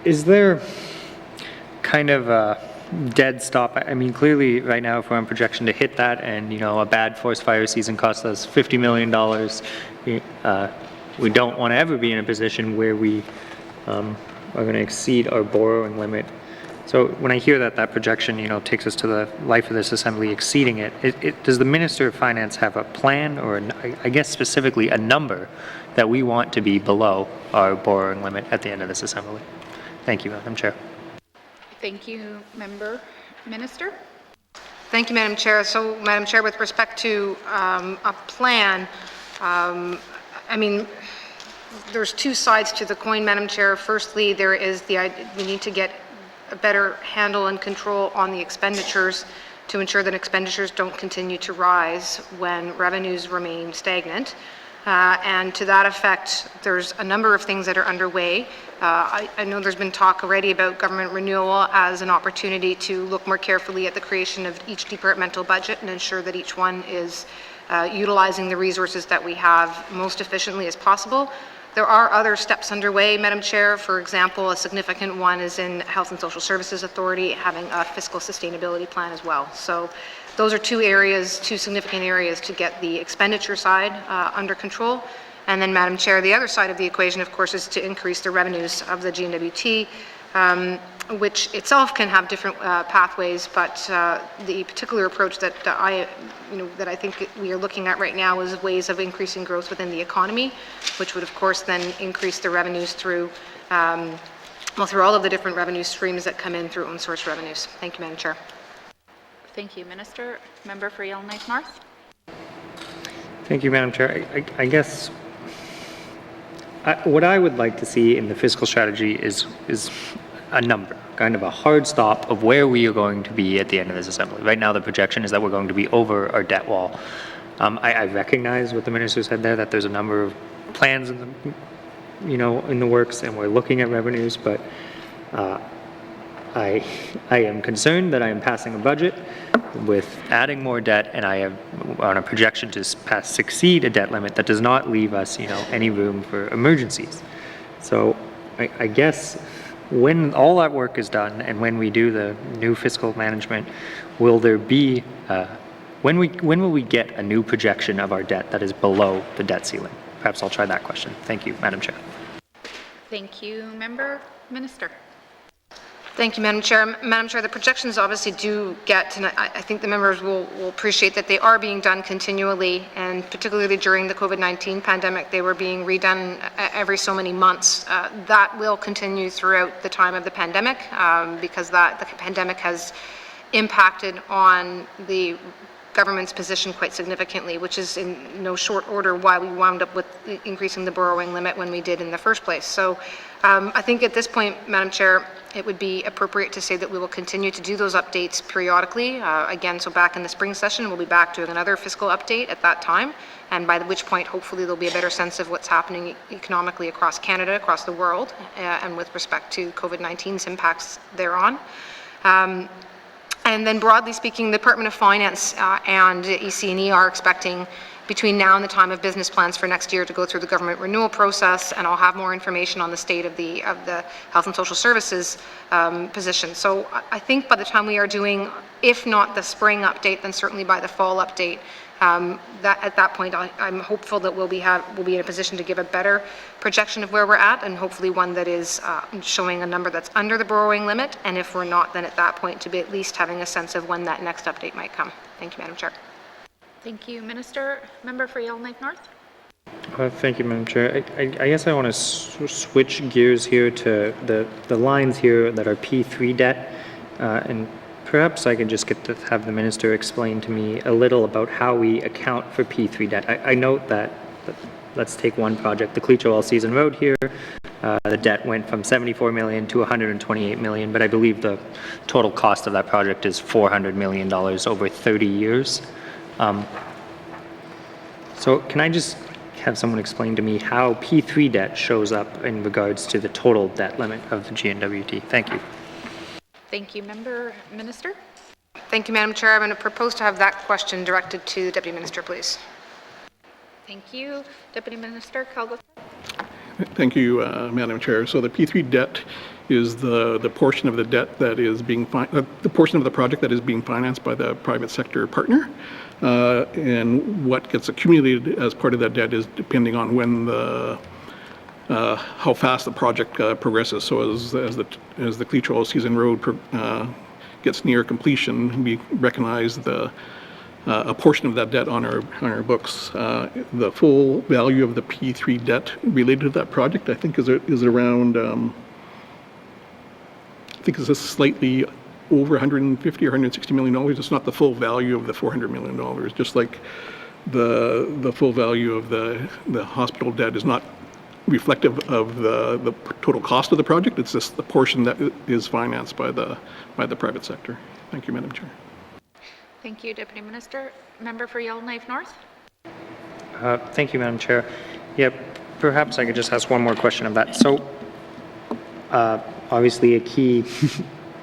is there kind of a dead stop? I mean, clearly, right now, if we're on projection to hit that and, you know, a bad forest fire season costs us $50 million, we don't want to ever be in a position where we are going to exceed our borrowing limit. So when I hear that projection, you know, takes us to the life of this assembly exceeding it, does the Minister of Finance have a plan or, I guess specifically, a number that we want to be below our borrowing limit at the end of this assembly? Thank you, Madam Chair. Thank you, Member. Minister. Thank you, Madam Chair. So, Madam Chair, with respect to a plan, I mean, there's two sides to the coin, Madam Chair. Firstly, there is we need to get a better handle and control on the expenditures to ensure that expenditures don't continue to rise when revenues remain stagnant. And to that effect, there's a number of things that are underway. I know there's been talk already about government renewal as an opportunity to look more carefully at the creation of each departmental budget and ensure that each one is utilizing the resources that we have most efficiently as possible. There are other steps underway, Madam Chair. For example, a significant one is in Health and Social Services Authority having a fiscal sustainability plan as well. So those are two significant areas to get the expenditure side under control. And then, Madam Chair, the other side of the equation, of course, is to increase the revenues of the N.W.T, which itself can have different pathways, but the particular approach that I think we are looking at right now is ways of increasing growth within the economy, which would, of course, then increase the revenues through all of the different revenue streams that come in through own source revenues. Thank you, Madam Chair. Thank you, Minister. Member for Yellowknife North. Thank you, Madam Chair. I guess what I would like to see in the fiscal strategy is a number, kind of a hard stop of where we are going to be at the end of this assembly. Right now, the projection is that we're going to be over our debt wall. I recognize what the minister said there, that there's a number of plans in the works, and we're looking at revenues, but I am concerned that I am passing a budget with adding more debt, and I am on a projection to succeed a debt limit that does not leave us, any room for emergencies. So I guess when all that work is done and when we do the new fiscal management, will there be, when will we get a new projection of our debt that is below the debt ceiling? Perhaps I'll try that question. Thank you, Madam Chair. Thank you, Member. Minister. Thank you, Madam Chair. Madam Chair, the projections obviously do get, and I think the members will appreciate that they are being done continually, and particularly during the COVID-19 pandemic, they were being redone every so many months. That will continue throughout the time of the pandemic because the pandemic has impacted on the government's position quite significantly, which is in no short order why we wound up with increasing the borrowing limit when we did in the first place. So I think at this point, Madam Chair, it would be appropriate to say that we will continue to do those updates periodically. Again, so back in the spring session, we'll be back doing another fiscal update at that time, and by which point, hopefully, there'll be a better sense of what's happening economically across Canada, across the world, and with respect to COVID-19's impacts thereon. And then broadly speaking, the Department of Finance and EC&E are expecting between now and the time of business plans for next year to go through the government renewal process, and I'll have more information on the state of the Health and Social Services position. So I think by the time we are doing, if not the spring update, then certainly by the fall update, at that point I'm hopeful that we'll be in a position to give a better projection of where we're at, and hopefully one that is showing a number that's under the borrowing limit, and if we're not, then at that point to be at least having a sense of when that next update might come. Thank you, Madam Chair. Thank you, Minister. Member for Yellowknife North. Thank you, Madam Chair. I guess I want to switch gears here to the lines here that are P3 debt, and perhaps I can just get to have the Minister explain to me a little about how we account for P3 debt. I note that, let's take one project, the Cleach All Season Road here. The debt went from $74 million to $128 million, but I believe the total cost of that project is $400 million over 30 years. So can I just have someone explain to me how P3 debt shows up in regards to the total debt limit of the N.W.T? Thank you. Thank you, Member. Minister. Thank you, Madam Chair. I'm going to propose to have that question directed to the Deputy Minister, please. Thank you. Deputy Minister Calgo. Thank you, Madam Chair. So the P3 debt is the portion of the debt that is being the portion of the project that is being financed by the private sector partner, and what gets accumulated as part of that debt is depending on when the how fast the project progresses. So as the Cleachall Season Road gets near completion, we recognize a portion of that debt on our books. The full value of the P3 debt related to that project, I think, is around. I think it's slightly over 150 or 160 million dollars. It's not the full value of the 400 million dollars. Just like the full value of the hospital debt is not reflective of the total cost of the project. It's just the portion that is financed by the private sector. Thank you, Madam Chair. Thank you, Deputy Minister. Member for Yellowknife North. Thank you, Madam Chair. Yeah, perhaps I could just ask one more question of that. So, obviously, a key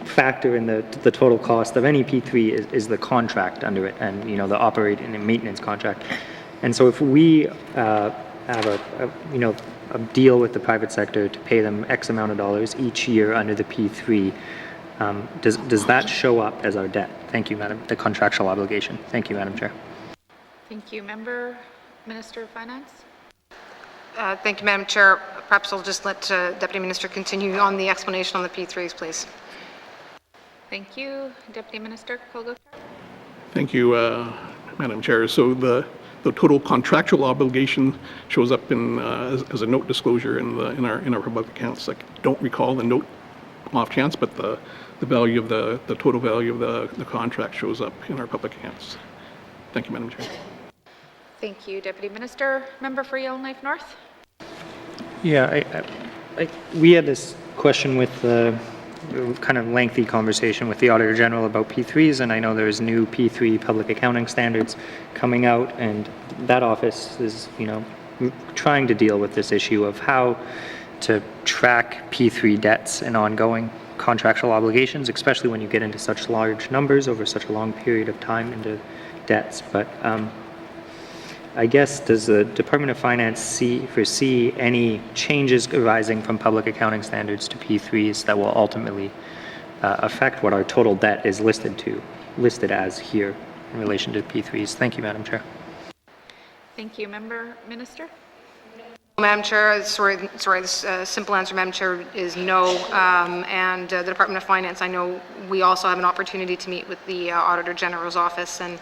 factor in the total cost of any P3 is the contract under it, and the operating and maintenance contract. And so, if we have a deal with the private sector to pay them X amount of dollars each year under the P3, does that show up as our debt? Thank you, Madam. The contractual obligation. Thank you, Madam Chair. Thank you. Member, Minister of Finance. Thank you, Madam Chair. Perhaps I'll just let Deputy Minister continue on the explanation on the P3s, please. Thank you. Deputy Minister Colgo. Thank you, Madam Chair. So the total contractual obligation shows up in as a note disclosure in our public accounts. I don't recall the note off chance, but the value of the total value of the contract shows up in our public accounts. Thank you, Madam Chair. Thank you, Deputy Minister. Member for Yellowknife North. Yeah, we had this question with the kind of lengthy conversation with the Auditor General about P3s, and I know there's new P3 public accounting standards coming out, and that office is, trying to deal with this issue of how to track P3 debts and ongoing contractual obligations, especially when you get into such large numbers over such a long period of time into debts. But I guess, does the Department of Finance foresee any changes arising from public accounting standards to P3s that will ultimately affect what our total debt is listed as here in relation to P3s? Thank you, Madam Chair. Thank you. Member, Minister. Madam Chair, sorry, the simple answer, Madam Chair, is no. And the Department of Finance, I know we also have an opportunity to meet with the Auditor General's office and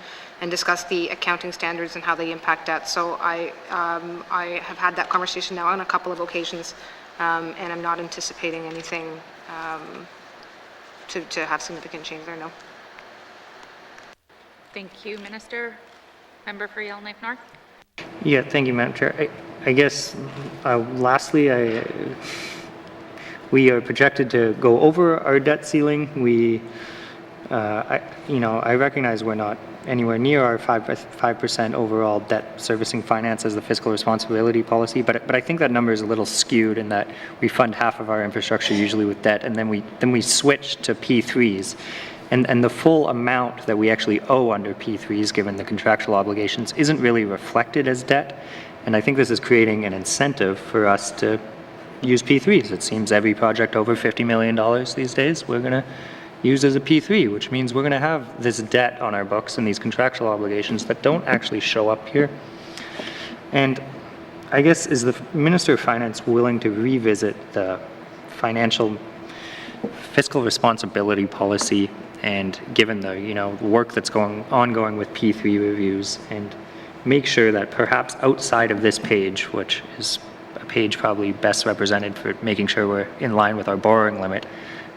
discuss the accounting standards and how they impact debt. So I have had that conversation now on a couple of occasions, and I'm not anticipating anything to have significant change there, no. Thank you, Minister. Member for Yellowknife North. Yeah, thank you, Madam Chair. I guess, lastly, we are projected to go over our debt ceiling. I recognize we're not anywhere near our 5% overall debt servicing finance as the fiscal responsibility policy, but I think that number is a little skewed in that we fund half of our infrastructure usually with debt, and then we switch to P3s. And the full amount that we actually owe under P3s, given the contractual obligations, isn't really reflected as debt. And I think this is creating an incentive for us to use P3s. It seems every project over $50 million these days, we're going to use as a P3, which means we're going to have this debt on our books and these contractual obligations that don't actually show up here. And I guess, is the Minister of Finance willing to revisit the fiscal responsibility policy, and given the work that's ongoing with P3 reviews, and make sure that perhaps outside of this page, which is a page probably best represented for making sure we're in line with our borrowing limit,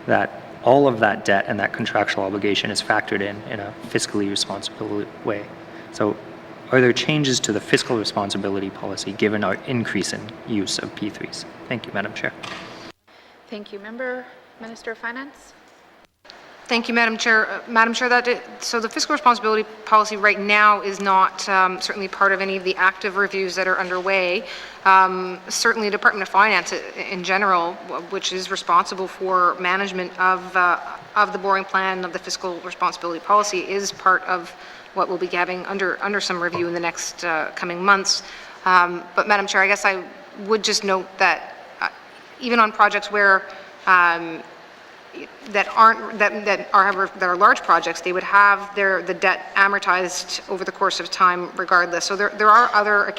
that all of that debt and that contractual obligation is factored in a fiscally responsible way. So are there changes to the fiscal responsibility policy given our increase in use of P3s? Thank you, Madam Chair. Thank you. Member, Minister of Finance. Thank you, Madam Chair. Madam Chair, so the fiscal responsibility policy right now is not certainly part of any of the active reviews that are underway. Certainly, the Department of Finance in general, which is responsible for management of the borrowing plan of the fiscal responsibility policy, is part of what we'll be having under some review in the next coming months. But Madam Chair, I guess I would just note that even on projects where that are large projects, they would have the debt amortized over the course of time regardless. So there are other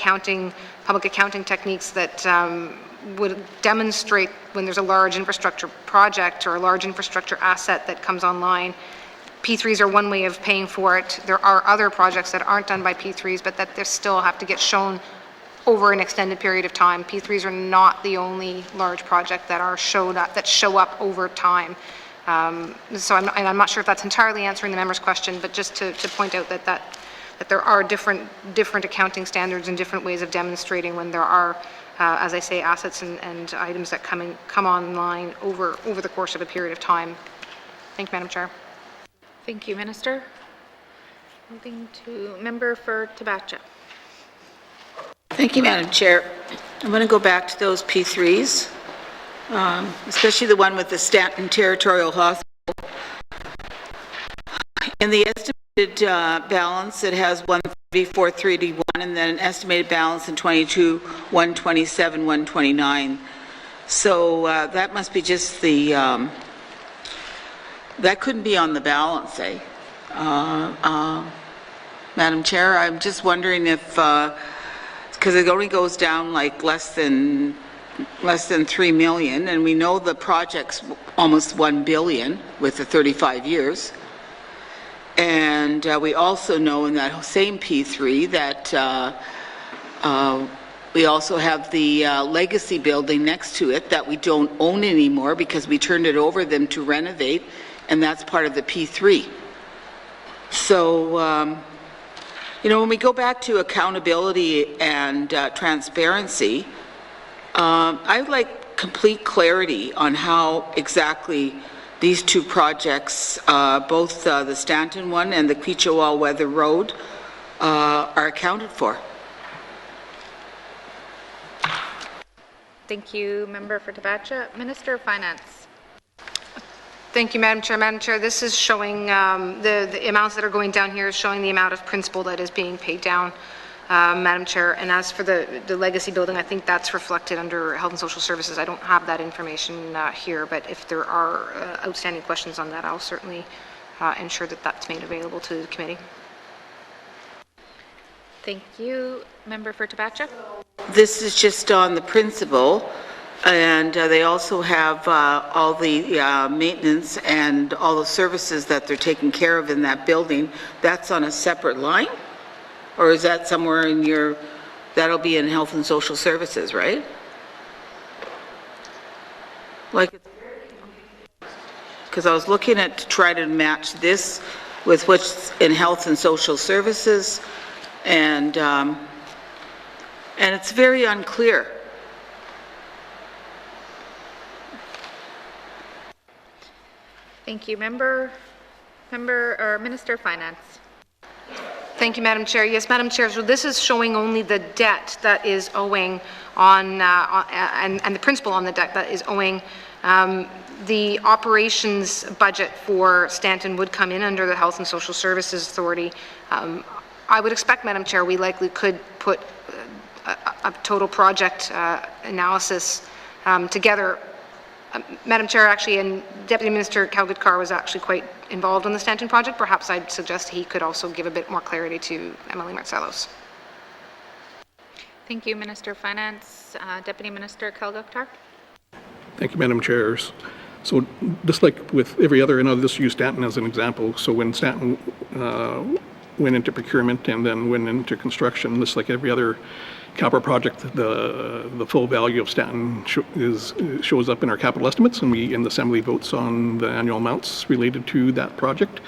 public accounting techniques that would demonstrate when there's a large infrastructure project or a large infrastructure asset that comes online. P3s are one way of paying for it. There are other projects that aren't done by P3s, but that they still have to get shown over an extended period of time. P3s are not the only large project that show up over time. So I'm not sure if that's entirely answering the member's question, but just to point out that there are different accounting standards and different ways of demonstrating when there are, as I say, assets and items that come online over the course of a period of time. Thank you, Madam Chair. Thank you, Minister. Moving to member for Tabacha. Thank you, Madam Chair. I'm going to go back to those P3s, especially the one with the Stanton Territorial Hospital. In the estimated balance, it has 134,381, and then an estimated balance in 22, 127, 129. So that must be just the, that couldn't be on the balance, eh? Madam Chair, I'm just wondering if, because it only goes down like less than 3 million, and we know the project's almost 1 billion with the 35 years. And we also know in that same P3 that we also have the legacy building next to it that we don't own anymore because we turned it over them to renovate, and that's part of the P3. So, you know, when we go back to accountability and transparency, I'd like complete clarity on how exactly these two projects, both the Stanton one and the Quechua Weather Road, are accounted for. Thank you, member for Tabacha. Minister of Finance. Thank you, Madam Chair. Madam Chair, this is showing the amounts that are going down here is showing the amount of principal that is being paid down, Madam Chair. And as for the legacy building, I think that's reflected under Health and Social Services. I don't have that information here, but if there are outstanding questions on that, I'll certainly ensure that that's made available to the committee. Thank you, member for Tabacha. This is just on the principal. And they also have all the maintenance and all the services that they're taking care of in that building. That's on a separate line? Or is that somewhere in your, that'll be in Health and Social Services, right? Like, because I was looking at to try to match this with what's in Health and Social Services, and it's very unclear. Thank you, Minister of Finance. Thank you, Madam Chair. Yes, Madam Chair, so this is showing only the debt that is owing on, and the principal on the debt that is owing. The operations budget for Stanton would come in under the Health and Social Services Authority. I would expect, Madam Chair, we likely could put a total project analysis together. Madam Chair, actually, and Deputy Minister Kalgutkar was actually quite involved in the Stanton project. Perhaps I'd suggest he could also give a bit more clarity to Emily Marcellos. Thank you, Minister of Finance. Deputy Minister Kalgutkar. Thank you, Madam Chair. So just like with every other, and I'll just use Stanton as an example. So when Stanton went into procurement and then went into construction, just like every other capital project, the full value of Stanton shows up in our capital estimates, and we in the Assembly votes on the annual amounts related to that project.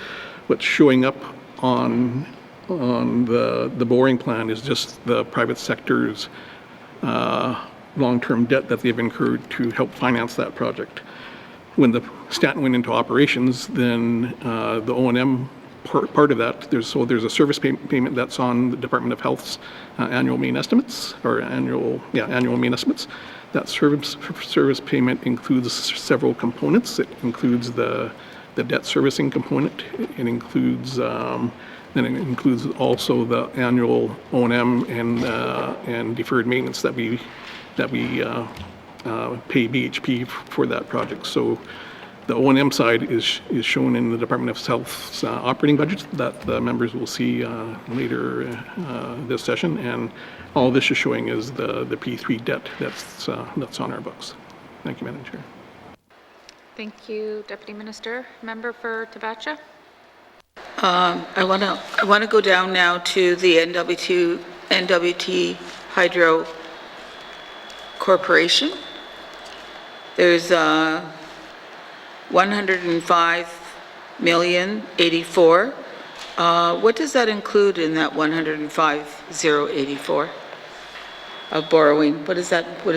What's showing up on the borrowing plan is just the private sector's long-term debt that they've incurred to help finance that project. when the Stanton went into operations, then the O&M part of that, there's a service payment that's on the Department of Health's annual main estimates, or annual main estimates. That service payment includes several components. It includes the debt servicing component. It includes then it includes also the annual O&M and deferred maintenance that we pay BHP for that project. So the O&M side is shown in the Department of Health's operating budget that the members will see later this session, and all this is showing is the P3 debt that's on our books. Thank you, Madam Chair. Thank you, Deputy Minister. Member for Tabacha. I want to go down now to the N.W.T. Hydro Corporation. There's 105,084. What does that include in that 105,084 of borrowing? What is that? What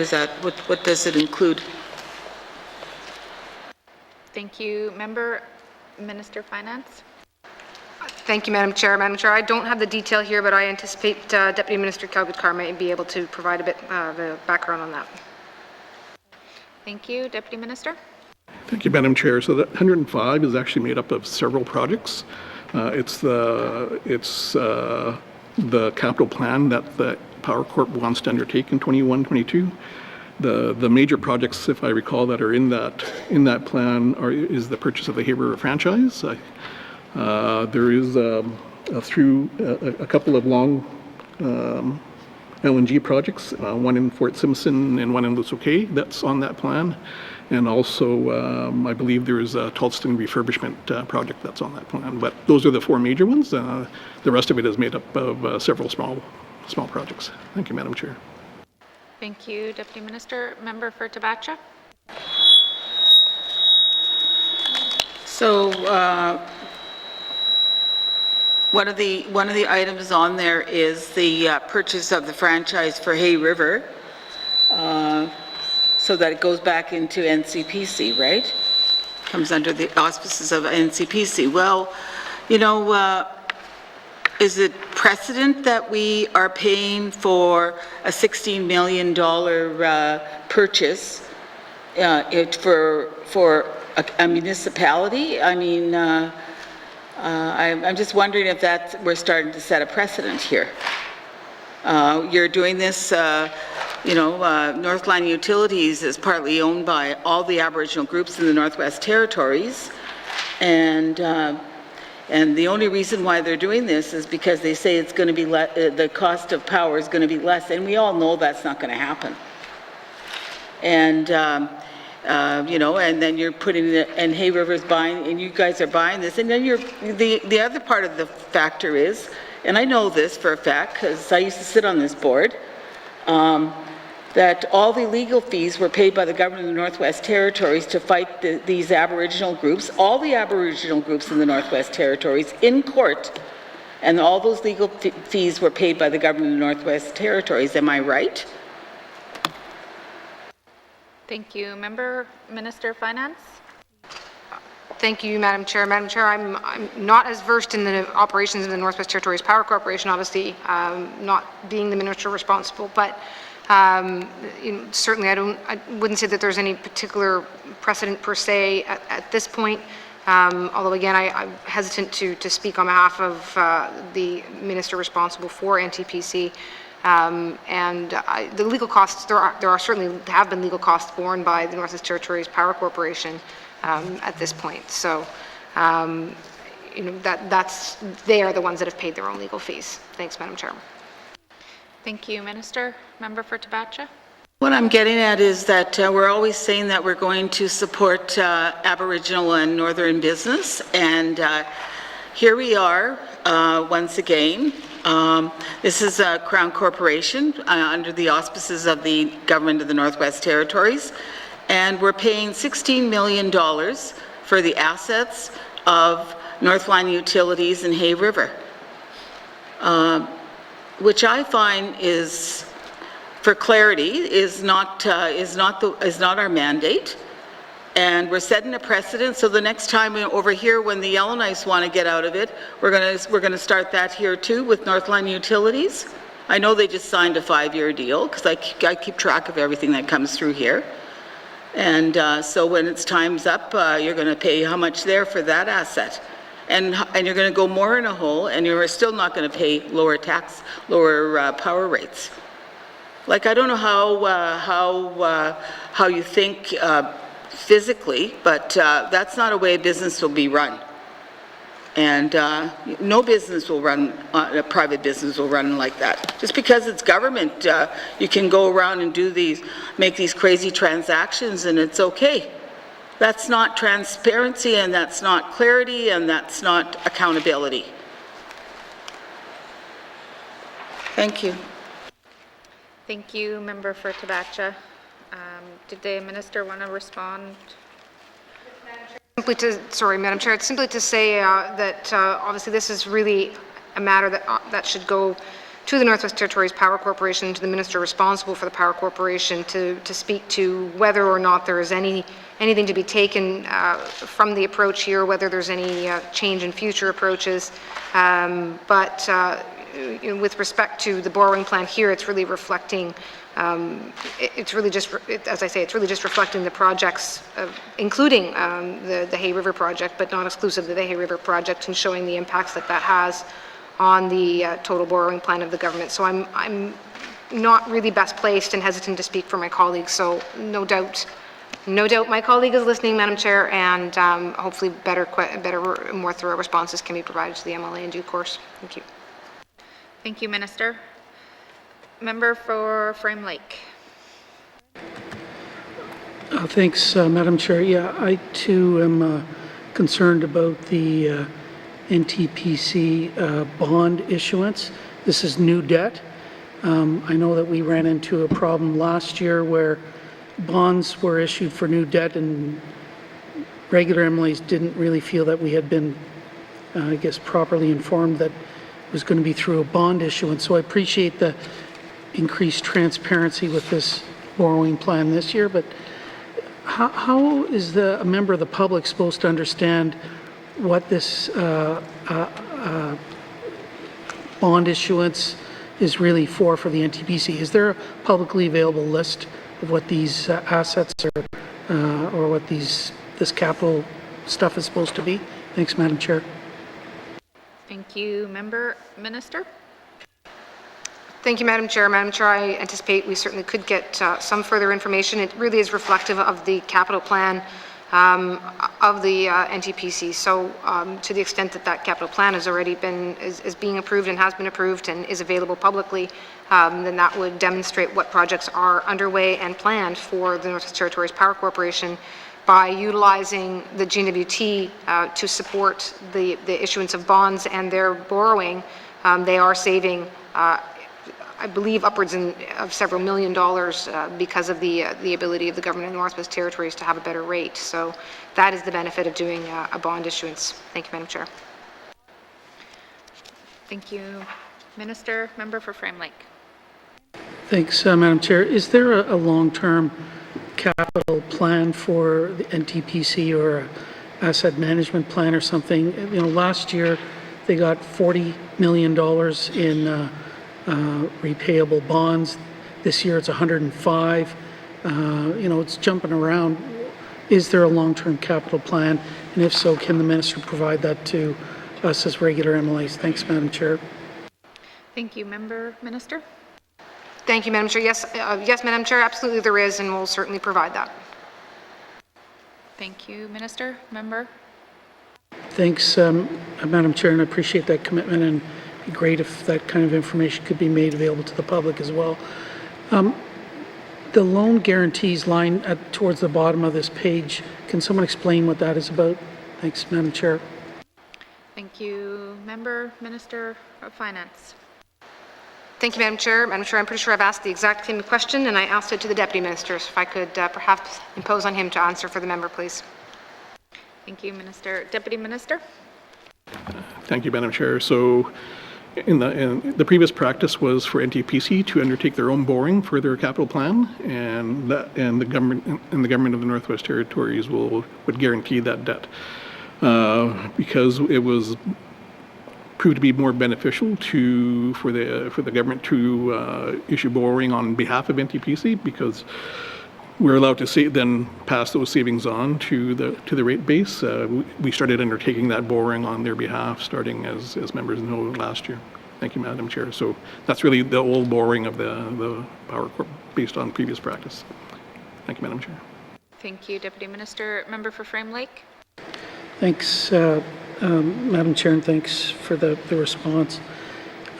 does it include? Thank you, Member. Minister Finance. Thank you, Madam Chair. Madam Chair, I don't have the detail here, but I anticipate Deputy Minister Calgary-Carr might be able to provide a bit of a background on that. Thank you, Deputy Minister. Thank you, Madam Chair. So that 105 is actually made up of several projects. It's the capital plan that the Power Corp wants to undertake in 21-22. The major projects, if I recall, that are in that plan is the purchase of the Hay River franchise. There is through a couple of long LNG projects, one in Fort Simpson and one in Luso Cay that's on that plan. And also, I believe there is a Tulston refurbishment project that's on that plan. But those are the four major ones. The rest of it is made up of several small projects. Thank you, Madam Chair. Thank you, Deputy Minister. Member for Tabacha. So one of the items on there is the purchase of the franchise for Hay River, so that it goes back into NCPC, right? Comes under the auspices of NCPC. Well, you know, is it precedent that we are paying for a $16 million purchase for a municipality? I mean, I'm just wondering if we're starting to set a precedent here. You're doing this, Northland Utilities is partly owned by all the Aboriginal groups in the Northwest Territories, and the only reason why they're doing this is because they say it's going to be the cost of power is going to be less, and we all know that's not going to happen. And and then you're putting it, and Hay River's buying, and you guys are buying this, and then the other part of the factor is, and I know this for a fact because I used to sit on this board, that all the legal fees were paid by the government of the Northwest Territories to fight these Aboriginal groups, all the Aboriginal groups in the Northwest Territories in court, and all those legal fees were paid by the government of the Northwest Territories. Am I right? Thank you. Member, Minister Finance. Thank you, Madam Chair. Madam Chair, I'm not as versed in the operations of the Northwest Territories Power Corporation, obviously, not being the minister responsible, but certainly I wouldn't say that there's any particular precedent per se at this point. Although again, I'm hesitant to speak on behalf of the minister responsible for NTPC. The legal costs, there are certainly have been legal costs borne by the Northwest Territories Power Corporation at this point. So, they are the ones that have paid their own legal fees. Thanks, Madam Chair. Thank you, Minister. Member for Tabacha. What I'm getting at is that we're always saying that we're going to support Aboriginal and Northern business, and here we are once again. This is a Crown Corporation under the auspices of the Government of the Northwest Territories, and we're paying $16 million for the assets of Northland Utilities and Hay River, which I find is, for clarity, is not our mandate. And we're setting a precedent, so the next time over here when the Yellowknives want to get out of it, we're going to start that here too with Northland Utilities. I know they just signed a 5-year deal because I keep track of everything that comes through here. And so when it's time's up, you're going to pay how much there for that asset. And you're going to go more in a hole, and you're still not going to pay lower power rates. Like, I don't know how you think physically, but that's not a way business will be run. And no business will run, a private business will run like that. Just because it's government, you can go around and make these crazy transactions, and it's okay. That's not transparency, and that's not clarity, and that's not accountability. Thank you. Thank you, Member for Tabacha. Did the Minister want to respond? Madam Chair, it's simply to say that obviously this is really a matter that should go to the Northwest Territories Power Corporation, to the Minister responsible for the Power Corporation, to speak to whether or not there is anything to be taken from the approach here, whether there's any change in future approaches. But with respect to the borrowing plan here, it's really reflecting, it's really just, as I say, it's really just reflecting the projects, including the Hay River project, but not exclusive to the Hay River project, and showing the impacts that has on the total borrowing plan of the government. So I'm not really best placed and hesitant to speak for my colleagues. So no doubt my colleague is listening, Madam Chair, and hopefully better, more thorough responses can be provided to the MLA in due course. Thank you. Thank you, Minister. Member for Frame Lake. Thanks, Madam Chair. Yeah, I too am concerned about the NTPC bond issuance. This is new debt. I know that we ran into a problem last year where bonds were issued for new debt, and regular MLAs didn't really feel that we had been, I guess, properly informed that it was going to be through a bond issuance. So I appreciate the increased transparency with this borrowing plan this year, but how is a member of the public supposed to understand what this bond issuance is really for the NTPC? Is there a publicly available list of what these assets are, or what this capital stuff is supposed to be? Thanks, Madam Chair. Thank you, Minister. Thank you, Madam Chair. Madam Chair, I anticipate we certainly could get some further information. It really is reflective of the capital plan of the NTPC. So to the extent that capital plan has already been, is being approved and has been approved and is available publicly, then that would demonstrate what projects are underway and planned for the Northwest Territories Power Corporation by utilizing the N.W.T to support the issuance of bonds and their borrowing. They are saving I believe upwards of several $1 million because of the ability of the government of the Northwest Territories to have a better rate. So that is the benefit of doing a bond issuance. Thank you, Madam Chair. Thank you, Minister. Member for Frame Lake. Thanks, Madam Chair. Is there a long-term capital plan for the NTPC or an asset management plan or something? You know, last year they got $40 million in repayable bonds. This year it's 105. You know, it's jumping around. Is there a long-term capital plan? And if so, can the Minister provide that to us as regular MLAs? Thanks, Madam Chair. Thank you, Minister. Thank you, Madam Chair. Yes, yes, Madam Chair, absolutely there is, and we'll certainly provide that. Thank you, Minister. Member. Thanks, Madam Chair, and I appreciate that commitment, and it'd be great if that kind of information could be made available to the public as well. The loan guarantees line towards the bottom of this page, can someone explain what that is about? Thanks, Madam Chair. Thank you, Minister of Finance. Thank you, Madam Chair. Madam Chair, I'm pretty sure I've asked the exact same question, and I asked it to the Deputy Minister. So if I could perhaps impose on him to answer for the member, please. Thank you, Minister. Deputy Minister. Thank you, Madam Chair. So in the previous practice was for NTPC to undertake their own borrowing for their capital plan, and the government of the Northwest Territories would guarantee that debt because it was proved to be more beneficial for the government to issue borrowing on behalf of NTPC, because we're allowed to then pass those savings on to the rate base. We started undertaking that borrowing on their behalf, starting as members know last year. Thank you, Madam Chair. So that's really the old borrowing of the Power Corp based on previous practice. Thank you, Madam Chair. Thank you, Deputy Minister. Member for Frame Lake. Thanks, Madam Chair, and thanks for the response.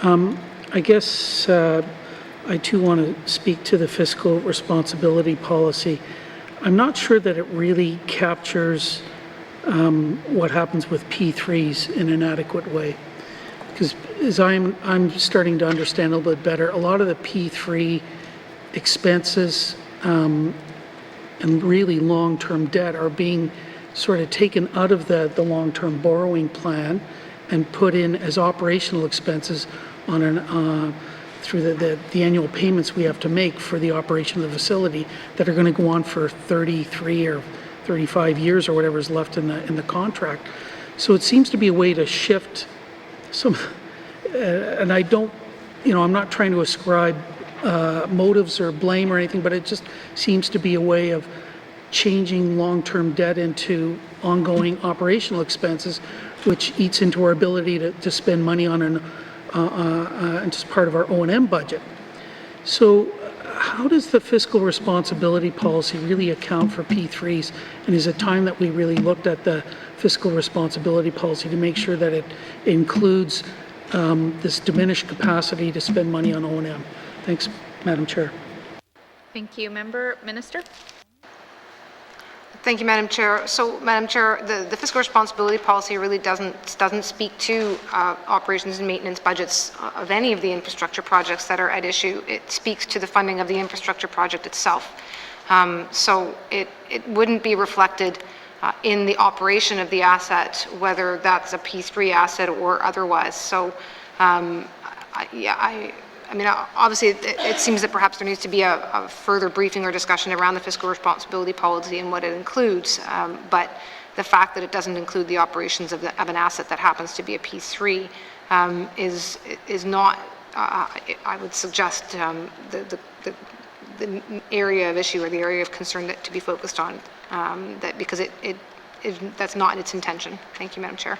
I guess I too want to speak to the fiscal responsibility policy. I'm not sure that it really captures what happens with P3s in an adequate way. Because as I'm starting to understand a little bit better, a lot of the P3 expenses and really long-term debt are being sort of taken out of the long-term borrowing plan and put in as operational expenses on through the annual payments we have to make for the operation of the facility that are going to go on for 33 or 35 years or whatever is left in the contract. So it seems to be a way to shift some, and I don't, I'm not trying to ascribe motives or blame or anything, but it just seems to be a way of changing long-term debt into ongoing operational expenses, which eats into our ability to spend money on just part of our O&M budget. So how does the fiscal responsibility policy really account for P3s? And is it time that we really looked at the fiscal responsibility policy to make sure that it includes this diminished capacity to spend money on O&M? Thanks, Madam Chair. Thank you. Member Minister. Thank you, Madam Chair. So, Madam Chair, the fiscal responsibility policy really doesn't speak to operations and maintenance budgets of any of the infrastructure projects that are at issue. It speaks to the funding of the infrastructure project itself. So it wouldn't be reflected in the operation of the asset, whether that's a P3 asset or otherwise. So, I mean, obviously, it seems that perhaps there needs to be a further briefing or discussion around the fiscal responsibility policy and what it includes. But the fact that it doesn't include the operations of an asset that happens to be a P3 is not, I would suggest, the area of issue or the area of concern that to be focused on, because that's not its intention. Thank you, Madam Chair.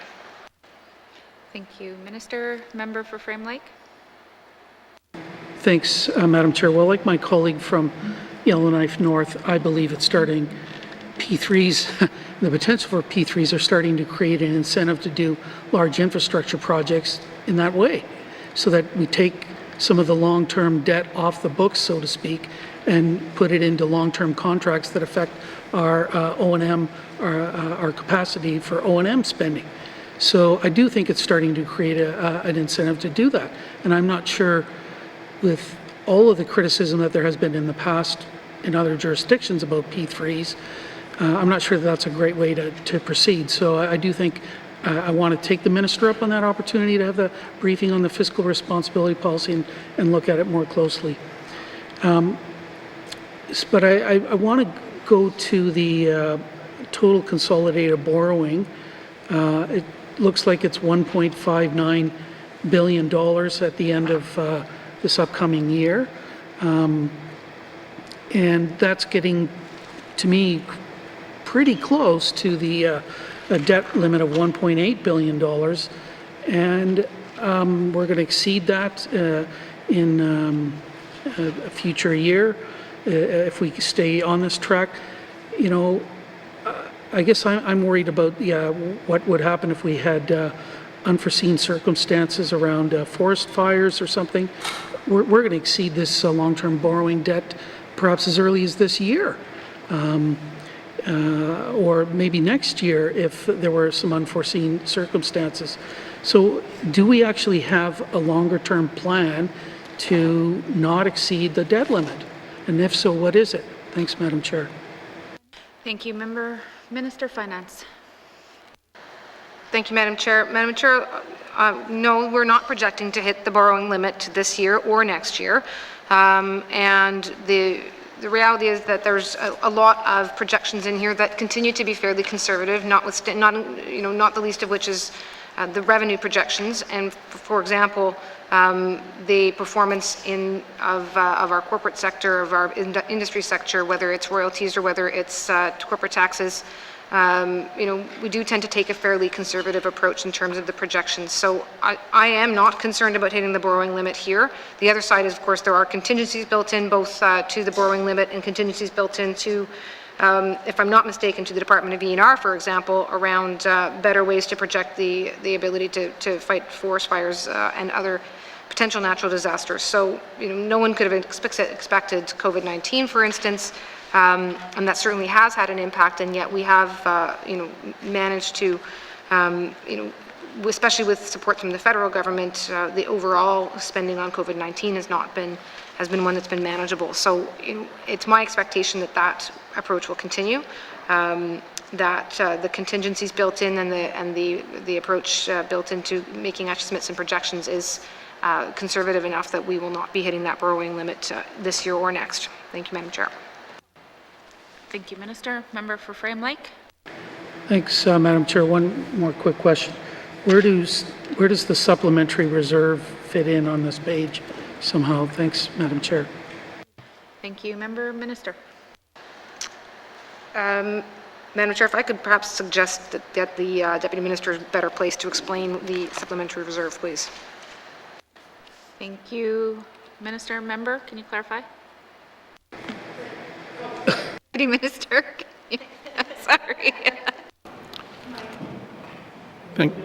Thank you. Minister, member for Frame Lake. Thanks, Madam Chair. Well, like my colleague from Yellowknife North, I believe it's starting P3s, the potential for P3s are starting to create an incentive to do large infrastructure projects in that way, so that we take some of the long-term debt off the books, so to speak, and put it into long-term contracts that affect our O&M, our capacity for O&M spending. So I do think it's starting to create an incentive to do that. And I'm not sure, with all of the criticism that there has been in the past in other jurisdictions about P3s, I'm not sure that that's a great way to proceed. So I do think I want to take the minister up on that opportunity to have the briefing on the fiscal responsibility policy and look at it more closely. But I want to go to the total consolidated borrowing. It looks like it's $1.59 billion at the end of this upcoming year. And that's getting, to me, pretty close to the a debt limit of $1.8 billion. And we're going to exceed that in a future year if we stay on this track. You know, I guess I'm worried about what would happen if we had unforeseen circumstances around forest fires or something. We're going to exceed this long-term borrowing debt perhaps as early as this year, or maybe next year if there were some unforeseen circumstances. So do we actually have a longer-term plan to not exceed the debt limit? And if so, what is it? Thanks, Madam Chair. Thank you, Member. Minister Finance. Thank you, Madam Chair. Madam Chair, no, we're not projecting to hit the borrowing limit this year or next year. And the reality is that there's a lot of projections in here that continue to be fairly conservative, not the least of which is the revenue projections. And for example, the performance of our corporate sector, of our industry sector, whether it's royalties or whether it's corporate taxes, we do tend to take a fairly conservative approach in terms of the projections. So I am not concerned about hitting the borrowing limit here. The other side is, of course, there are contingencies built in both to the borrowing limit and contingencies built into, if I'm not mistaken, to the Department of E&R, for example, around better ways to project the ability to fight forest fires and other potential natural disasters. So, no one could have expected COVID-19, for instance, and that certainly has had an impact, and yet we have, managed to, especially with support from the federal government, the overall spending on COVID-19 has been one that's been manageable. So, it's my expectation that that approach will continue, that the contingencies built in and the approach built into making estimates and projections is conservative enough that we will not be hitting that borrowing limit this year or next. Thank you, Madam Chair. Thank you, Minister. Member for Frame Lake. Thanks, Madam Chair. One more quick question. Where does the supplementary reserve fit in on this page somehow? Thanks, Madam Chair. Thank you, Member Minister. Madam Chair, if I could perhaps suggest that the Deputy Minister is better placed to explain the supplementary reserve, please. Thank you, Minister. Member, can you clarify? Deputy Minister, sorry. Thank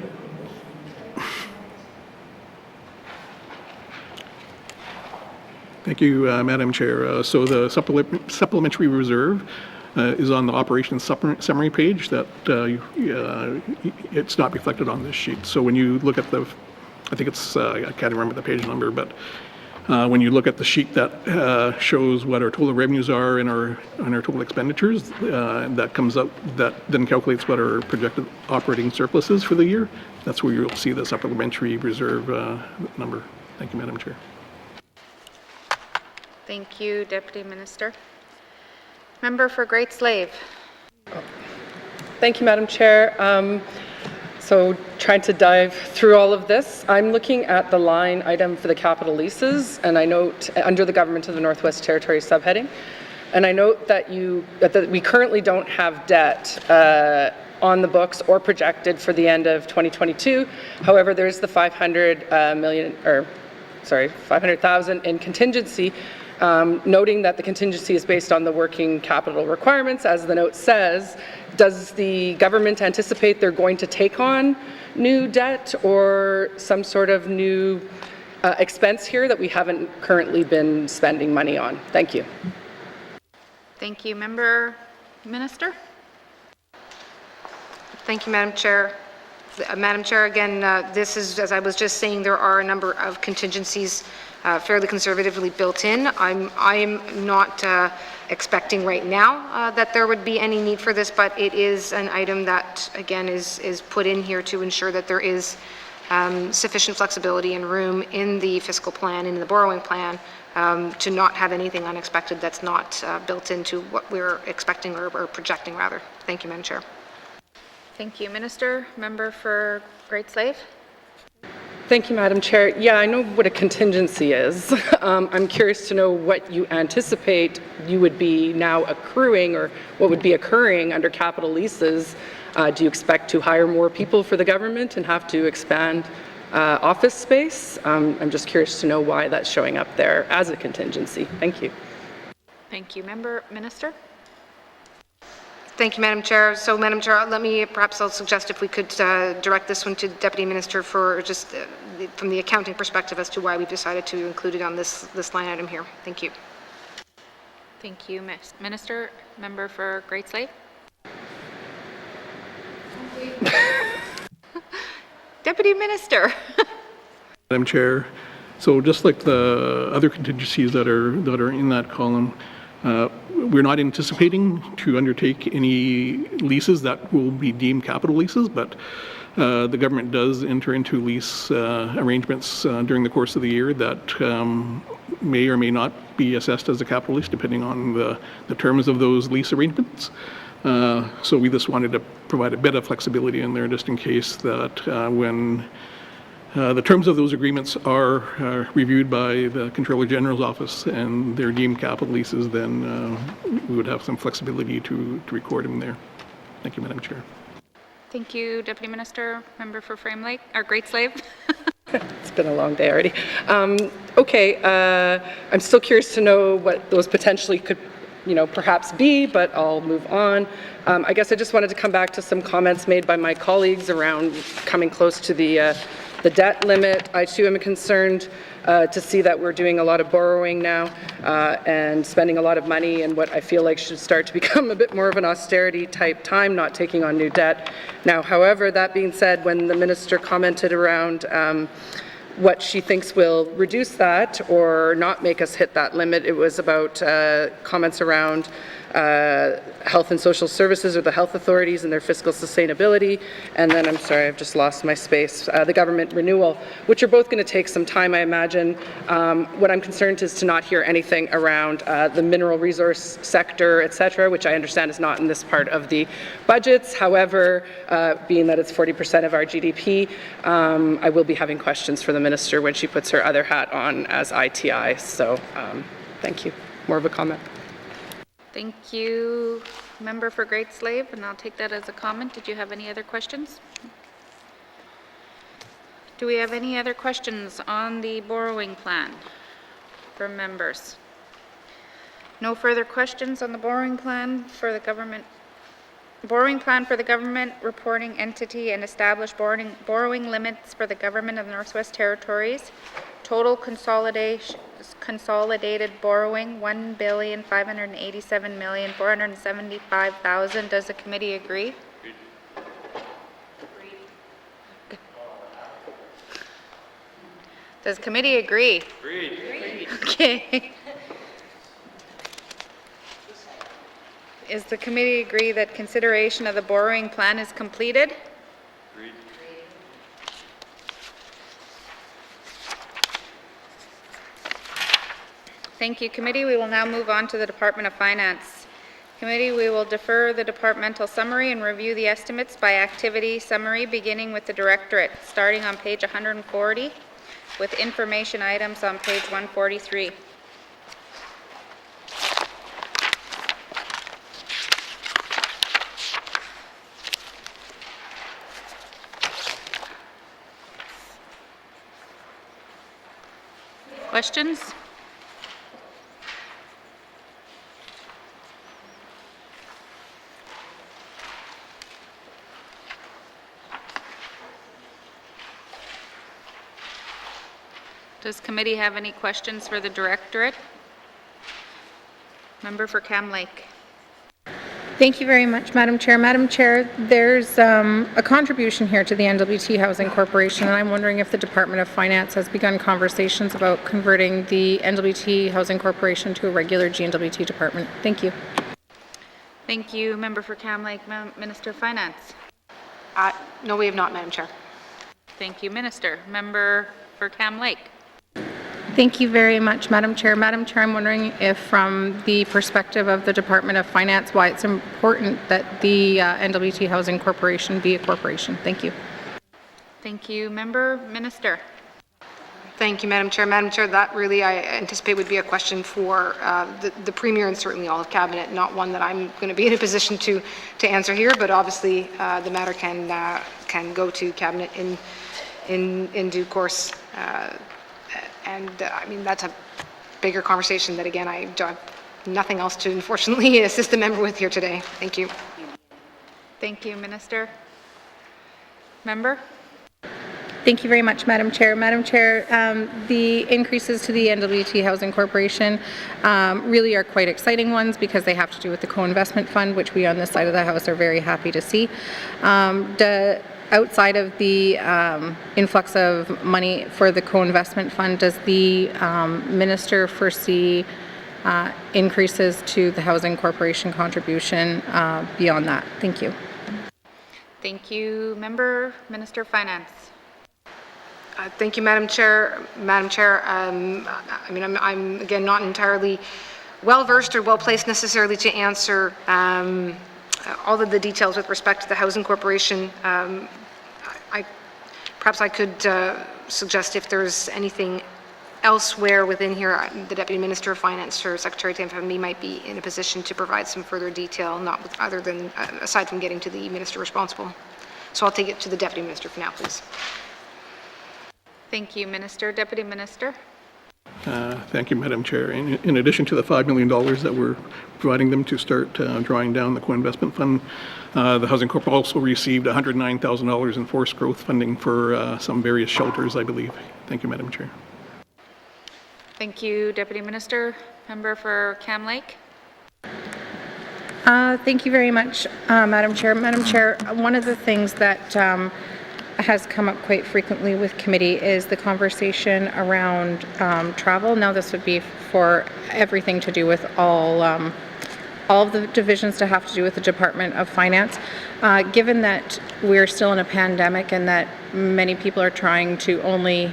you, Madam Chair. So the supplementary reserve is on the operations summary page. That it's not reflected on this sheet. So when you look at I think it's, I can't remember the page number, but when you look at the sheet that shows what our total revenues are and our total expenditures, that comes up, that then calculates what our projected operating surplus is for the year. That's where you'll see the supplementary reserve number. Thank you, Madam Chair. Thank you, Deputy Minister. Member for Great Slave. Thank you, Madam Chair. So trying to dive through all of this, I'm looking at the line item for the capital leases, and I note under the Government of the Northwest Territories subheading, and I note that we currently don't have debt on the books or projected for the end of 2022. However, there's the 500,000 in contingency, noting that the contingency is based on the working capital requirements, as the note says. Does the government anticipate they're going to take on new debt or some sort of new expense here that we haven't currently been spending money on? Thank you. Thank you, Member Minister. Thank you, Madam Chair. Madam Chair, again, this is, as I was just saying, there are a number of contingencies fairly conservatively built in. I'm not expecting right now that there would be any need for this, but it is an item that, again, is put in here to ensure that there is sufficient flexibility and room in the fiscal plan, in the borrowing plan, to not have anything unexpected that's not built into what we're expecting or projecting, rather. Thank you, Madam Chair. Thank you, Minister. Member for Great Slave. Thank you, Madam Chair. Yeah, I know what a contingency is. I'm curious to know what you anticipate you would be now accruing or what would be occurring under capital leases. Do you expect to hire more people for the government and have to expand office space? I'm just curious to know why that's showing up there as a contingency. Thank you. Thank you, Member Minister. Thank you, Madam Chair. So, Madam Chair, I'll suggest if we could direct this one to the Deputy Minister for just from the accounting perspective as to why we've decided to include it on this line item here. Thank you. Thank you, Minister. Member for Great Slave. Deputy Minister. Madam Chair, so just like the other contingencies that are in that column, we're not anticipating to undertake any leases that will be deemed capital leases, but The government does enter into lease arrangements during the course of the year that may or may not be assessed as a capital lease, depending on the terms of those lease arrangements. So we just wanted to provide a bit of flexibility in there, just in case that when the terms of those agreements are reviewed by the Comptroller General's office and they're deemed capital leases, then we would have some flexibility to record them there. Thank you, Madam Chair. Thank you, Deputy Minister. Member for Frame Lake, or Great Slave. It's been a long day already. I'm still curious to know what those potentially could, perhaps be, but I'll move on. I guess I just wanted to come back to some comments made by my colleagues around coming close to the debt limit. I too am concerned to see that we're doing a lot of borrowing now and spending a lot of money in what I feel like should start to become a bit more of an austerity type time, not taking on new debt. Now, however, that being said, when the minister commented around what she thinks will reduce that or not make us hit that limit, it was about comments around health and social services or the health authorities and their fiscal sustainability. And then, I'm sorry, I've just lost my space, the government renewal, which are both going to take some time, I imagine. What I'm concerned is to not hear anything around the mineral resource sector, et cetera, which I understand is not in this part of the budgets. However, being that it's 40% of our GDP, I will be having questions for the minister when she puts her other hat on as ITI. So thank you. More of a comment. Thank you, Member for Great Slave, and I'll take that as a comment. Did you have any other questions? Do we have any other questions on the borrowing plan from members? No further questions on the borrowing plan for the government. Borrowing plan for the government reporting entity and establish borrowing limits for the government of the Northwest Territories. Total consolidated borrowing, $1,587,475,000. Does the committee agree? Agreed. Does committee agree? Agreed. Okay. Is the committee agree that consideration of the borrowing plan is completed? Agreed. Thank you, committee. We will now move on to the Department of Finance. Committee, we will defer the departmental summary and review the estimates by activity summary, beginning with the Directorate, starting on page 140, with information items on page 143. Questions? Does committee have any questions for the Directorate? Member for Cam Lake. Thank you very much, Madam Chair. Madam Chair, there's a contribution here to the N.W.T. Housing Corporation, and I'm wondering if the Department of Finance has begun conversations about converting the N.W.T. Housing Corporation to a regular G&W.T. department. Thank you. Thank you, Member for Cam Lake. Minister of Finance. No, we have not, Madam Chair. Thank you, Minister. Member for Cam Lake. Thank you very much, Madam Chair. Madam Chair, I'm wondering if from the perspective of the Department of Finance, why it's important that the N.W.T. Housing Corporation be a corporation. Thank you. Thank you, Member. Minister. Thank you, Madam Chair. Madam Chair, that really I anticipate would be a question for the Premier and certainly all of Cabinet, not one that I'm going to be in a position to answer here, but obviously the matter can go to Cabinet in due course. I mean, that's a bigger conversation that, again, I don't have nothing else to, unfortunately, assist the member with here today. Thank you. Thank you, Minister. Member? Thank you very much, Madam Chair. Madam Chair, the increases to the N.W.T. Housing Corporation really are quite exciting ones because they have to do with the co-investment fund, which we on this side of the House are very happy to see. Outside of the influx of money for the co-investment fund, does the minister foresee increases to the Housing Corporation contribution beyond that? Thank you. Thank you. Member, Minister of Finance. Thank you, Madam Chair. Madam Chair, I mean, I'm again not entirely well-versed or well-placed necessarily to answer all of the details with respect to the Housing Corporation. Perhaps I could suggest if there's anything elsewhere within here, the Deputy Minister of Finance or Secretary of FME might be in a position to provide some further detail, not with, other than aside from getting to the Minister responsible. So I'll take it to the Deputy Minister for now, please. Thank you, Minister. Deputy Minister. Thank you, Madam Chair. In addition to the $5 million that we're providing them to start drawing down the co-investment fund, the Housing Corp also received $109,000 in forced growth funding for some various shelters, I believe. Thank you, Madam Chair. Thank you, Deputy Minister. Member for Cam Lake. Thank you very much, Madam Chair. Madam Chair, one of the things that has come up quite frequently with committee is the conversation around travel. Now this would be for everything to do with all of the divisions to have to do with the Department of Finance. Given that we're still in a pandemic and that many people are trying to only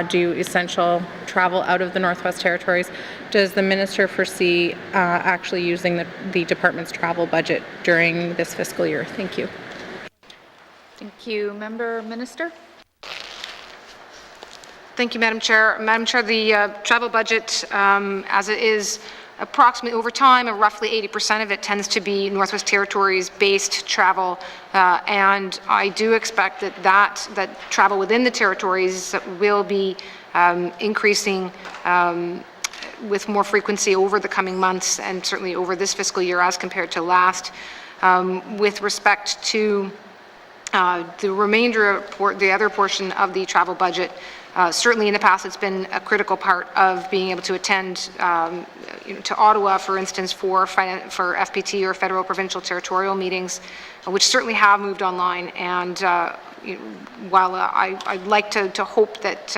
do essential travel out of the Northwest Territories, does the Minister foresee actually using the Department's travel budget during this fiscal year? Thank you. Thank you. Member Minister. Thank you, Madam Chair. Madam Chair, the travel budget, as it is approximately over time, roughly 80% of it tends to be Northwest Territories-based travel, and I do expect that travel within the territories will be increasing with more frequency over the coming months and certainly over this fiscal year as compared to last. With respect to the remainder, the other portion of the travel budget, certainly in the past it's been a critical part of being able to attend to Ottawa, for instance, for FPT or federal, provincial, territorial meetings, which certainly have moved online. And while I'd like to hope that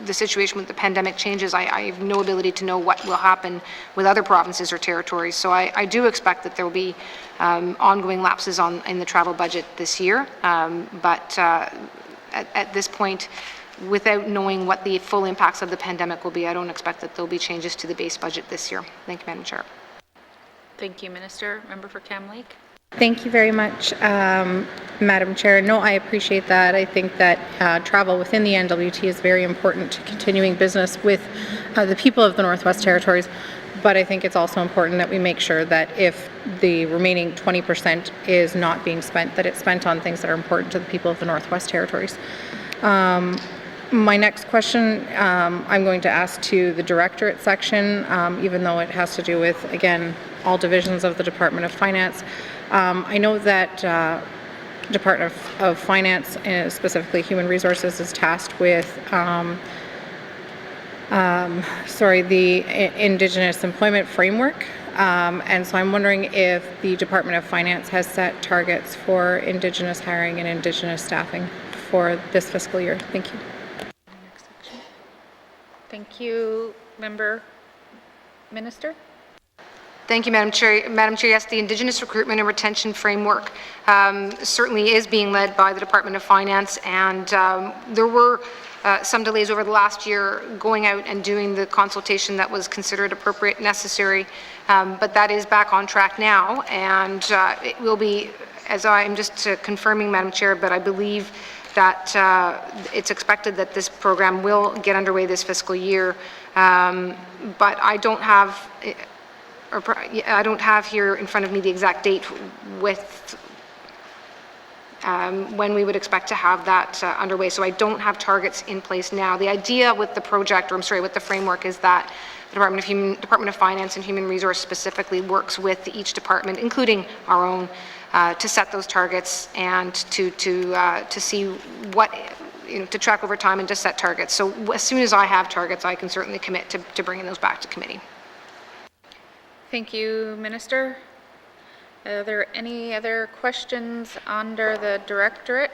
the situation with the pandemic changes, I have no ability to know what will happen with other provinces or territories. So I do expect that there will be ongoing lapses in the travel budget this year. But at this point, without knowing what the full impacts of the pandemic will be, I don't expect that there will be changes to the base budget this year. Thank you, Madam Chair. Thank you, Minister. Member for Cam Lake. Thank you very much, Madam Chair. No, I appreciate that. I think that travel within the N.W.T is very important to continuing business with the people of the Northwest Territories, but I think it's also important that we make sure that if the remaining 20% is not being spent, that it's spent on things that are important to the people of the Northwest Territories. My next question I'm going to ask to the Directorate section, even though it has to do with, again, all divisions of the Department of Finance. I know that Department of Finance, specifically Human Resources, is tasked with the Indigenous Employment Framework. And so I'm wondering if the Department of Finance has set targets for Indigenous hiring and Indigenous staffing for this fiscal year. Thank you. Thank you, Member Minister. Thank you, Madam Chair. Madam Chair, yes, the Indigenous Recruitment and Retention Framework certainly is being led by the Department of Finance, and there were some delays over the last year going out and doing the consultation that was considered appropriate, necessary, but that is back on track now, and it will be, as I'm just confirming, Madam Chair, but I believe that it's expected that this program will get underway this fiscal year, but I don't have here in front of me the exact date with when we would expect to have that underway. So I don't have targets in place now. The idea with the project, or I'm sorry, with the framework, is that the Department of Finance and Human Resource specifically works with each department, including our own, to set those targets and to see what, to track over time and to set targets. So as soon as I have targets, I can certainly commit to bringing those back to committee. Thank you, Minister. Are there any other questions under the Directorate?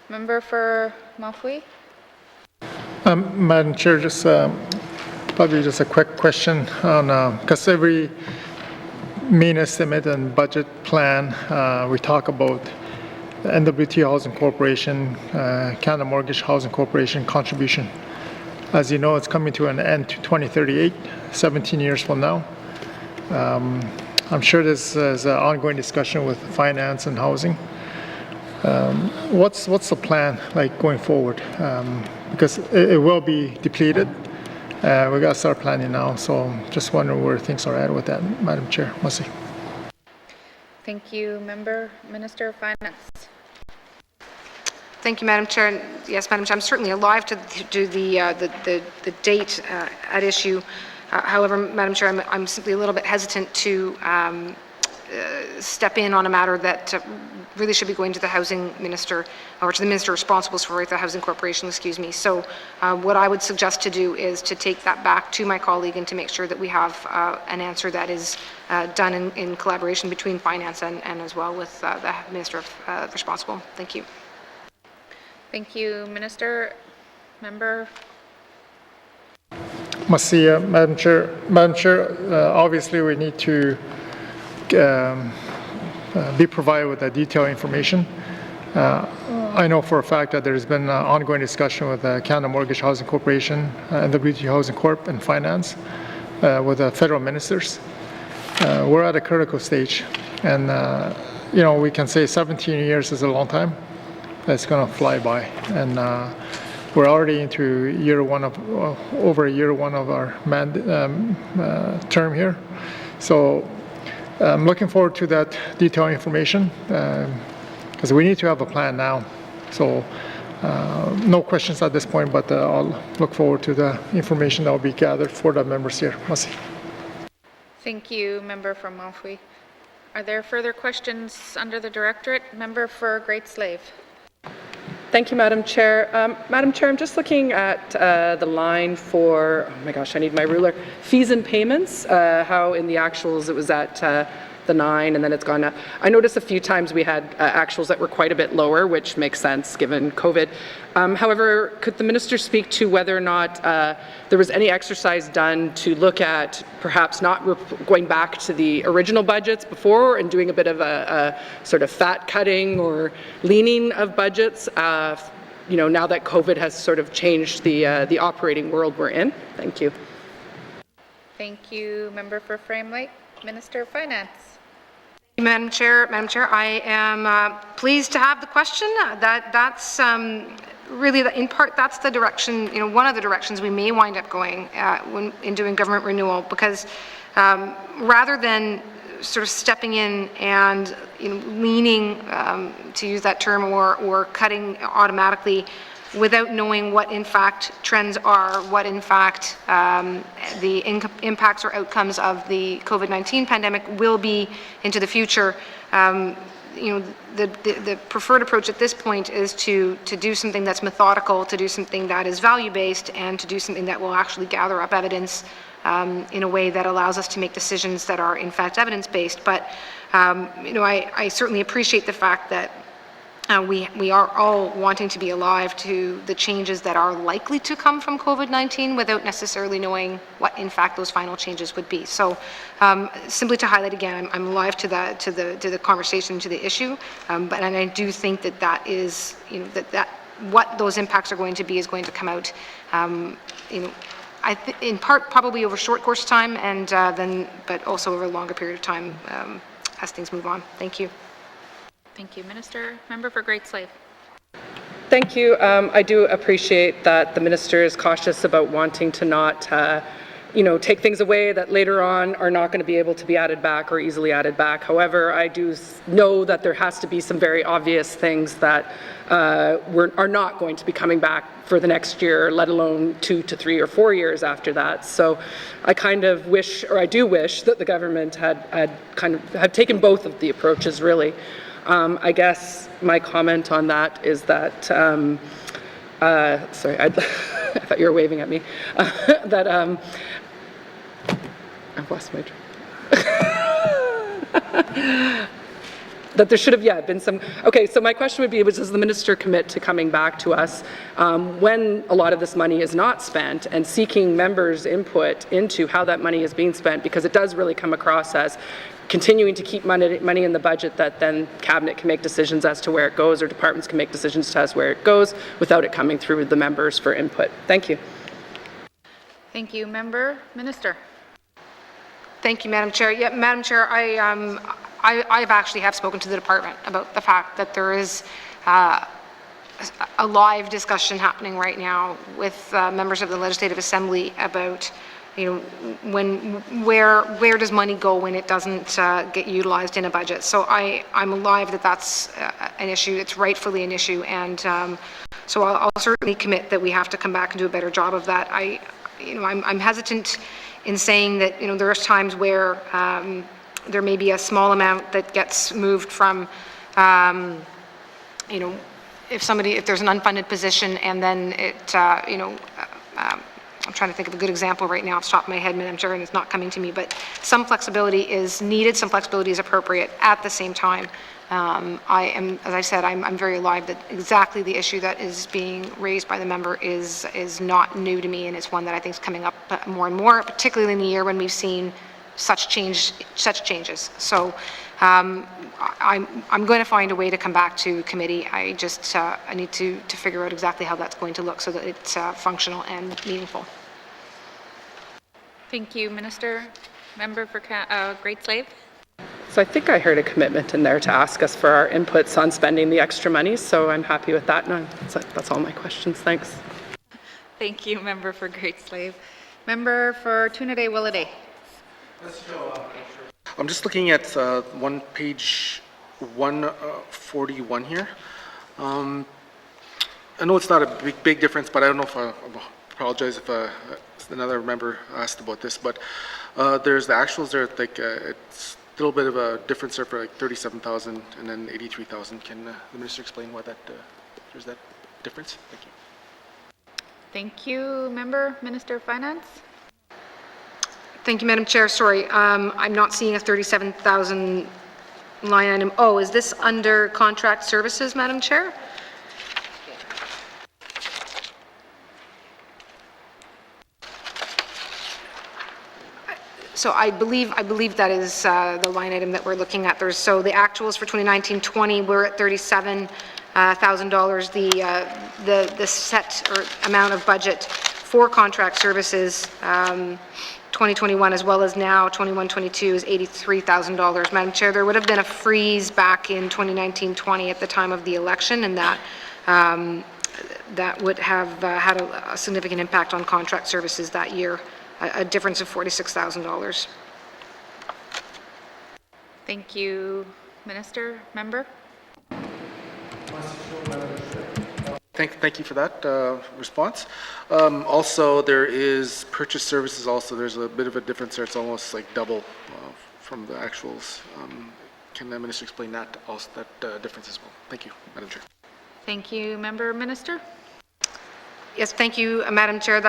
Member for Mafui. Madam Chair, just probably just a quick question on, because every mean estimate and budget plan, we talk about the N.W.T. Housing Corporation, Canada Mortgage Housing Corporation contribution. As you know, it's coming to an end to 2038, 17 years from now. I'm sure this is an ongoing discussion with finance and housing. What's the plan like going forward? Because it will be depleted. We got to start planning now. So just wondering where things are at with that, Madam Chair. Merci. Thank you, Minister of Finance. Thank you, Madam Chair. And yes, Madam Chair, I'm certainly alive to the date at issue. However, Madam Chair, I'm simply a little bit hesitant to step in on a matter that really should be going to the housing minister, or to the minister responsible for the housing corporation, excuse me. So what I would suggest to do is to take that back to my colleague and to make sure that we have an answer that is done in collaboration between finance and as well with the minister responsible. Thank you. Thank you, Minister. Member. Merci, Madam Chair. Madam Chair, obviously we need to be provided with that detailed information. I know for a fact that there's been ongoing discussion with Canada Mortgage Housing Corporation, N.W.T. Housing Corp, and Finance with the federal ministers. We're at a critical stage, and you know, we can say 17 years is a long time. It's going to fly by, and we're already into year one of over year one of our term here. So I'm looking forward to that detailed information because we need to have a plan now. So no questions at this point, but I'll look forward to the information that will be gathered for the members here. Merci. Thank you, Member from Montfouille. Are there further questions under the Directorate? Member for Great Slave. Thank you, Madam Chair. Madam Chair, I'm just looking at the line for, oh my gosh, I need my ruler, fees and payments, how in the actuals it was at the 9 and then it's gone up. I noticed a few times we had actuals that were quite a bit lower, which makes sense given COVID. However, could the Minister speak to whether or not there was any exercise done to look at perhaps not going back to the original budgets before and doing a bit of a sort of fat cutting or leaning of budgets, you know, now that COVID has sort of changed the operating world we're in? Thank you. Thank you, Member for Frame Lake. Minister of Finance. Madam Chair, I am pleased to have the question. That's really, in part, that's the direction, you know, one of the directions we may wind up going when in doing government renewal, because rather than sort of stepping in and, you know, leaning, to use that term, or cutting automatically without knowing what in fact trends are, what in fact the impacts or outcomes of the COVID-19 pandemic will be into the future. You know, the preferred approach at this point is to do something that's methodical, to do something that is value-based, and to do something that will actually gather up evidence in a way that allows us to make decisions that are in fact evidence-based. But you know, I certainly appreciate the fact that we are all wanting to be alive to the changes that are likely to come from COVID-19 without necessarily knowing what in fact those final changes would be. So simply to highlight again, I'm alive to the conversation, to the issue, and I do think that is, you know, that what those impacts are going to be is going to come out, you know, in part probably over a short course of time, and but also over a longer period of time as things move on. Thank you. Thank you, Minister. Member for Great Slave. Thank you. I do appreciate that the Minister is cautious about wanting to not, you know, take things away that later on are not going to be able to be added back or easily added back. However, I do know that there has to be some very obvious things that are not going to be coming back for the next year, let alone 2 to 3 or 4 years after that. So I kind of wish, or I do wish, that the government had taken both of the approaches, really. I guess my comment on that is that, sorry, I thought you were waving at me, that I've lost my that there should have, been some, okay, so my question would be, does the Minister commit to coming back to us when a lot of this money is not spent and seeking members' input into how that money is being spent, because it does really come across as continuing to keep money in the budget that then Cabinet can make decisions as to where it goes, or departments can make decisions as to where it goes without it coming through the members for input. Thank you. Thank you. Member Minister. Thank you, Madam Chair. Yeah, Madam Chair, I've actually have spoken to the department about the fact that there is a live discussion happening right now with members of the Legislative Assembly about, where does money go when it doesn't get utilized in a budget. So I'm alive that that's an issue. It's rightfully an issue, and so I'll certainly commit that we have to come back and do a better job of that. I'm hesitant in saying that there are times where there may be a small amount that gets moved from if there's an unfunded position and then it, I'm trying to think of a good example right now off the top of my head, Madam Chair, and it's not coming to me, but some flexibility is needed, some flexibility is appropriate. At the same time, as I said, I'm very alive that exactly the issue that is being raised by the member is not new to me, and it's one that I think is coming up more and more, particularly in the year when we've seen such changes. So I'm going to find a way to come back to committee. I just I need to figure out exactly how that's going to look so that it's functional and meaningful. Thank you, Minister. Member for Great Slave. So I think I heard a commitment in there to ask us for our inputs on spending the extra money, so I'm happy with that. No, that's all my questions. Thanks. Thank you, Member for Great Slave. Member for Tunaday Willaday. I'm just looking at page 141 here. I know it's not a big difference, but I don't know if I apologize if another member asked about this, but there's the actuals there, like it's a little bit of a difference there for like 37,000 and then 83,000. Can the Minister explain why there's that difference? Thank you. Thank you, Minister of Finance. Thank you, Madam Chair. Sorry, I'm not seeing a 37,000 line item. Oh, is this under contract services, Madam Chair? So I believe that is the line item that we're looking at. So the actuals for 2019-20 were at $37,000. The set or amount of budget for contract services 2021 as well as now 21-22 is $83,000. Madam Chair, there would have been a freeze back in 2019-20 at the time of the election, and that would have had a significant impact on contract services that year, a difference of $46,000. Thank you, Minister. Member? Thank you for that response. Also, there is purchase services also. There's a bit of a difference there. It's almost like double from the actuals. Can the Minister explain that difference as well? Thank you, Madam Chair. Thank you, Minister. Yes, thank you, Madam Chair.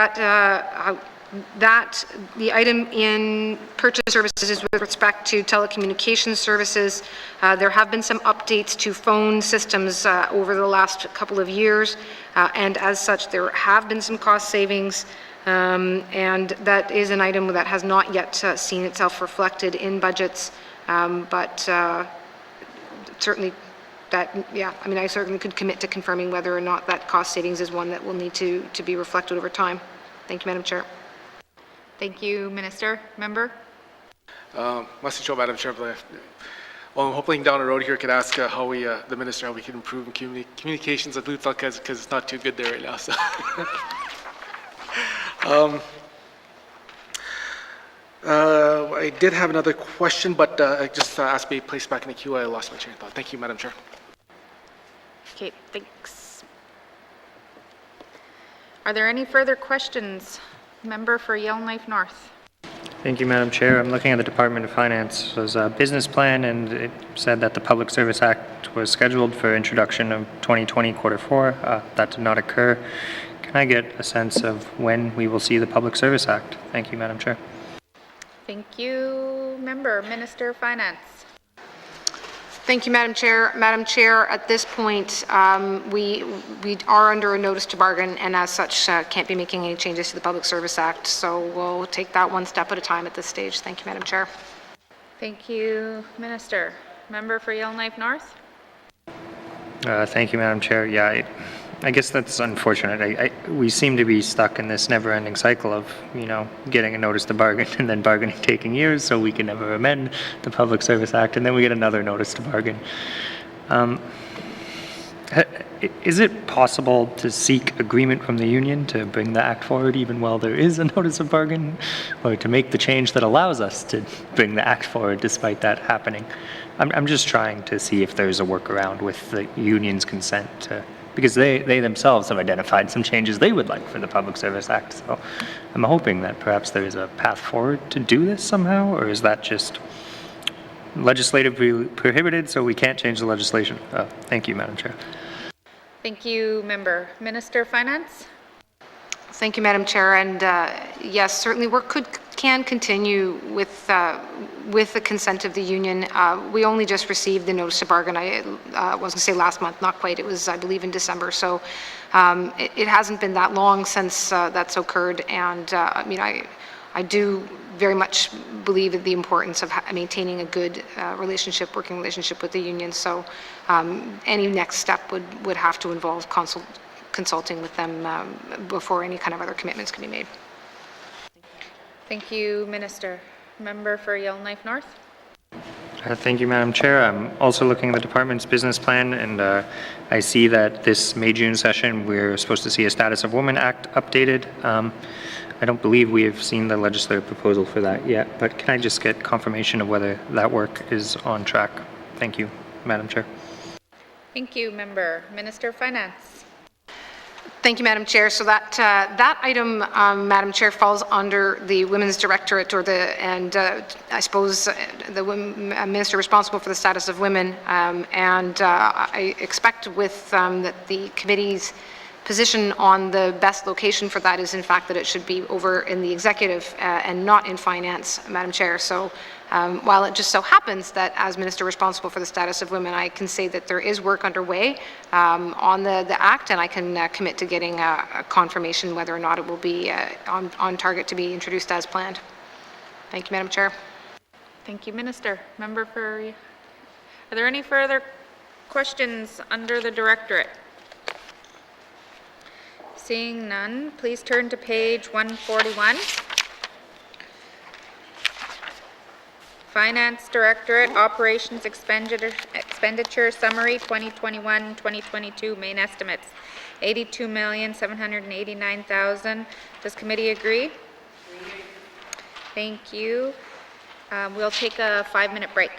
The item in purchase services is with respect to telecommunications services. There have been some updates to phone systems over the last couple of years, and as such, there have been some cost savings, and that is an item that has not yet seen itself reflected in budgets, but certainly I certainly could commit to confirming whether or not that cost savings is one that will need to be reflected over time. Thank you, Madam Chair. Thank you, Minister. Member? Must show, Madam Chair. Well, I'm hoping down the road here could ask the Minister how we can improve communications at Lutal because it's not too good there right now. So. I did have another question, but I just asked me to be placed back in the queue. I lost my train of thought. Thank you, Madam Chair. Okay, thanks. Are there any further questions? Member for Yellowknife North. Thank you, Madam Chair. I'm looking at the Department of Finance. There's a business plan, and it said that the Public Service Act was scheduled for introduction of 2020 Q4. That did not occur. Can I get a sense of when we will see the Public Service Act? Thank you, Madam Chair. Thank you, Minister of Finance. Thank you, Madam Chair. Madam Chair, at this point, we are under a notice to bargain, and as such, can't be making any changes to the Public Service Act. So we'll take that one step at a time at this stage. Thank you, Madam Chair. Thank you, Minister. Member for Yellowknife North? Thank you, Madam Chair. Yeah, I guess that's unfortunate. We seem to be stuck in this never-ending cycle of, getting a notice to bargain and then bargaining taking years, so we can never amend the Public Service Act, and then we get another notice to bargain. Is it possible to seek agreement from the union to bring the act forward even while there is a notice of bargain, or to make the change that allows us to bring the act forward despite that happening? I'm just trying to see if there's a workaround with the union's consent, because they themselves have identified some changes they would like for the Public Service Act. So I'm hoping that perhaps there is a path forward to do this somehow, or is that just legislatively prohibited, so we can't change the legislation? Thank you, Madam Chair. Thank you, Member. Minister of Finance? Thank you, Madam Chair. And yes, certainly work can continue with the consent of the union. We only just received the notice of bargain. I was going to say last month, not quite. It was, I believe, in December. So it hasn't been that long since that's occurred. And I do very much believe in the importance of maintaining a good working relationship with the union. So any next step would have to involve consulting with them before any kind of other commitments can be made. Thank you, Minister. Member for Yellowknife North? Thank you, Madam Chair. I'm also looking at the department's business plan, and I see that this May-June session, we're supposed to see a Status of Women Act updated. I don't believe we have seen the legislative proposal for that yet, but can I just get confirmation of whether that work is on track? Thank you, Madam Chair. Thank you, Member. Minister of Finance? Thank you, Madam Chair. So that item, Madam Chair, falls under the Women's Directorate, I suppose the Minister responsible for the status of women. I expect with that the committee's position on the best location for that is in fact that it should be over in the executive and not in finance, Madam Chair. So while it just so happens that as Minister responsible for the status of women, I can say that there is work underway on the Act, and I can commit to getting a confirmation whether or not it will be on target to be introduced as planned. Thank you, Madam Chair. Thank you, Minister. Member for... Are there any further questions under the Directorate? Seeing none, please turn to page 141. Finance Directorate Operations Expenditure Summary 2021-2022 Main Estimates, $82,789,000. Does committee agree? Thank you. We'll take a 5-minute break.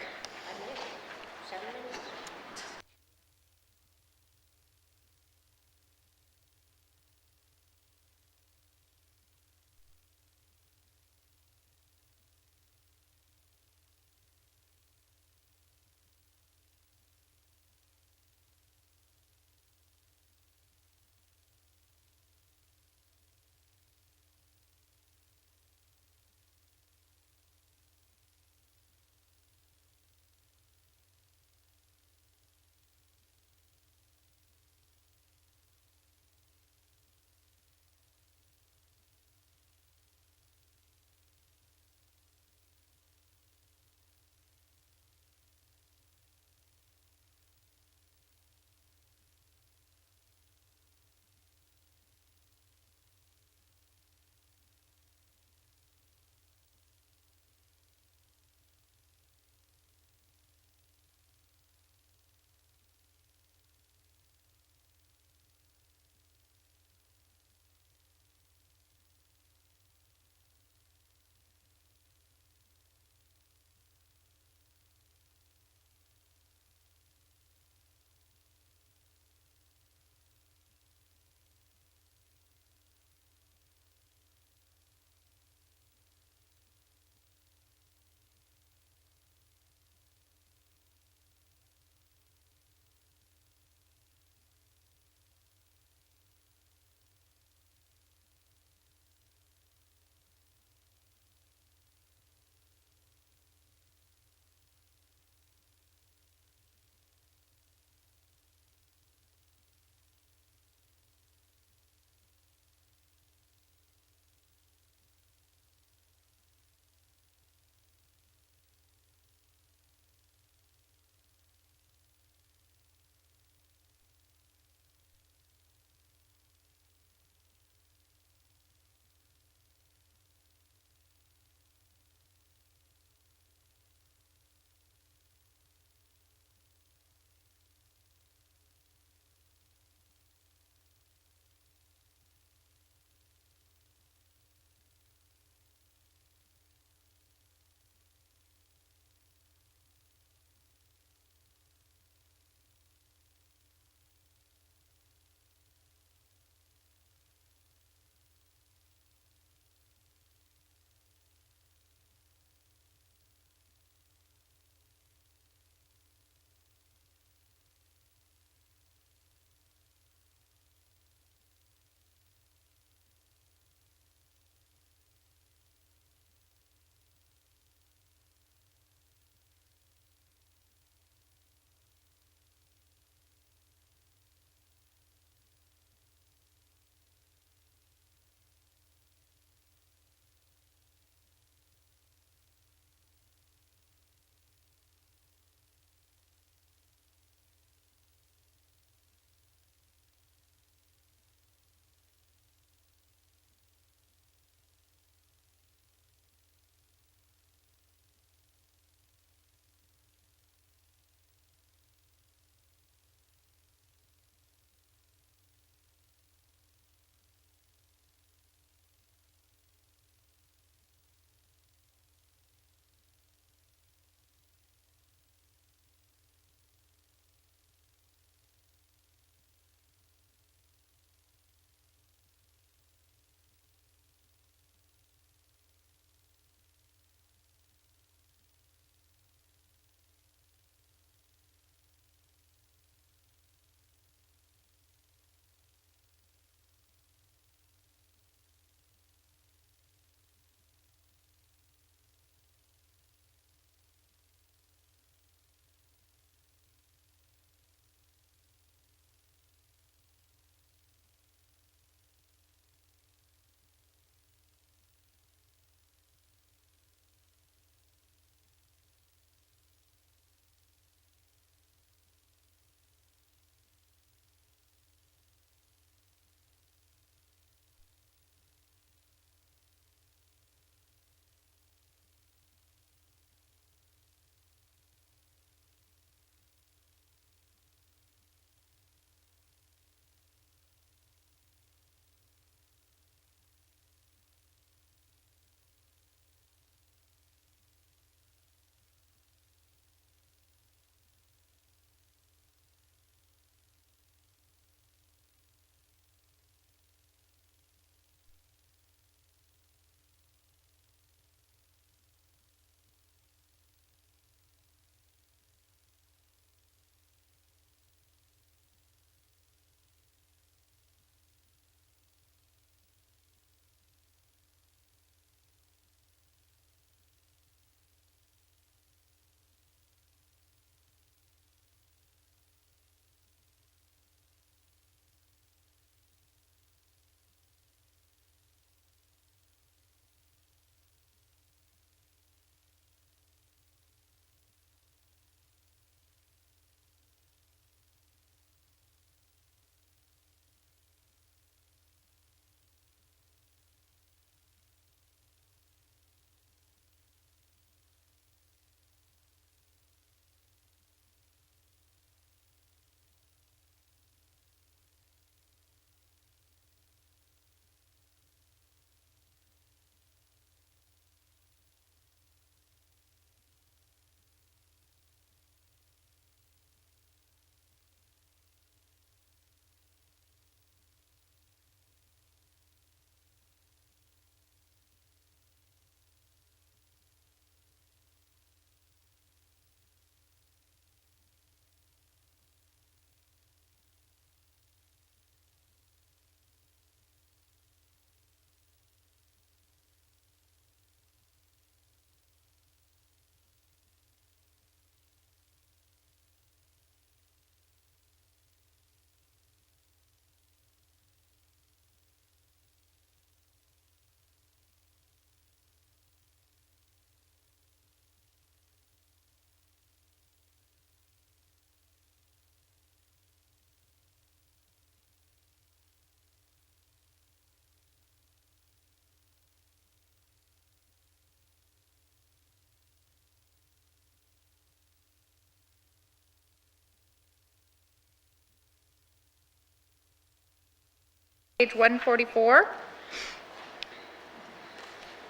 Page 144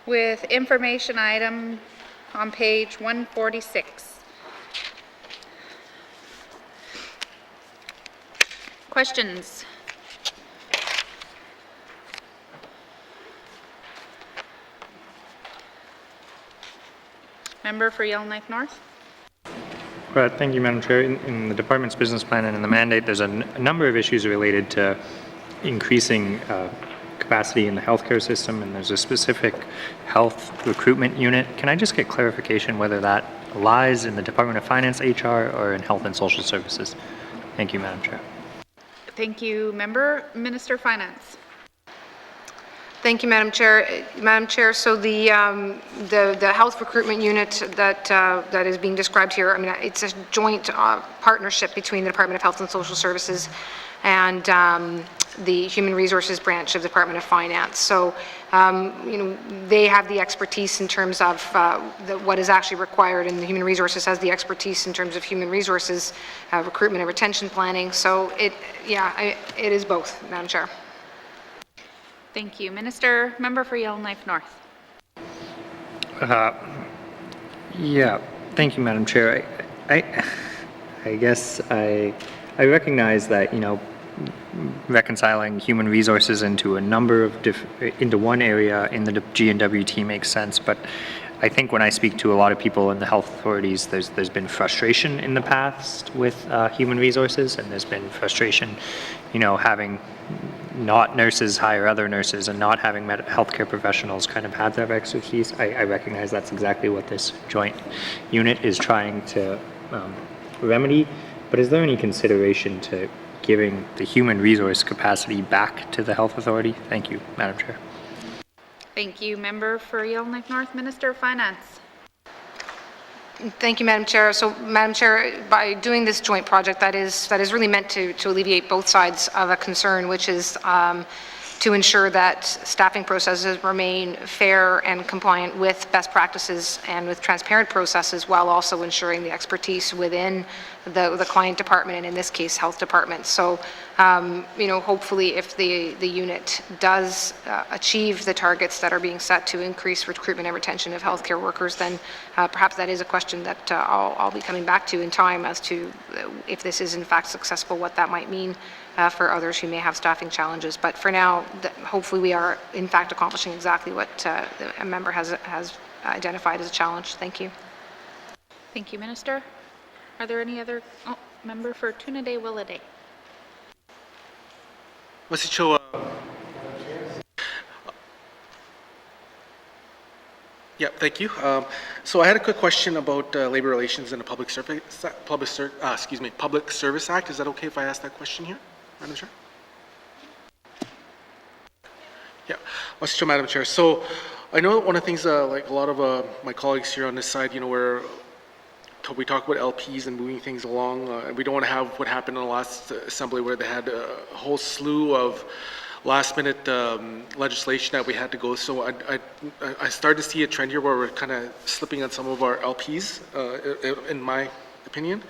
with information item on page 146. Questions? Member for Yellowknife North. Thank you, Madam Chair. In the department's business plan and in the mandate, there's a number of issues related to increasing capacity in the healthcare system, and there's a specific health recruitment unit. Can I just get clarification whether that lies in the Department of Finance, HR, or in Health and Social Services? Thank you, Madam Chair. Thank you, Member. Minister of Finance. Thank you, Madam Chair. Madam Chair, so the health recruitment unit that is being described here, I mean, it's a joint partnership between the Department of Health and Social Services and the Human Resources branch of the Department of Finance. So, they have the expertise in terms of what is actually required, and the Human Resources has the expertise in terms of human resources, recruitment and retention planning. So, it is both, Madam Chair. Thank you. Minister, member for Yellowknife North. Yeah, thank you, Madam Chair. I guess I recognize that, reconciling human resources into a number of into one area in the G&W.T makes sense, but I think when I speak to a lot of people in the health authorities, there's been frustration in the past with human resources, and there's been frustration, having not nurses hire other nurses and not having healthcare professionals kind of have that expertise. I recognize that's exactly what this joint unit is trying to remedy, but is there any consideration to giving the human resource capacity back to the health authority? Thank you, Madam Chair. Thank you. Member for Yellowknife North, Minister of Finance. Thank you, Madam Chair. So, Madam Chair, by doing this joint project, that is really meant to alleviate both sides of a concern, which is to ensure that staffing processes remain fair and compliant with best practices and with transparent processes, while also ensuring the expertise within the client department, and in this case, health department. So, hopefully if the unit does achieve the targets that are being set to increase recruitment and retention of healthcare workers, then perhaps that is a question that I'll be coming back to in time as to if this is in fact successful, what that might mean for others who may have staffing challenges. But for now, hopefully we are in fact accomplishing exactly what a member has identified as a challenge. Thank you. Thank you, Minister. Are there any other member for Tunaday Willaday? Yeah, thank you. So I had a quick question about labor relations and the Public Service Act. Is that okay if I ask that question here, Madam Chair? Yeah, Madam Chair. So I know one of the things, like a lot of my colleagues here on this side, where we talk about LPs and moving things along. We don't want to have what happened in the last assembly, where they had a whole slew of last-minute legislation that we had to go. So I started to see a trend here where we're kind of slipping on some of our LPs, in my opinion.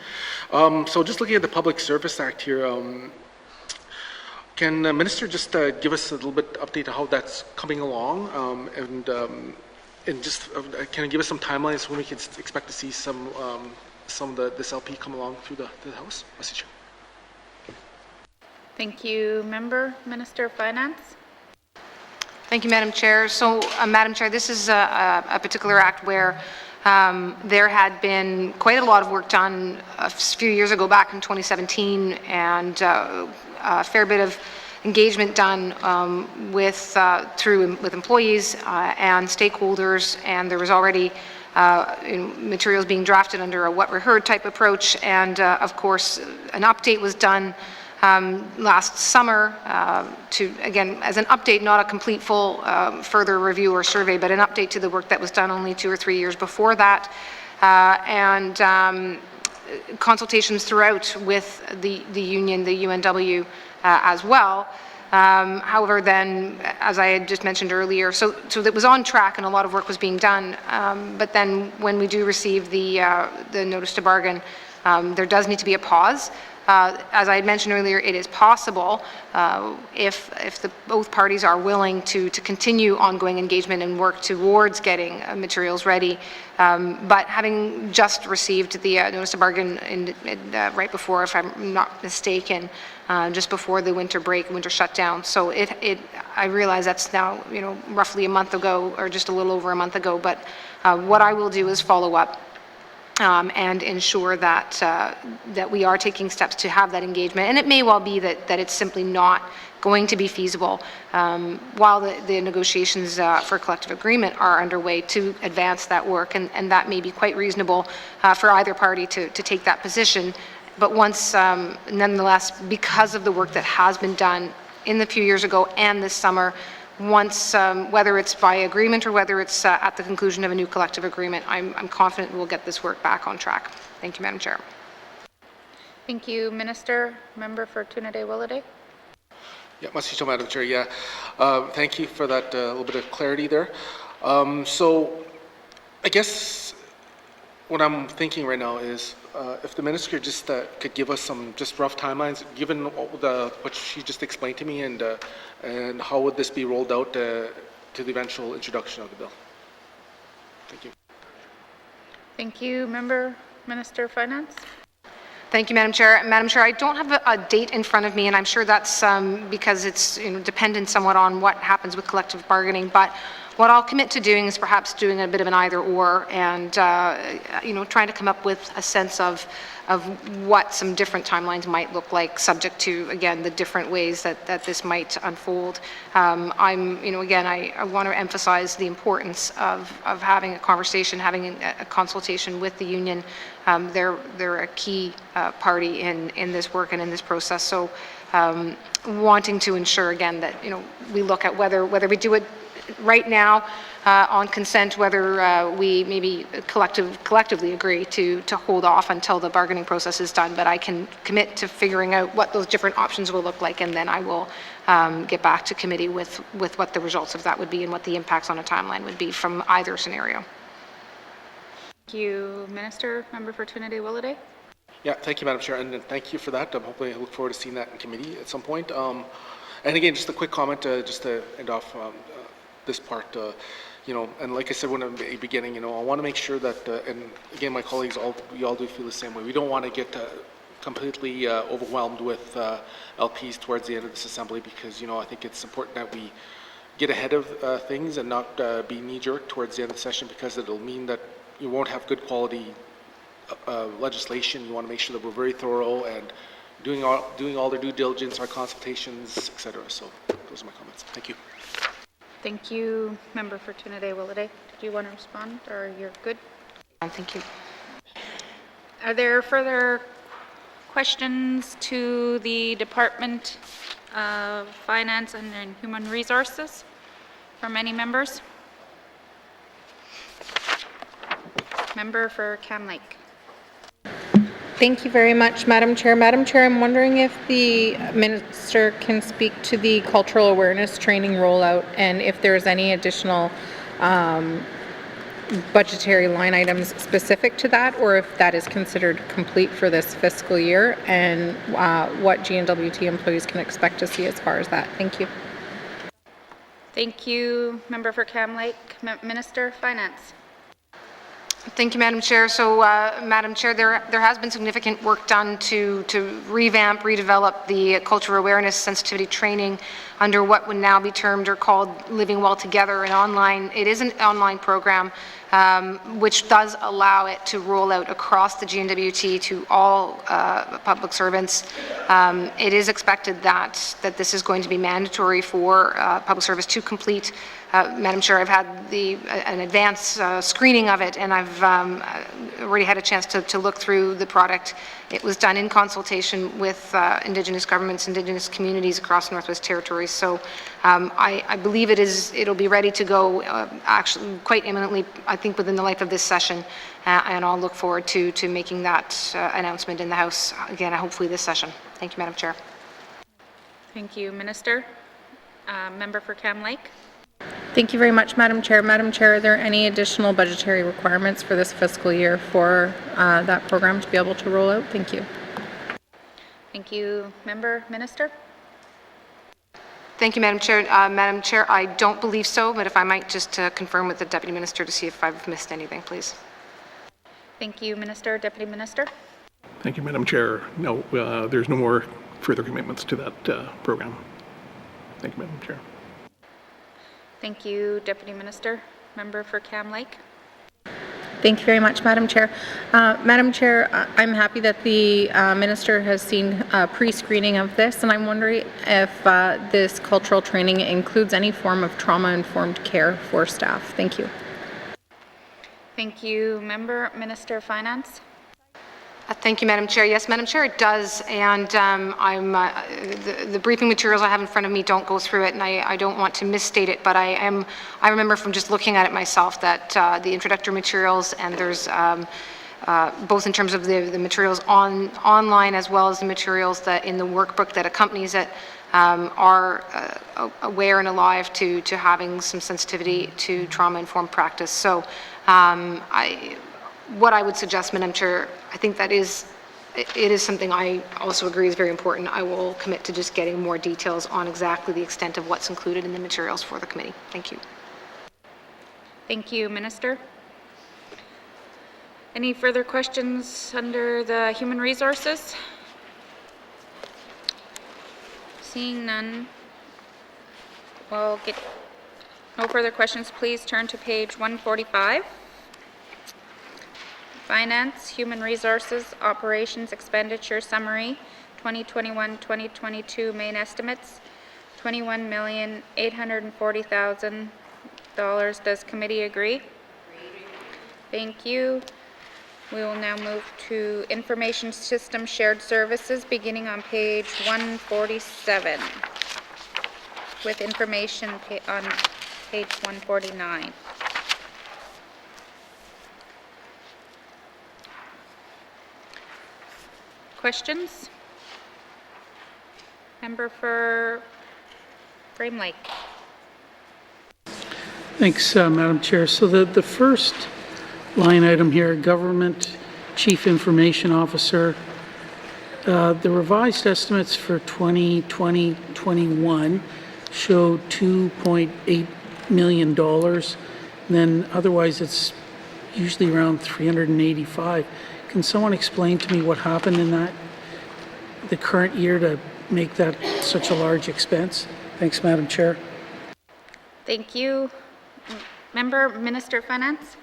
So just looking at the Public Service Act here, can the Minister just give us a little bit update on how that's coming along, and just can you give us some timelines when we can expect to see some of this LP come along through the House? Thank you, Member. Minister of Finance. Thank you, Madam Chair. So, Madam Chair, this is a particular act where there had been quite a lot of work done a few years ago, back in 2017, and a fair bit of engagement done with employees and stakeholders, and there was already materials being drafted under a what we heard type approach, and of course an update was done last summer to, again, as an update, not a complete full further review or survey, but an update to the work that was done only 2 or 3 years before that, and consultations throughout with the union, the UNW, as well. However, then, as I had just mentioned earlier, so that was on track and a lot of work was being done, but then when we do receive the notice to bargain, there does need to be a pause. As I had mentioned earlier, it is possible if both parties are willing to continue ongoing engagement and work towards getting materials ready. But having just received the notice of bargain right before, if I'm not mistaken, just before the winter break, winter shutdown. So I realize that's now roughly a month ago, or just a little over a month ago. But what I will do is follow up. And ensure that we are taking steps to have that engagement. And it may well be that it's simply not going to be feasible while the negotiations for collective agreement are underway to advance that work. And that may be quite reasonable for either party to take that position. But once, nonetheless, because of the work that has been done in the few years ago and this summer, once, whether it's by agreement or whether it's at the conclusion of a new collective agreement, I'm confident we'll get this work back on track. Thank you, Madam Chair. Thank you, Minister. Member for Trinidad-Willowday. Yeah, Madam Chair. Yeah, thank you for that little bit of clarity there. So, I guess what I'm thinking right now is if the minister just could give us some just rough timelines, given what she just explained to me, and how would this be rolled out to the eventual introduction of the bill? Thank you. Thank you, Minister of Finance. Thank you, Madam Chair. Madam Chair, I don't have a date in front of me, and I'm sure that's because it's dependent somewhat on what happens with collective bargaining. But what I'll commit to doing is perhaps doing a bit of an either-or, and trying to come up with a sense of what some different timelines might look like, subject to, again, the different ways that this might unfold. Again, I want to emphasize the importance of having a conversation, having a consultation with the union. They're a key party in this work and in this process. So, wanting to ensure again that we look at whether we do it right now on consent, whether we maybe collectively agree to hold off until the bargaining process is done. But I can commit to figuring out what those different options will look like, and then I will get back to committee with what the results of that would be and what the impacts on a timeline would be from either scenario. Thank you, Minister. Member for Trinidad-Willowday. Yeah, thank you, Madam Chair, and thank you for that. Hopefully, I look forward to seeing that in committee at some point. And again, just a quick comment, just to end off this part. And like I said when at the beginning, I want to make sure that, and again, my colleagues, we all do feel the same way. We don't want to get completely overwhelmed with LPs towards the end of this assembly, because I think it's important that we get ahead of things and not be knee-jerk towards the end of the session, because it'll mean that you won't have good quality legislation. You want to make sure that we're very thorough and doing all their due diligence, our consultations, etc. So those are my comments. Thank you. Thank you, Member for Trinidad-Willowday. Did you want to respond, or you're good? Thank you. Are there further questions to the Department of Finance and Human Resources from any members? Member for Cam Lake. Thank you very much, Madam Chair. Madam Chair, I'm wondering if the Minister can speak to the cultural awareness training rollout, and if there's any additional budgetary line items specific to that, or if that is considered complete for this fiscal year, and what G&W.T employees can expect to see as far as that. Thank you. Thank you, Member for Cam Lake. Minister of Finance. Thank you, Madam Chair. So, Madam Chair, there has been significant work done to revamp, redevelop the cultural awareness sensitivity training under what would now be termed or called Living Well Together, an online. It is an online program which does allow it to roll out across the G&W.T to all public servants. It is expected that this is going to be mandatory for public service to complete. Madam Chair, I've had an advance screening of it, and I've already had a chance to look through the product. It was done in consultation with Indigenous governments, Indigenous communities across Northwest Territories. So I believe it'll be ready to go actually quite imminently, I think within the life of this session, and I'll look forward to making that announcement in the House, again, hopefully this session. Thank you, Madam Chair. Thank you, Minister. Member for Cam Lake. Thank you very much, Madam Chair. Madam Chair, are there any additional budgetary requirements for this fiscal year for that program to be able to roll out? Thank you. Thank you. Member Minister? Thank you, Madam Chair. Madam Chair, I don't believe so, but if I might just confirm with the Deputy Minister to see if I've missed anything, please. Thank you, Minister. Deputy Minister? Thank you, Madam Chair. No, there's no more further commitments to that program. Thank you, Madam Chair. Thank you, Deputy Minister. Member for Cam Lake? Thank you very much, Madam Chair. Madam Chair, I'm happy that the Minister has seen pre-screening of this, and I'm wondering if this cultural training includes any form of trauma-informed care for staff. Thank you. Thank you. Member Minister of Finance? Thank you, Madam Chair. Yes, Madam Chair, it does, and the briefing materials I have in front of me don't go through it, and I don't want to misstate it, but I remember from just looking at it myself that the introductory materials, and there's both in terms of the materials online as well as the materials that in the workbook that accompanies it are aware and alive to having some sensitivity to trauma-informed practice. So what I would suggest, Madam Chair, I think that it is something I also agree is very important. I will commit to just getting more details on exactly the extent of what's included in the materials for the committee. Thank you. Thank you, Minister. Any further questions under the Human Resources? Seeing none, we'll get no further questions. Please turn to page 145. Finance, Human Resources, Operations Expenditure Summary, 2021-2022 main estimates, $21,840,000. Does committee agree? Thank you. We will now move to Information System Shared Services, beginning on page 147, with information on page 149. Questions? Member for Frame Lake. Thanks, Madam Chair. So the first line item here, Government Chief Information Officer, the revised estimates for 2020-21 show $2.8 million. And then otherwise it's usually around 385. Can someone explain to me what happened in the current year to make that such a large expense? Thanks, Madam Chair. Thank you. Member Minister of Finance.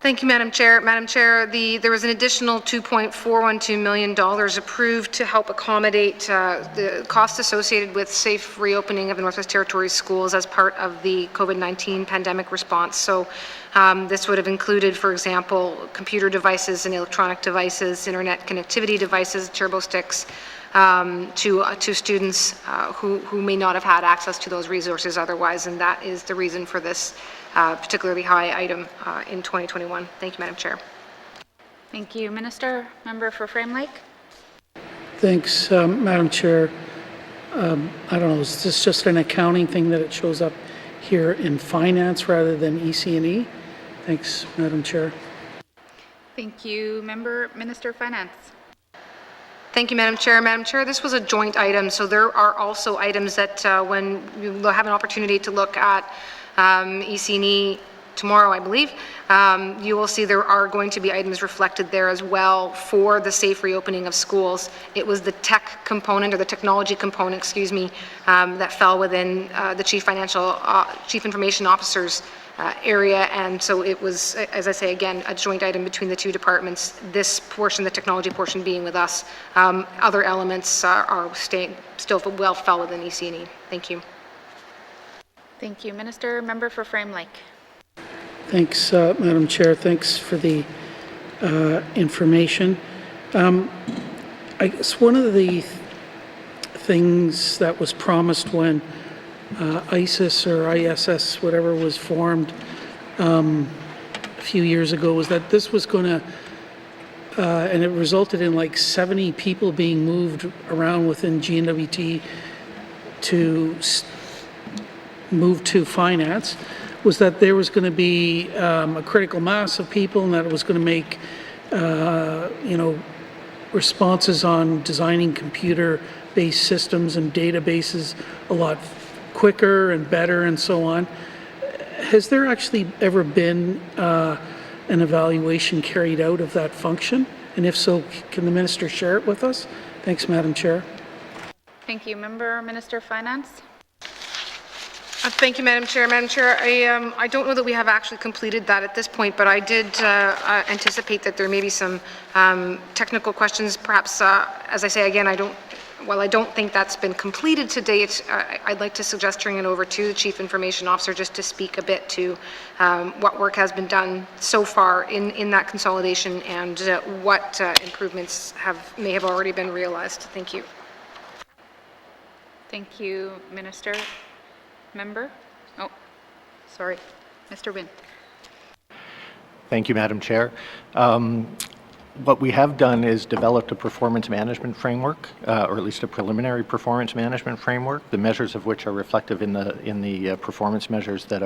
Thank you, Madam Chair. Madam Chair, there was an additional $2.412 million approved to help accommodate the costs associated with safe reopening of the Northwest Territories schools as part of the COVID-19 pandemic response. So this would have included, for example, computer devices and electronic devices, internet connectivity devices, turbo sticks, to students who may not have had access to those resources otherwise, and that is the reason for this particularly high item in 2021. Thank you, Madam Chair. Thank you, Minister. Member for Frame Lake. Thanks, Madam Chair. I don't know, is this just an accounting thing that it shows up here in finance rather than EC&E? Thanks, Madam Chair. Thank you, Member Minister of Finance. Thank you, Madam Chair. Madam Chair, this was a joint item, so there are also items that when you have an opportunity to look at EC&E tomorrow, I believe, you will see there are going to be items reflected there as well for the safe reopening of schools. It was the tech component, or the technology component, excuse me, that fell within the Chief Information Officer's area, and so it was, as I say again, a joint item between the two departments. This portion, the technology portion, being with us. Other elements are still well fell within EC&E. Thank you. Thank you, Minister. Member for Frame Lake. Thanks, Madam Chair. Thanks for the information. I guess one of the things that was promised when ISIS or ISS, whatever, was formed a few years ago was that this was going to, and it resulted in like 70 people being moved around within N.W.T to moved to finance was that there was going to be a critical mass of people and that it was going to make, responses on designing computer-based systems and databases a lot quicker and better and so on. Has there actually ever been an evaluation carried out of that function? And if so, can the Minister share it with us? Thanks, Madam Chair. Thank you. Minister of Finance. Thank you, Madam Chair. Madam Chair, I don't know that we have actually completed that at this point, but I did anticipate that there may be some technical questions. Perhaps, as I say again, while I don't think that's been completed to date, I'd like to suggest turning it over to the Chief Information Officer just to speak a bit to what work has been done so far in that consolidation and what improvements may have already been realized. Thank you. Thank you, Minister. Member? Oh, sorry. Mr. Wynne. Thank you, Madam Chair. What we have done is developed a performance management framework, or at least a preliminary performance management framework, the measures of which are reflective in the performance measures that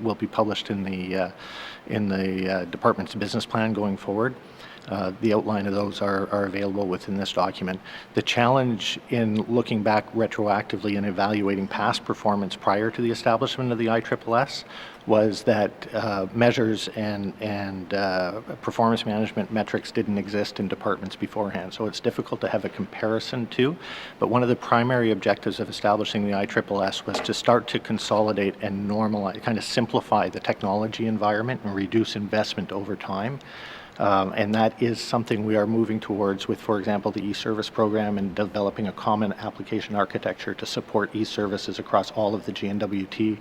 will be published in the department's business plan going forward. The outline of those are available within this document. The challenge in looking back retroactively and evaluating past performance prior to the establishment of the ISSS was that measures and performance management metrics didn't exist in departments beforehand. So it's difficult to have a comparison to. But one of the primary objectives of establishing the ISSS was to start to consolidate and normalize, kind of simplify the technology environment and reduce investment over time. And that is something we are moving towards with, for example, the e-service program and developing a common application architecture to support e-services across all of the N.W.T.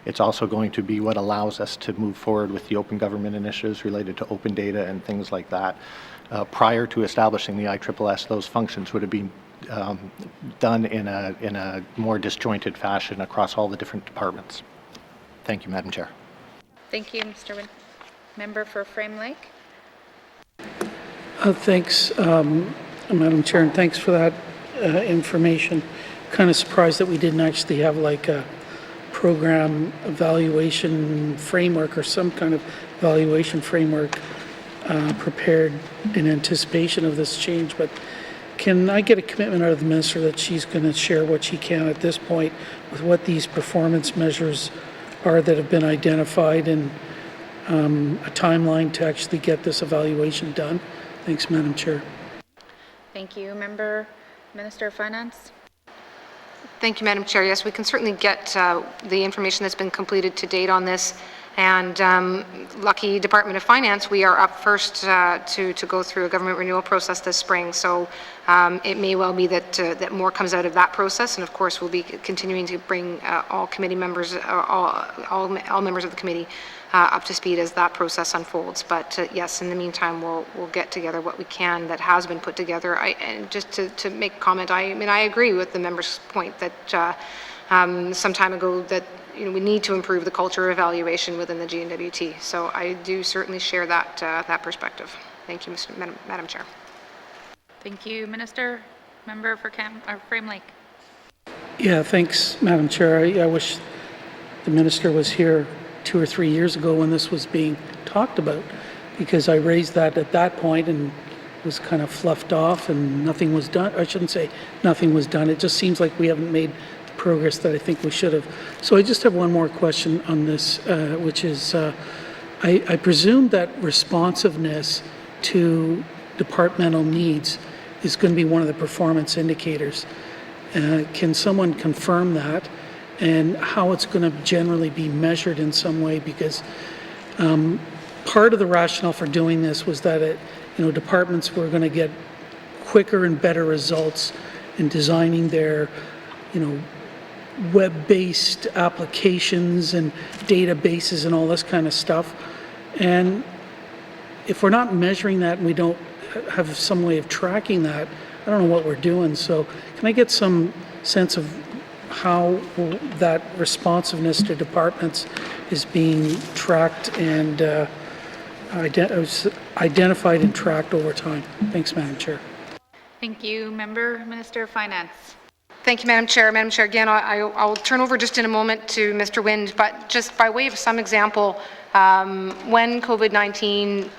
It's also going to be what allows us to move forward with the open government initiatives related to open data and things like that. Prior to establishing the ISSS, those functions would have been done in a more disjointed fashion across all the different departments. Thank you, Madam Chair. Thank you, Mr. Wynne. Member for Frame Lake. Thanks, Madam Chair, and thanks for that information. Kind of surprised that we didn't actually have like a program evaluation framework or some kind of evaluation framework prepared in anticipation of this change. But can I get a commitment out of the Minister that she's going to share what she can at this point with what these performance measures are that have been identified and a timeline to actually get this evaluation done? Thanks, Madam Chair. Thank you. Minister of Finance. Thank you, Madam Chair. Yes, we can certainly get the information that's been completed to date on this. And lucky Department of Finance, we are up first to go through a government renewal process this spring. So it may well be that more comes out of that process. And of course, we'll be continuing to bring all committee members, all members of the committee up to speed as that process unfolds. But yes, in the meantime, we'll get together what we can that has been put together. And just to make comment, I agree with the member's point that some time ago that we need to improve the culture of evaluation within the N.W.T. So I do certainly share that perspective. Thank you, Madam Chair. Thank you, Minister. Member for Frame Lake. Yeah, thanks, Madam Chair. I wish the Minister was here 2 or 3 years ago when this was being talked about, because I raised that at that point and was kind of fluffed off and nothing was done. I shouldn't say nothing was done. It just seems like we haven't made the progress that I think we should have. So I just have one more question on this, which is I presume that responsiveness to departmental needs is going to be one of the performance indicators. Can someone confirm that? And how it's going to generally be measured in some way, because part of the rationale for doing this was that departments were going to get quicker and better results in designing their web-based applications and databases and all this kind of stuff. And if we're not measuring that and we don't have some way of tracking that, I don't know what we're doing. So can I get some sense of how that responsiveness to departments is being tracked and identified and tracked over time? Thanks, Madam Chair. Thank you, Minister of Finance. Thank you, Madam Chair. Madam Chair, again, I'll turn over just in a moment to Mr. Wind, but just by way of some example, when COVID-19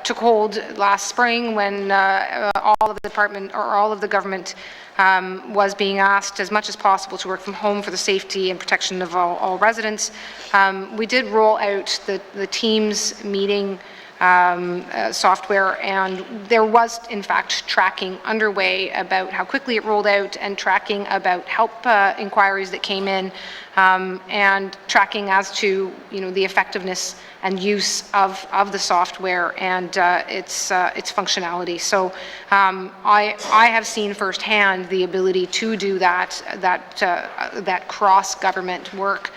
took hold last spring, when all of the department or all of the government was being asked as much as possible to work from home for the safety and protection of all residents, we did roll out the Teams meeting software, and there was in fact tracking underway about how quickly it rolled out, and tracking about help inquiries that came in, and tracking as to the effectiveness and use of the software and its functionality. So I have seen firsthand the ability to do that cross-government work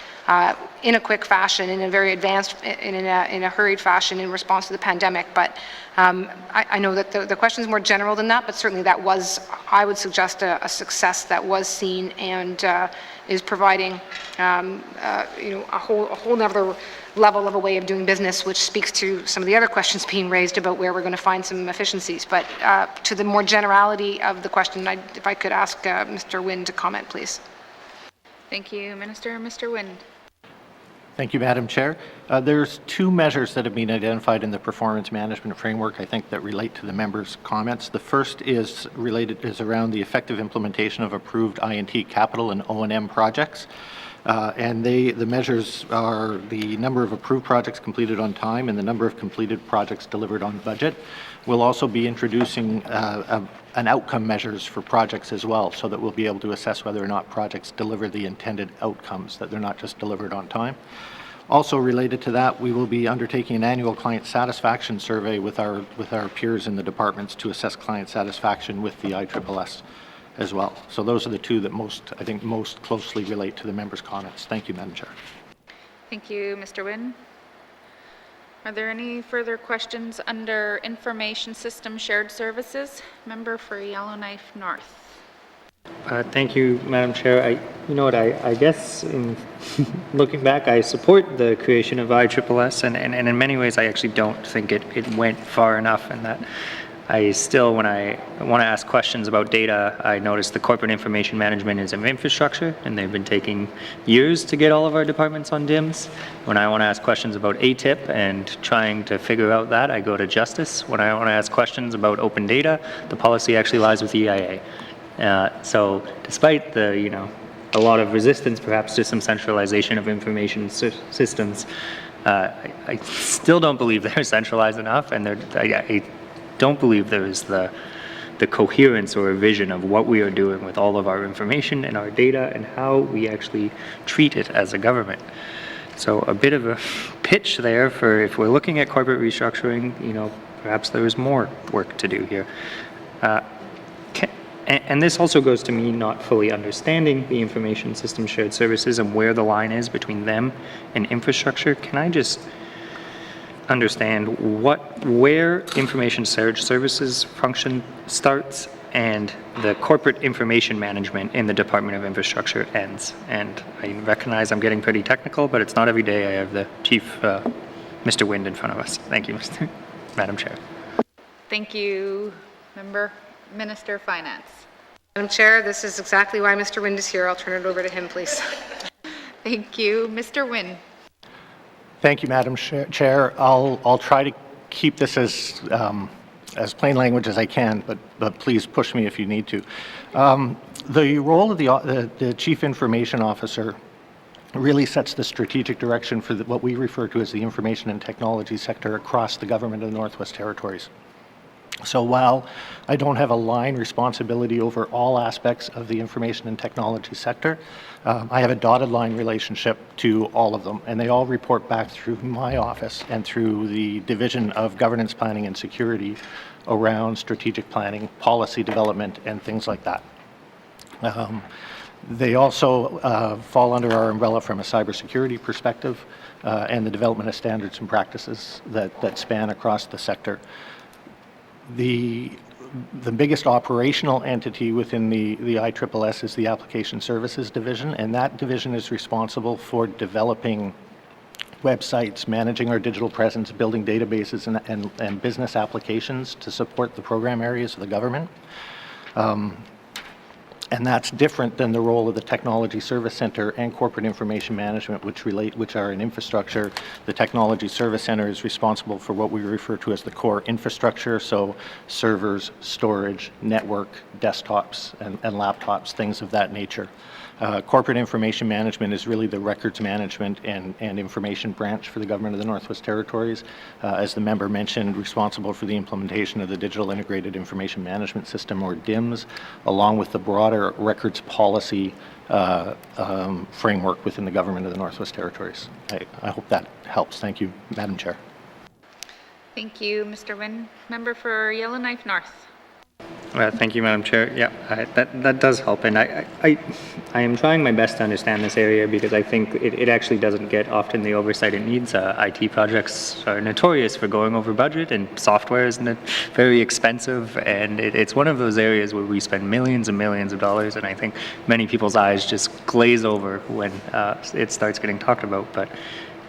in a quick fashion, in a very advanced, in a hurried fashion in response to the pandemic. But I know that the question is more general than that, but certainly that was, I would suggest, a success that was seen and is providing a whole other level of a way of doing business, which speaks to some of the other questions being raised about where we're going to find some efficiencies. But to the more generality of the question, if I could ask Mr. Wind to comment, please. Thank you, Minister. Mr. Wind. Thank you, Madam Chair. There's two measures that have been identified in the performance management framework, I think, that relate to the members' comments. The first is around the effective implementation of approved I&T capital and O&M projects. And the measures are the number of approved projects completed on time and the number of completed projects delivered on budget. We'll also be introducing an outcome measures for projects as well, so that we'll be able to assess whether or not projects deliver the intended outcomes, that they're not just delivered on time. Also related to that, we will be undertaking an annual client satisfaction survey with our peers in the departments to assess client satisfaction with the ISSS as well. So those are the two that I think most closely relate to the members' comments. Thank you, Madam Chair. Thank you, Mr. Wynn. Are there any further questions under Information System Shared Services? Member for Yellowknife North. Thank you, Madam Chair. I guess in looking back, I support the creation of ISSS, and in many ways, I actually don't think it went far enough, and that I still, when I want to ask questions about data, I notice the corporate information management is an infrastructure, and they've been taking years to get all of our departments on DIMS. When I want to ask questions about ATIP and trying to figure out that, I go to Justice. When I want to ask questions about open data, the policy actually lies with EIA. So despite the, a lot of resistance perhaps to some centralization of information systems, I still don't believe they're centralized enough, and I don't believe there is the coherence or a vision of what we are doing with all of our information and our data and how we actually treat it as a government. So a bit of a pitch there for if we're looking at corporate restructuring, perhaps there is more work to do here. And this also goes to me not fully understanding the information system shared services and where the line is between them and infrastructure. Can I just understand where information shared services function starts and the corporate information management in the Department of Infrastructure ends? And I recognize I'm getting pretty technical, but it's not every day I have the Chief, Mr. Wind, in front of us. Thank you, Madam Chair. Thank you, Minister of Finance. Madam Chair, this is exactly why Mr. Wind is here. I'll turn it over to him, please. Thank you. Mr. Wynn. Thank you, Madam Chair. I'll try to keep this as plain language as I can, but please push me if you need to. The role of the Chief Information Officer really sets the strategic direction for what we refer to as the information and technology sector across the government of the Northwest Territories. So while I don't have a line responsibility over all aspects of the information and technology sector, I have a dotted line relationship to all of them, and they all report back through my office and through the Division of Governance Planning and Security around strategic planning, policy development, and things like that. They also fall under our umbrella from a cybersecurity perspective and the development of standards and practices that span across the sector. The biggest operational entity within the ISSS is the Application Services Division, and that division is responsible for developing websites, managing our digital presence, building databases and business applications to support the program areas of the government. And that's different than the role of the Technology Service Center and Corporate Information Management, which are in infrastructure. The Technology Service Center is responsible for what we refer to as the core infrastructure, so servers, storage, network, desktops, and laptops, things of that nature. Corporate Information Management is really the records management and information branch for the Government of the Northwest Territories. As the member mentioned, responsible for the implementation of the Digital Integrated Information Management System, or DIMS, along with the broader records policy framework within the Government of the Northwest Territories. I hope that helps. Thank you, Madam Chair. Thank you, Mr. Wynne. Member for Yellowknife North. Thank you, Madam Chair. Yeah, that does help, and I am trying my best to understand this area because I think it actually doesn't get often the oversight it needs. IT projects are notorious for going over budget, and software is very expensive, and it's one of those areas where we spend millions and millions of dollars, and I think many people's eyes just glaze over when it starts getting talked about, but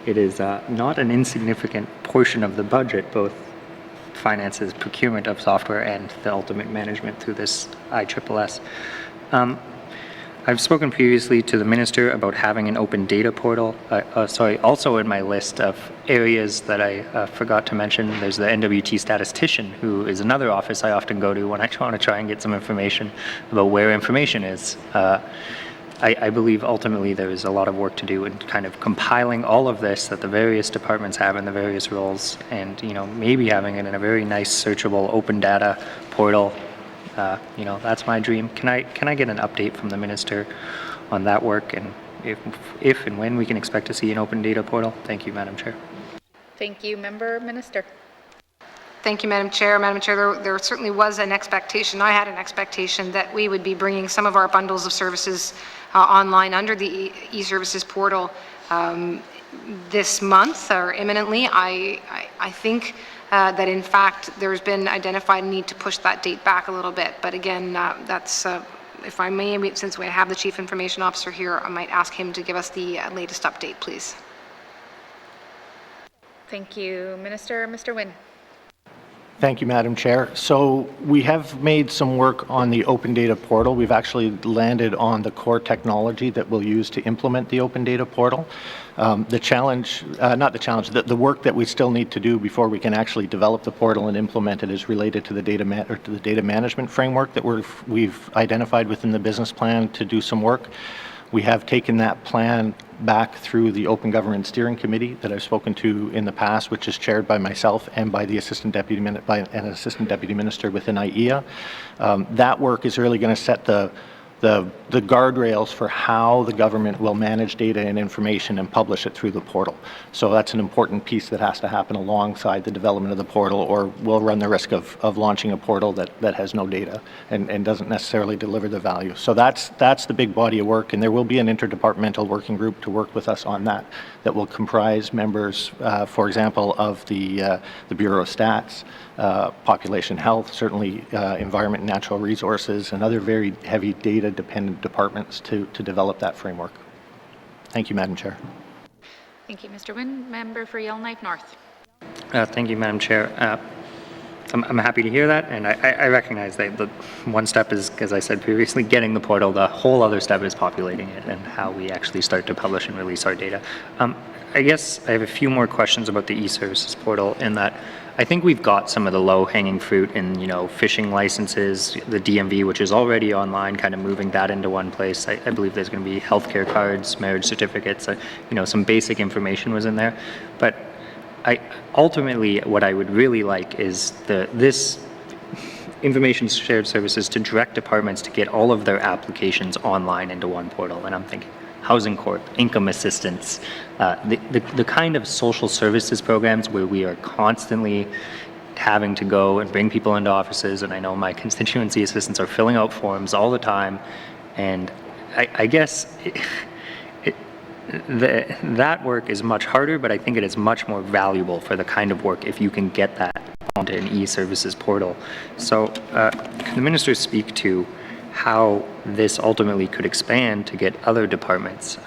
it is not an insignificant portion of the budget, both finances, procurement of software, and the ultimate management through this ISSS. I've spoken previously to the minister about having an open data portal. Also in my list of areas that I forgot to mention, there's the N.W.T statistician, who is another office I often go to when I want to try and get some information about where information is. I believe ultimately there is a lot of work to do in kind of compiling all of this that the various departments have in the various roles, and maybe having it in a very nice searchable open data portal. That's my dream. Can I get an update from the minister on that work, and if and when we can expect to see an open data portal? Thank you, Madam Chair. Thank you, Member Minister. Thank you, Madam Chair. Madam Chair, there certainly was an expectation, I had an expectation that we would be bringing some of our bundles of services online under the e-services portal this month or imminently. I think that in fact there's been identified a need to push that date back a little bit, but again, that's if I may, since we have the Chief Information Officer here, I might ask him to give us the latest update, please. Thank you, Minister. Mr. Wynne. Thank you, Madam Chair. So we have made some work on the open data portal. We've actually landed on the core technology that we'll use to implement the open data portal. The work that we still need to do before we can actually develop the portal and implement it is related to the data management framework that we've identified within the business plan to do some work. We have taken that plan back through the Open Government Steering Committee that I've spoken to in the past, which is chaired by myself and by the Assistant Deputy Minister within IEA. That work is really going to set the guardrails for how the government will manage data and information and publish it through the portal. So that's an important piece that has to happen alongside the development of the portal, or we'll run the risk of launching a portal that has no data and doesn't necessarily deliver the value. So that's the big body of work, and there will be an interdepartmental working group to work with us on that will comprise members, for example, of the Bureau of Stats, population health, certainly environment and natural resources, and other very heavy data-dependent departments to develop that framework. Thank you, Madam Chair. Thank you, Mr. Wynne. Member for Yellowknife North. Thank you, Madam Chair. I'm happy to hear that, and I recognize that the one step is, as I said previously, getting the portal. The whole other step is populating it and how we actually start to publish and release our data. I guess I have a few more questions about the e-services portal, in that I think we've got some of the low-hanging fruit in, fishing licenses, the DMV, which is already online, kind of moving that into one place. I believe there's going to be healthcare cards, marriage certificates, some basic information was in there. But ultimately, what I would really like is this information shared services to direct departments to get all of their applications online into one portal. And I'm thinking housing court, income assistance, the kind of social services programs where we are constantly having to go and bring people into offices. And I know my constituency assistants are filling out forms all the time. And I guess that work is much harder, but I think it is much more valuable for the kind of work if you can get that onto an e-services portal. So can the minister speak to how this ultimately could expand to get other departments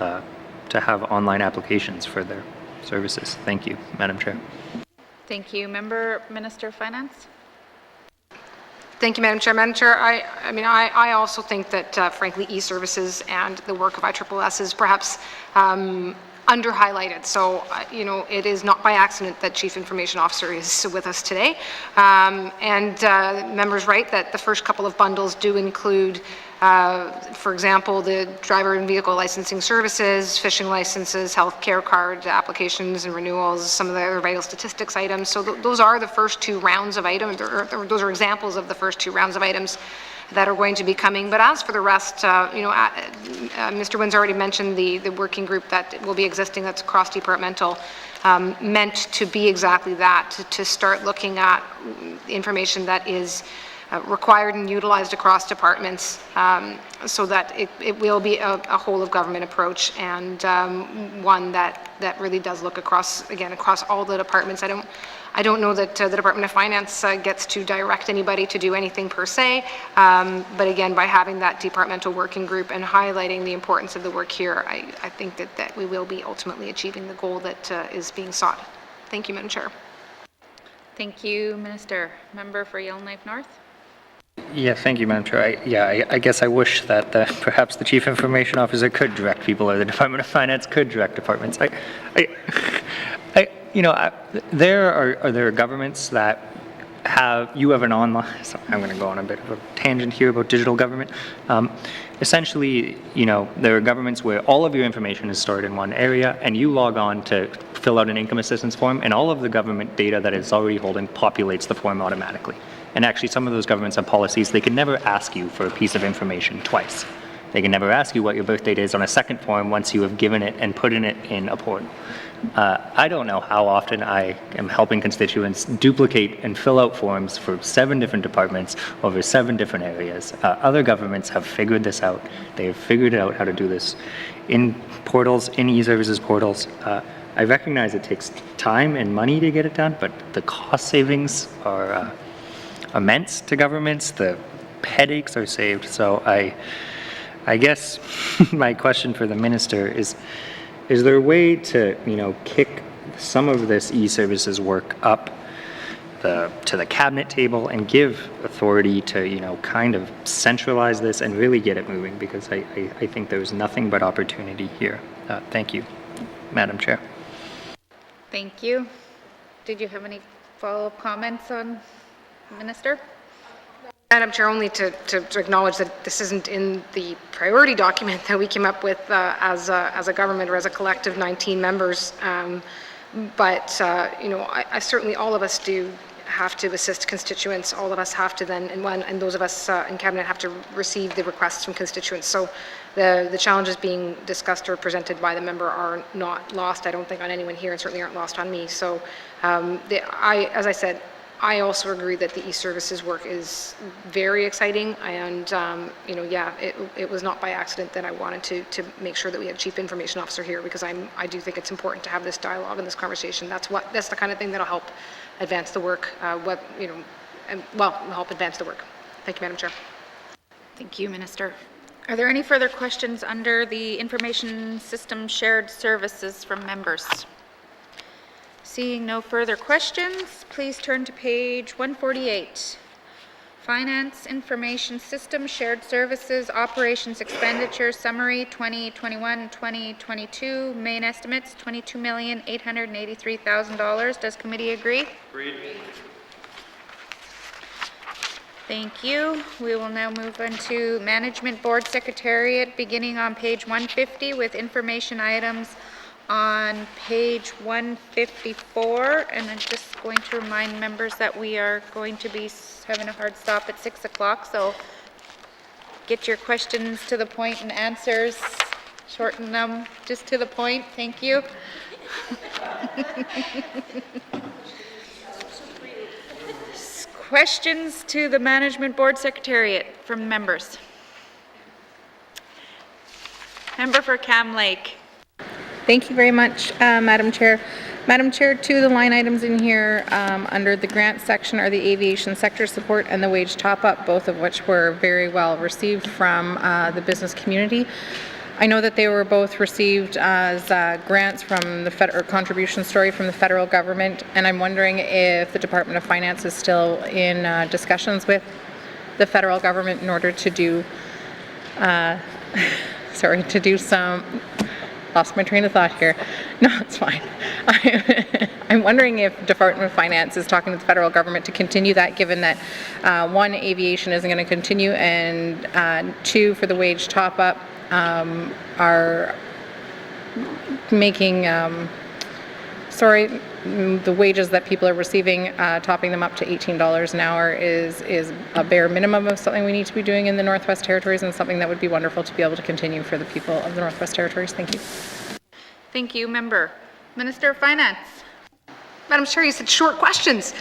to have online applications for their services? Thank you, Madam Chair. Thank you. Member Minister of Finance. Thank you, Madam Chair. Madam Chair, I also think that, frankly, e-services and the work of ISSS is perhaps under-highlighted. So, it is not by accident that Chief Information Officer is with us today. Members right that the first couple of bundles do include, for example, the driver and vehicle licensing services, fishing licenses, health care card applications and renewals, some of the other vital statistics items. So those are the first two rounds of items, or those are examples of the first two rounds of items that are going to be coming. But as for the rest, Mr. Wynn's already mentioned the working group that will be existing that's cross-departmental, meant to be exactly that, to start looking at information that is required and utilized across departments, so that it will be a whole of government approach, and one that really does look across all the departments. I don't know that the Department of Finance gets to direct anybody to do anything per se, but again, by having that departmental working group and highlighting the importance of the work here, I think that we will be ultimately achieving the goal that is being sought. Thank you, Madam Chair. Thank you, Minister. Member for Yellowknife North. Yeah, thank you, Madam Chair. I guess I wish that perhaps the Chief Information Officer could direct people, or the Department of Finance could direct departments. There are governments that you have an online. So I'm going to go on a bit of a tangent here about digital government. Essentially, there are governments where all of your information is stored in one area, and you log on to fill out an income assistance form, and all of the government data that it's already holding populates the form automatically. And actually, some of those governments have policies. They can never ask you for a piece of information twice. They can never ask you what your birth date is on a second form once you have given it and put in it in a portal. I don't know how often I am helping constituents duplicate and fill out forms for 7 different departments over 7 different areas. Other governments have figured this out. They have figured out how to do this in portals, in e-services portals. I recognize it takes time and money to get it done, but the cost savings are immense to governments. The headaches are saved. So I guess my question for the minister is there a way to, kick some of this e-services work up to the cabinet table and give authority to, kind of centralize this and really get it moving? Because I think there's nothing but opportunity here. Thank you, Madam Chair. Thank you. Did you have any follow-up comments on Minister? Madam Chair, only to acknowledge that this isn't in the priority document that we came up with as a government or as a collective 19 members, but I certainly, all of us do have to assist constituents. All of us have to then, and those of us in Cabinet have to receive the requests from constituents. So the challenges being discussed or presented by the member are not lost, I don't think, on anyone here, and certainly aren't lost on me. So as I said, I also agree that the e-services work is very exciting, and it was not by accident that I wanted to make sure that we had Chief Information Officer here, because I do think it's important to have this dialogue and this conversation. That's the kind of thing that'll help advance the work. Help advance the work. Thank you, Madam Chair. Thank you, Minister. Are there any further questions under the Information System Shared Services from members? Seeing no further questions, please turn to page 148. Finance Information System Shared Services Operations Expenditure Summary 2021-2022. Main estimates $22,883,000. Does committee agree? Agreed. Thank you. We will now move on to Management Board Secretariat, beginning on page 150 with information items on page 154, and I'm just going to remind members that we are going to be having a hard stop at 6 o'clock, so get your questions to the point and answers, shorten them just to the point. Thank you. Questions to the Management Board Secretariat from members. Member for Cam Lake. Thank you very much, Madam Chair. Madam Chair, 2 of the line items in here under the grant section are the aviation sector support and the wage top-up, both of which were very well received from the business community. I know that they were both received as grants from the contribution story from the federal government, and I'm wondering if the Department of Finance is still in discussions with the federal government in order to do, to do some, lost my train of thought here. No, it's fine. I'm wondering if Department of Finance is talking to the federal government to continue that, given that one, aviation isn't going to continue, and two, for the wage top-up, are making, the wages that people are receiving, topping them up to $18 an hour is a bare minimum of something we need to be doing in the Northwest Territories, and something that would be wonderful to be able to continue for the people of the Northwest Territories. Thank you. Thank you, Member. Minister of Finance. Madam Chair, you said short questions.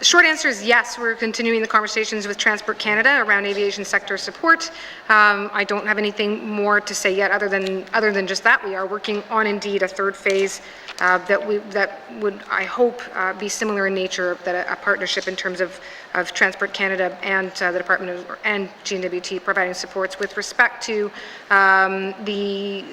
Short answer is yes, we're continuing the conversations with Transport Canada around aviation sector support. I don't have anything more to say yet other than just that. We are working on indeed a third phase that would, I hope, be similar in nature, that a partnership in terms of Transport Canada and the Department of, and N.W.T providing supports with respect to the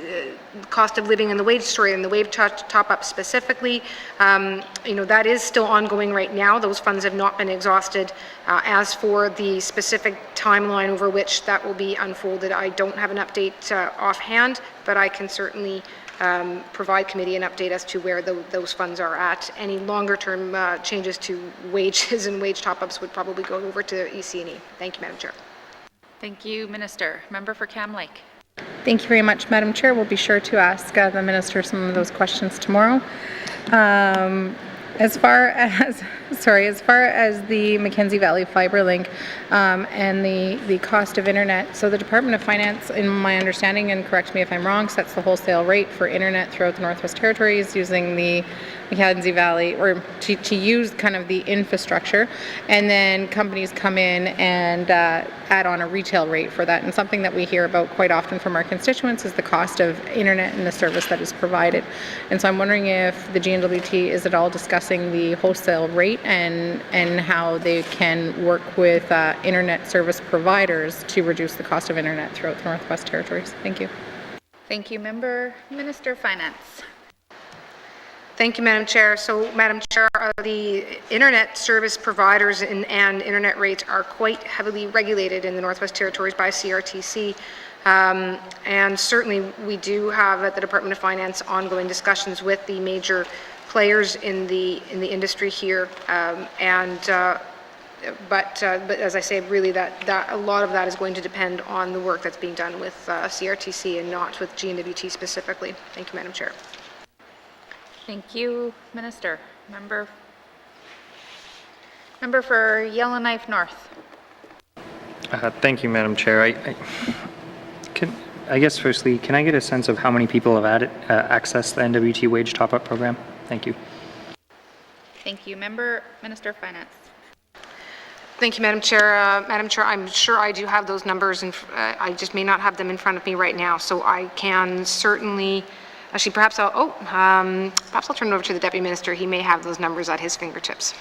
cost of living and the wage story and the wage top-up specifically. That is still ongoing right now. Those funds have not been exhausted. As for the specific timeline over which that will be unfolded, I don't have an update offhand, but I can certainly provide committee an update as to where those funds are at. Any longer-term changes to wages and wage top-ups would probably go over to EC&E. Thank you, Madam Chair. Thank you, Minister. Member for Cam Lake. Thank you very much, Madam Chair. We'll be sure to ask the Minister some of those questions tomorrow. As far as the Mackenzie Valley Fiber Link and the cost of internet, so the Department of Finance, in my understanding, and correct me if I'm wrong, sets the wholesale rate for internet throughout the Northwest Territories using the Mackenzie Valley, or to use kind of the infrastructure, and then companies come in and add on a retail rate for that. And something that we hear about quite often from our constituents is the cost of internet and the service that is provided. And so I'm wondering if the N.W.T is at all discussing the wholesale rate and how they can work with internet service providers to reduce the cost of internet throughout the Northwest Territories. Thank you. Thank you, Member. Minister of Finance. Thank you, Madam Chair. So, Madam Chair, the internet service providers and internet rates are quite heavily regulated in the Northwest Territories by CRTC. And certainly we do have at the Department of Finance ongoing discussions with the major players in the industry here. But as I say, really that a lot of that is going to depend on the work that's being done with CRTC and not with N.W.T specifically. Thank you, Madam Chair. Thank you, Minister. Member for Yellowknife North. Thank you, Madam Chair. I guess firstly, can I get a sense of how many people have accessed the N.W.T wage top-up program? Thank you. Thank you, Minister of Finance. Thank you, Madam Chair. Madam Chair, I'm sure I do have those numbers, and I just may not have them in front of me right now. So I can certainly. Actually, perhaps I'll turn it over to the Deputy Minister. He may have those numbers at his fingertips.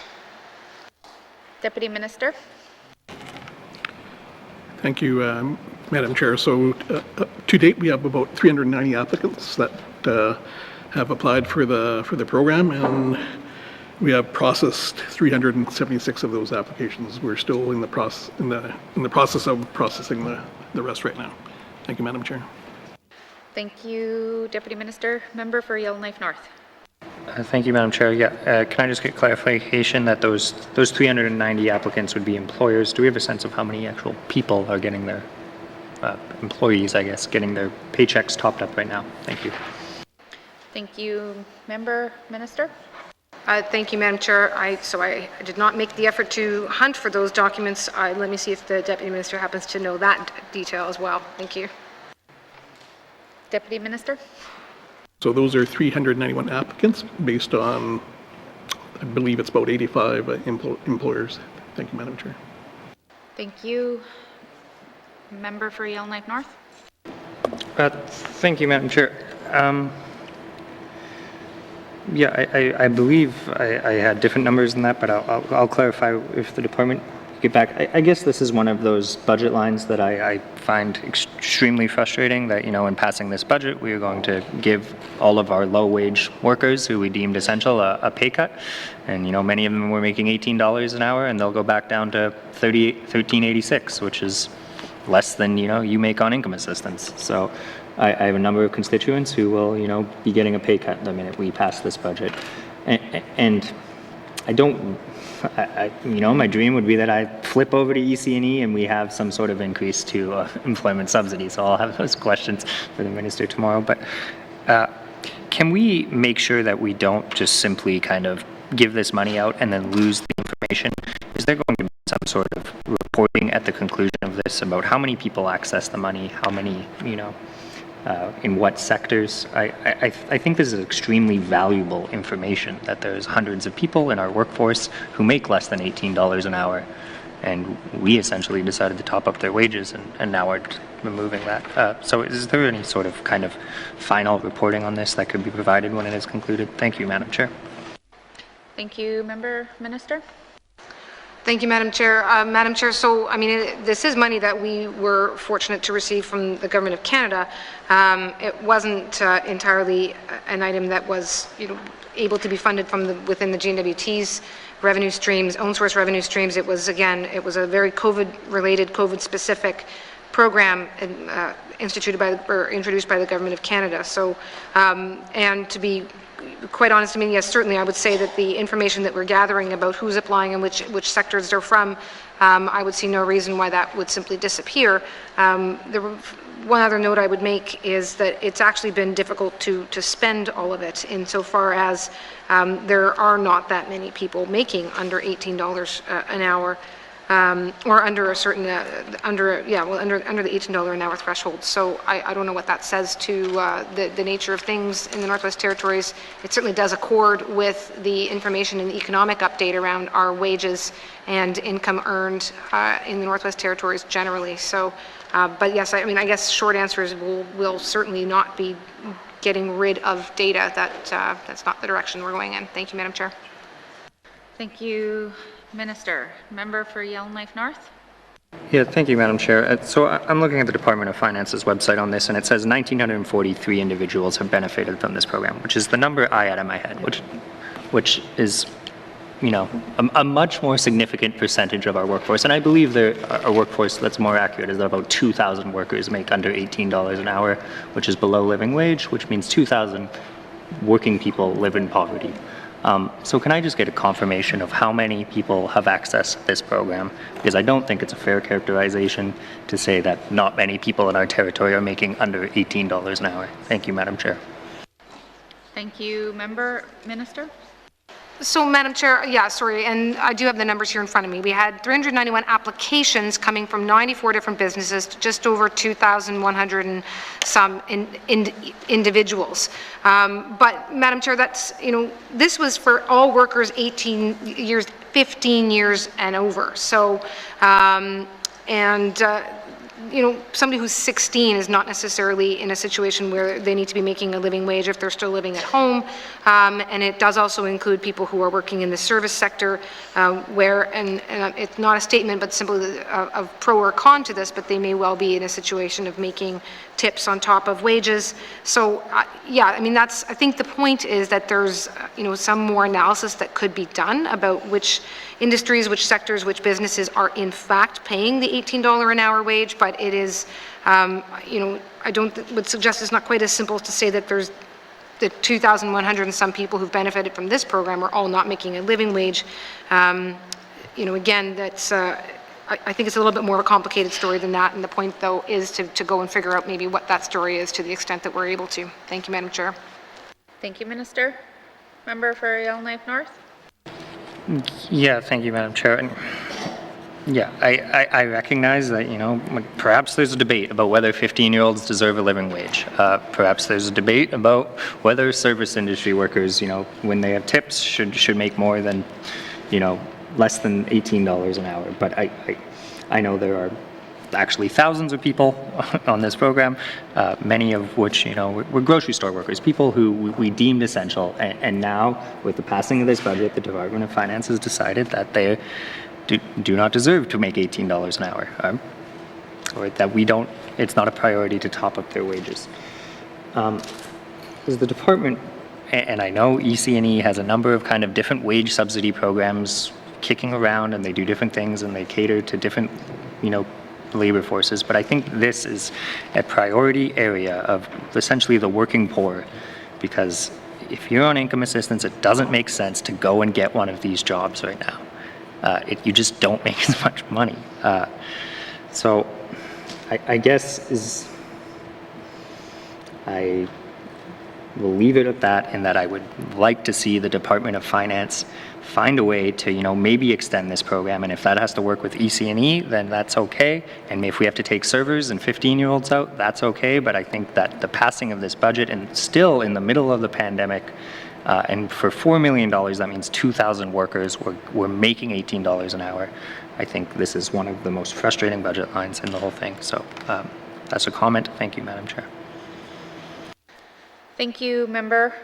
Deputy Minister. Thank you, Madam Chair. So to date, we have about 390 applicants that have applied for the program, and we have processed 376 of those applications. We're still in the process of processing the rest right now. Thank you, Madam Chair. Thank you, Deputy Minister. Member for Yellowknife North. Thank you, Madam Chair. Yeah, can I just get clarification that those 390 applicants would be employers? Do we have a sense of how many actual people are getting their employees, I guess, getting their paychecks topped up right now? Thank you. Thank you, Minister. Thank you, Madam Chair. I did not make the effort to hunt for those documents. Let me see if the Deputy Minister happens to know that detail as well. Thank you. Deputy Minister. So those are 391 applicants based on, I believe it's about 85 employers. Thank you, Madam Chair. Thank you. Member for Yellowknife North. Thank you, Madam Chair. Yeah, I believe I had different numbers than that, but I'll clarify if the department get back. I guess this is one of those budget lines that I find extremely frustrating, that, in passing this budget, we are going to give all of our low-wage workers who we deemed essential a pay cut. And, many of them were making $18 an hour, and they'll go back down to $13.86, which is less than, you make on income assistance. So I have a number of constituents who will, be getting a pay cut the minute we pass this budget. And I don't, my dream would be that I flip over to EC&E and we have some sort of increase to employment subsidies. So I'll have those questions for the minister tomorrow. But can we make sure that we don't just simply kind of give this money out and then lose the information? Is there going to be some sort of reporting at the conclusion of this about how many people access the money, how many, in what sectors? I think this is extremely valuable information, that there's hundreds of people in our workforce who make less than $18 an hour, and we essentially decided to top up their wages, and now we're removing that. So is there any sort of kind of final reporting on this that could be provided when it is concluded? Thank you, Madam Chair. Thank you, Minister. Thank you, Madam Chair. Madam Chair, so, this is money that we were fortunate to receive from the Government of Canada. It wasn't entirely an item that was, able to be funded from within the N.W.T's revenue streams, own source revenue streams. It was, again, a very COVID-related, COVID-specific program introduced by the Government of Canada. So, and to be quite honest, yes, certainly I would say that the information that we're gathering about who's applying and which sectors they're from, I would see no reason why that would simply disappear. One other note I would make is that it's actually been difficult to spend all of it, insofar as there are not that many people making under $18 an hour. Or under a certain, under the $18 an hour threshold. So I don't know what that says to the nature of things in the Northwest Territories. It certainly does accord with the information in the economic update around our wages and income earned in the Northwest Territories generally. So, but yes, I guess short answer is we'll certainly not be getting rid of data. That's not the direction we're going in. Thank you, Madam Chair. Thank you, Minister. Member for Yellowknife North. Yeah, thank you, Madam Chair. So I'm looking at the Department of Finance's website on this, and it says 1,943 individuals have benefited from this program, which is the number I had in my head, which is, a much more significant percentage of our workforce. And I believe our workforce that's more accurate is that about 2,000 workers make under $18 an hour, which is below living wage, which means 2,000 working people live in poverty. So can I just get a confirmation of how many people have accessed this program? Because I don't think it's a fair characterization to say that not many people in our territory are making under $18 an hour. Thank you, Madam Chair. Thank you, Minister. So, Madam Chair, yeah, sorry, and I do have the numbers here in front of me. We had 391 applications coming from 94 different businesses to just over 2,100 and some individuals. But, Madam Chair, that's, this was for all workers 18 years, 15 years and over. So, somebody who's 16 is not necessarily in a situation where they need to be making a living wage if they're still living at home. And it does also include people who are working in the service sector where, and it's not a statement, but simply of pro or con to this, but they may well be in a situation of making tips on top of wages. So, I think the point is that there's, some more analysis that could be done about which industries, which sectors, which businesses are in fact paying the $18 an hour wage, but it is, I would suggest it's not quite as simple to say that there's the 2,100 and some people who've benefited from this program are all not making a living wage. Again, that's, I think it's a little bit more of a complicated story than that, and the point, though, is to go and figure out maybe what that story is to the extent that we're able to. Thank you, Madam Chair. Thank you, Minister. Member for Yellowknife North. Yeah, thank you, Madam Chair. And yeah, I recognize that, perhaps there's a debate about whether 15-year-olds deserve a living wage. Perhaps there's a debate about whether service industry workers, when they have tips, should make more than, less than $18 an hour. But I know there are actually thousands of people on this program, many of which, were grocery store workers, people who we deemed essential. And now, with the passing of this budget, the Department of Finance has decided that do not deserve to make $18 an hour, or that it's not a priority to top up their wages. Because the department, and I know EC&E has a number of kind of different wage subsidy programs kicking around, and they do different things, and they cater to different, labor forces, but I think this is a priority area of essentially the working poor, because if you're on income assistance, it doesn't make sense to go and get one of these jobs right now. You just don't make as much money. So I guess I will leave it at that, in that I would like to see the Department of Finance find a way to, maybe extend this program, and if that has to work with EC&E, then that's okay, and if we have to take servers and 15-year-olds out, that's okay, but I think that the passing of this budget, and still in the middle of the pandemic, and for $4 million, that means 2,000 workers were making $18 an hour. I think this is one of the most frustrating budget lines in the whole thing, so that's a comment. Thank you, Madam Chair. Thank you, member.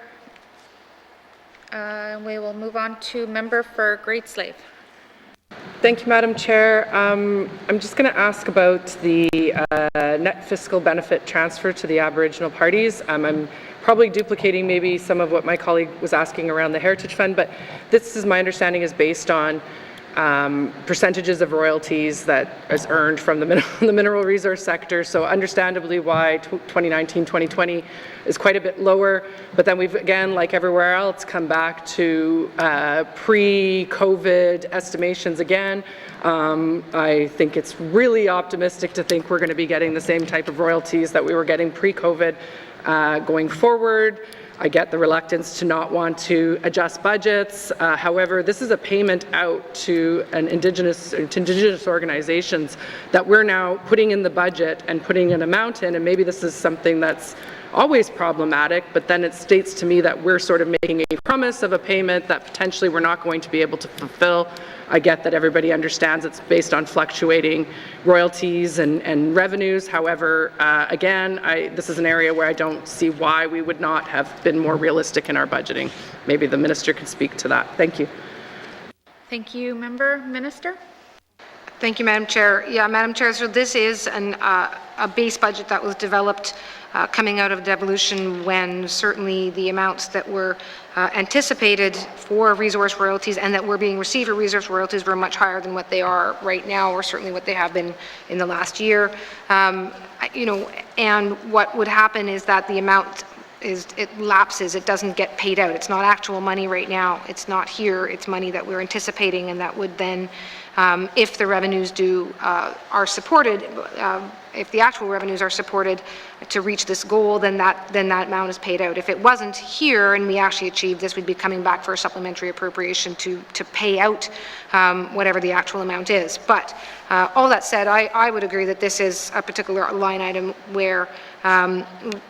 We will move on to member for Great Slave. Thank you, Madam Chair. I'm just going to ask about the net fiscal benefit transfer to the Aboriginal parties. I'm probably duplicating maybe some of what my colleague was asking around the Heritage Fund, but this is my understanding is based on percentages of royalties that is earned from the mineral resource sector. So understandably why 2019-2020 is quite a bit lower, but then we've, again, like everywhere else, come back to pre-COVID estimations again. I think it's really optimistic to think we're going to be getting the same type of royalties that we were getting pre-COVID going forward. I get the reluctance to not want to adjust budgets. However, this is a payment out to Indigenous organizations that we're now putting in the budget and putting an amount in, and maybe this is something that's always problematic, but then it states to me that we're sort of making a promise of a payment that potentially we're not going to be able to fulfill. I get that everybody understands it's based on fluctuating royalties and revenues. However, again, this is an area where I don't see why we would not have been more realistic in our budgeting. Maybe the minister could speak to that. Thank you. Thank you, member. Minister? Thank you, Madam Chair. Yeah, Madam Chair, so this is a base budget that was developed coming out of devolution, when certainly the amounts that were anticipated for resource royalties and that were being received for resource royalties were much higher than what they are right now, or certainly what they have been in the last year. And what would happen is that the amount it lapses, it doesn't get paid out. It's not actual money right now. It's not here. It's money that we're anticipating, and that would then, if the revenues are supported, if the actual revenues are supported to reach this goal, then that amount is paid out. If it wasn't here and we actually achieved this, we'd be coming back for a supplementary appropriation to pay out whatever the actual amount is. But all that said, I would agree that this is a particular line item where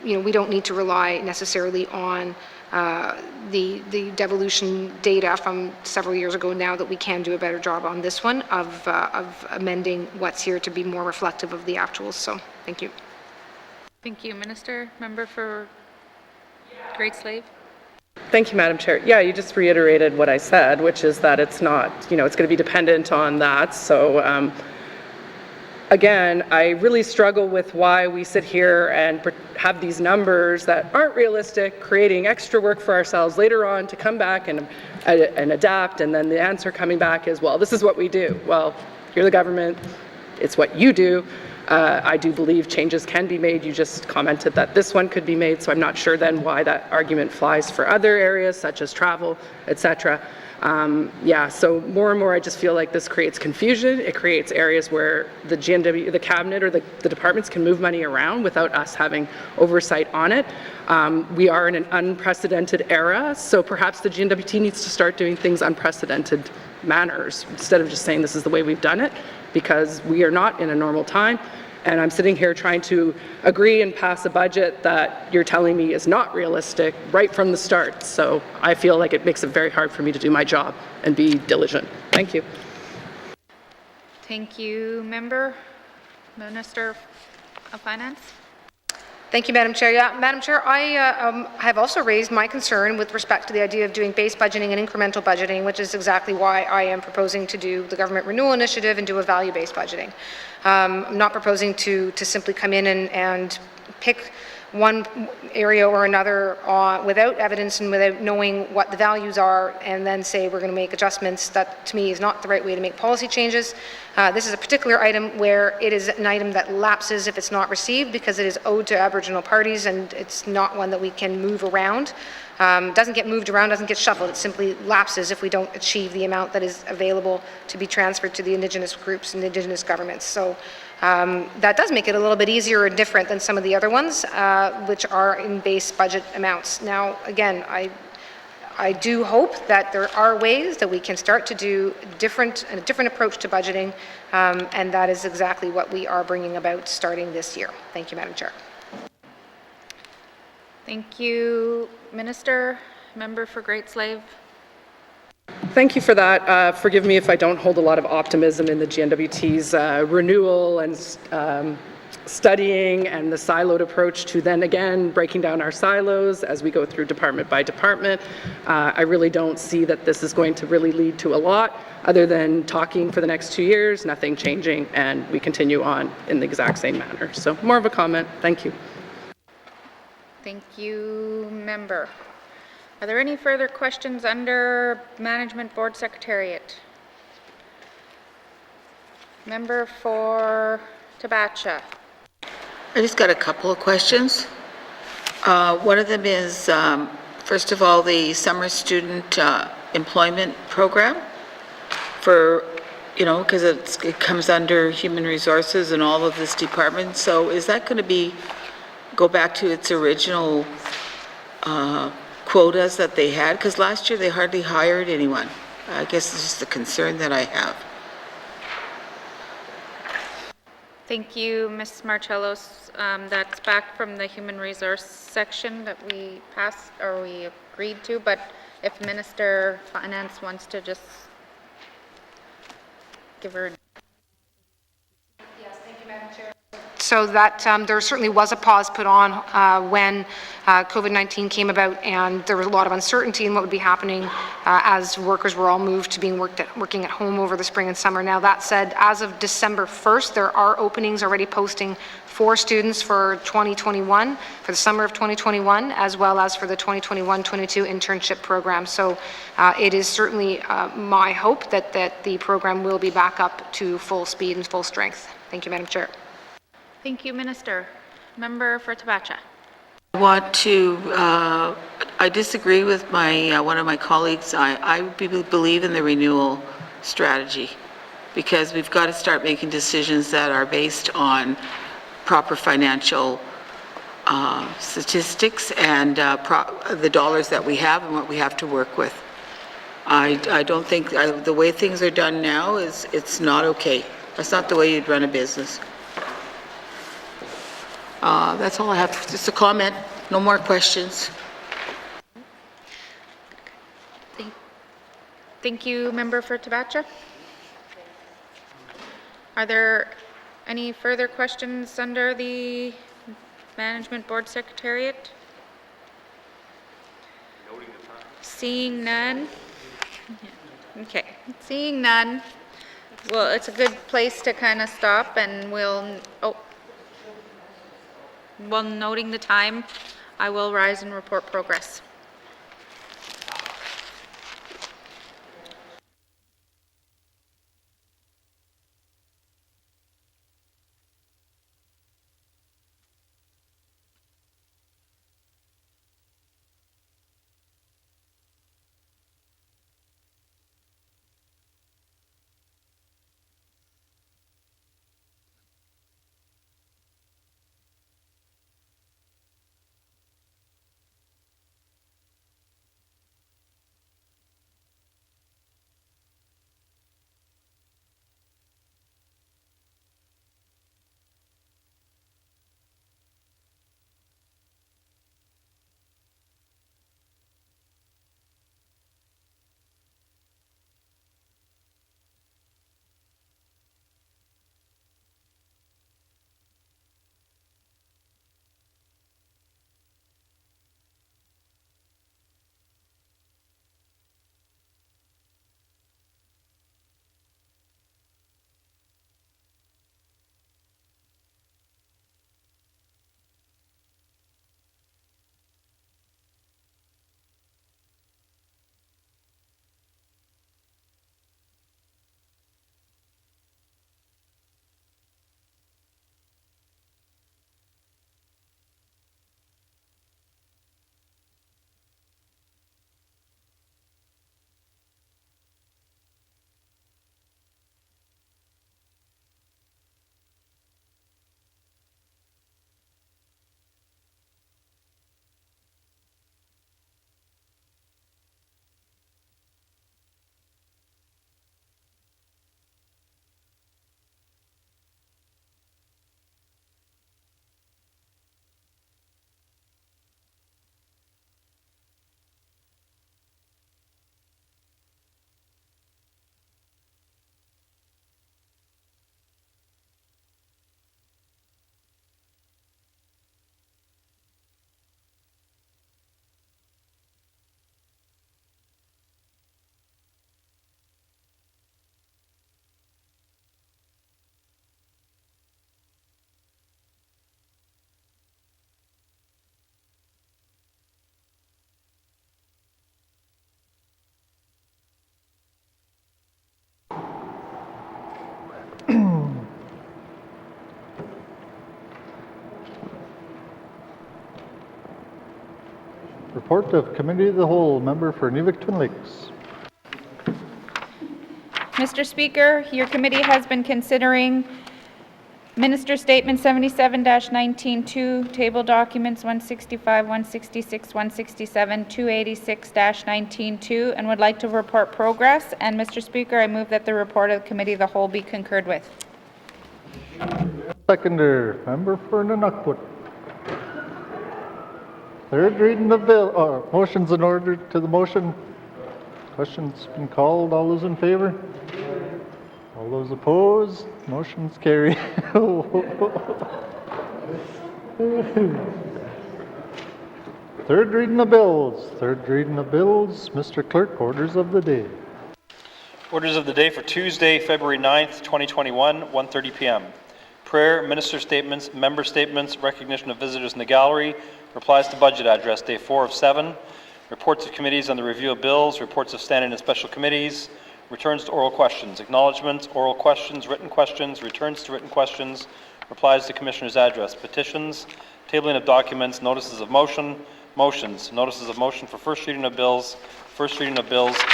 we don't need to rely necessarily on the devolution data from several years ago now, that we can do a better job on this one of amending what's here to be more reflective of the actuals. So thank you. Thank you, Minister. Member for Great Slave. Thank you, Madam Chair. Yeah, you just reiterated what I said, which is that it's not, it's going to be dependent on that. So again, I really struggle with why we sit here and have these numbers that aren't realistic, creating extra work for ourselves later on to come back and adapt, and then the answer coming back is, well, this is what we do. Well, you're the government, it's what you do. I do believe changes can be made. You just commented that this one could be made, so I'm not sure then why that argument flies for other areas such as travel, etc. Yeah, so more and more I just feel like this creates confusion. It creates areas where the GNW, the cabinet or the departments can move money around without us having oversight on it. We are in an unprecedented era, so perhaps the GNW.T needs to start doing things unprecedented manners instead of just saying this is the way we've done it, because we are not in a normal time. And I'm sitting here trying to agree and pass a budget that you're telling me is not realistic right from the start. So I feel like it makes it very hard for me to do my job and be diligent. Thank you. Thank you, Member. Minister of Finance. Thank you, Madam Chair. Yeah, Madam Chair, I have also raised my concern with respect to the idea of doing base budgeting and incremental budgeting, which is exactly why I am proposing to do the government renewal initiative and do a value-based budgeting. I'm not proposing to simply come in and pick one area or another without evidence and without knowing what the values are and then say we're going to make adjustments. That to me is not the right way to make policy changes. This is a particular item where it is an item that lapses if it's not received because it is owed to Aboriginal parties and it's not one that we can move around. Doesn't get moved around, doesn't get shuffled, it simply lapses if we don't achieve the amount that is available to be transferred to the Indigenous groups and Indigenous governments. So that does make it a little bit easier and different than some of the other ones, which are in base budget amounts. Now, again, I do hope that there are ways that we can start to do a different approach to budgeting, and that is exactly what we are bringing about starting this year. Thank you, Madam Chair. Thank you, Minister. Member for Great Slave. Thank you for that. Forgive me if I don't hold a lot of optimism in the GNWT's renewal and studying and the siloed approach to then again breaking down our silos as we go through department by department. I really don't see that this is going to really lead to a lot other than talking for the next 2 years, nothing changing, and we continue on in the exact same manner. So more of a comment. Thank you. Thank you, Member. Are there any further questions under Management Board Secretariat? Member for Tabacha. I just got a couple of questions. One of them is, first of all, the summer student employment program for, because it comes under human resources and all of this department. So is that going to go back to its original quotas that they had? Because last year they hardly hired anyone. I guess it's just a concern that I have. Thank you, Ms. Marcellos. That's back from the Human Resource section that we passed or we agreed to, but if Minister Finance wants to just give her. Yes, thank you, Madam Chair. So that there certainly was a pause put on when COVID-19 came about, and there was a lot of uncertainty in what would be happening as workers were all moved to working at home over the spring and summer. Now that said, as of December 1st, there are openings already posting for students for 2021, for the summer of 2021, as well as for the 2021-22 internship program. So it is certainly my hope that the program will be back up to full speed and full strength. Thank you, Madam Chair. Thank you, Minister. Member for Tabacha. I disagree with one of my colleagues. I believe in the renewal strategy because we've got to start making decisions that are based on proper financial statistics and the dollars that we have and what we have to work with. I don't think the way things are done now it's not okay. That's not the way you'd run a business. That's all I have. Just a comment. No more questions. Thank you, Member for Tabacha. Are there any further questions under the Management Board Secretariat? Seeing none. Okay, seeing none. Well, it's a good place to kind of stop, and while noting the time, I will rise and report progress. Report of Committee of the Whole, member for Nivik-Twin Lakes. Mr. Speaker, your committee has been considering Minister Statement 77-19-2, table documents 165, 166, 167, 286-19-2, and would like to report progress. And Mr. Speaker, I move that the report of the Committee of the Whole be concurred with. Seconder, member for Nunukput. Third reading of bill, motions in order to the motion. Questions been called. All those in favor? All those opposed? Motion's carried. Third reading of bills. Third reading of bills. Mr. Clerk, orders of the day. Orders of the day for Tuesday, February 9th, 2021, 1:30 p.m. Prayer, minister statements, member statements, recognition of visitors in the gallery, replies to budget address, day 4 of 7, reports of committees on the review of bills, reports of standing and special committees, returns to oral questions, acknowledgements, oral questions, returns to written questions, replies to commissioner's address, petitions, tabling of documents, notices of motion, motions, notices of motion for first reading of bills,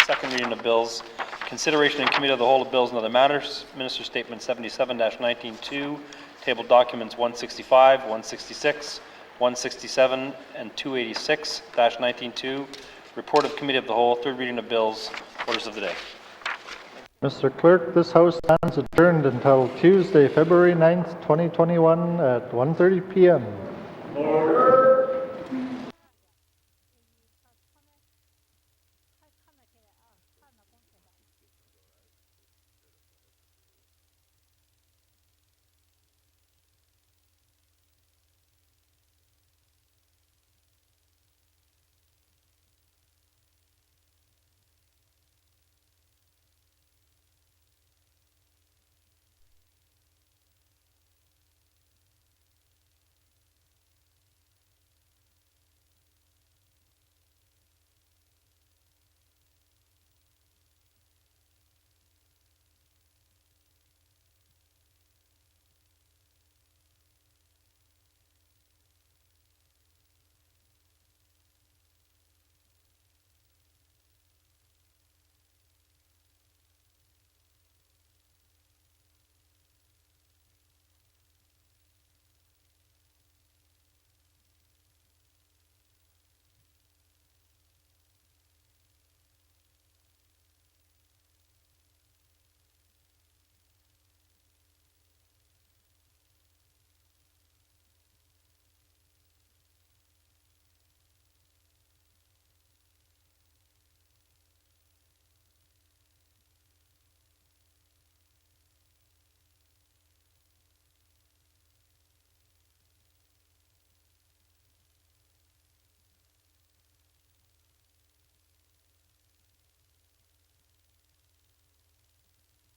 second reading of bills, consideration in committee of the whole of bills and other matters, minister statement 77-19-2, table documents 165, 166, 167, and 286-19-2, report of committee of the whole, third reading of bills, orders of the day. Mr. Clerk, this House stands adjourned until Tuesday, February 9th, 2021 at 1:30 p.m.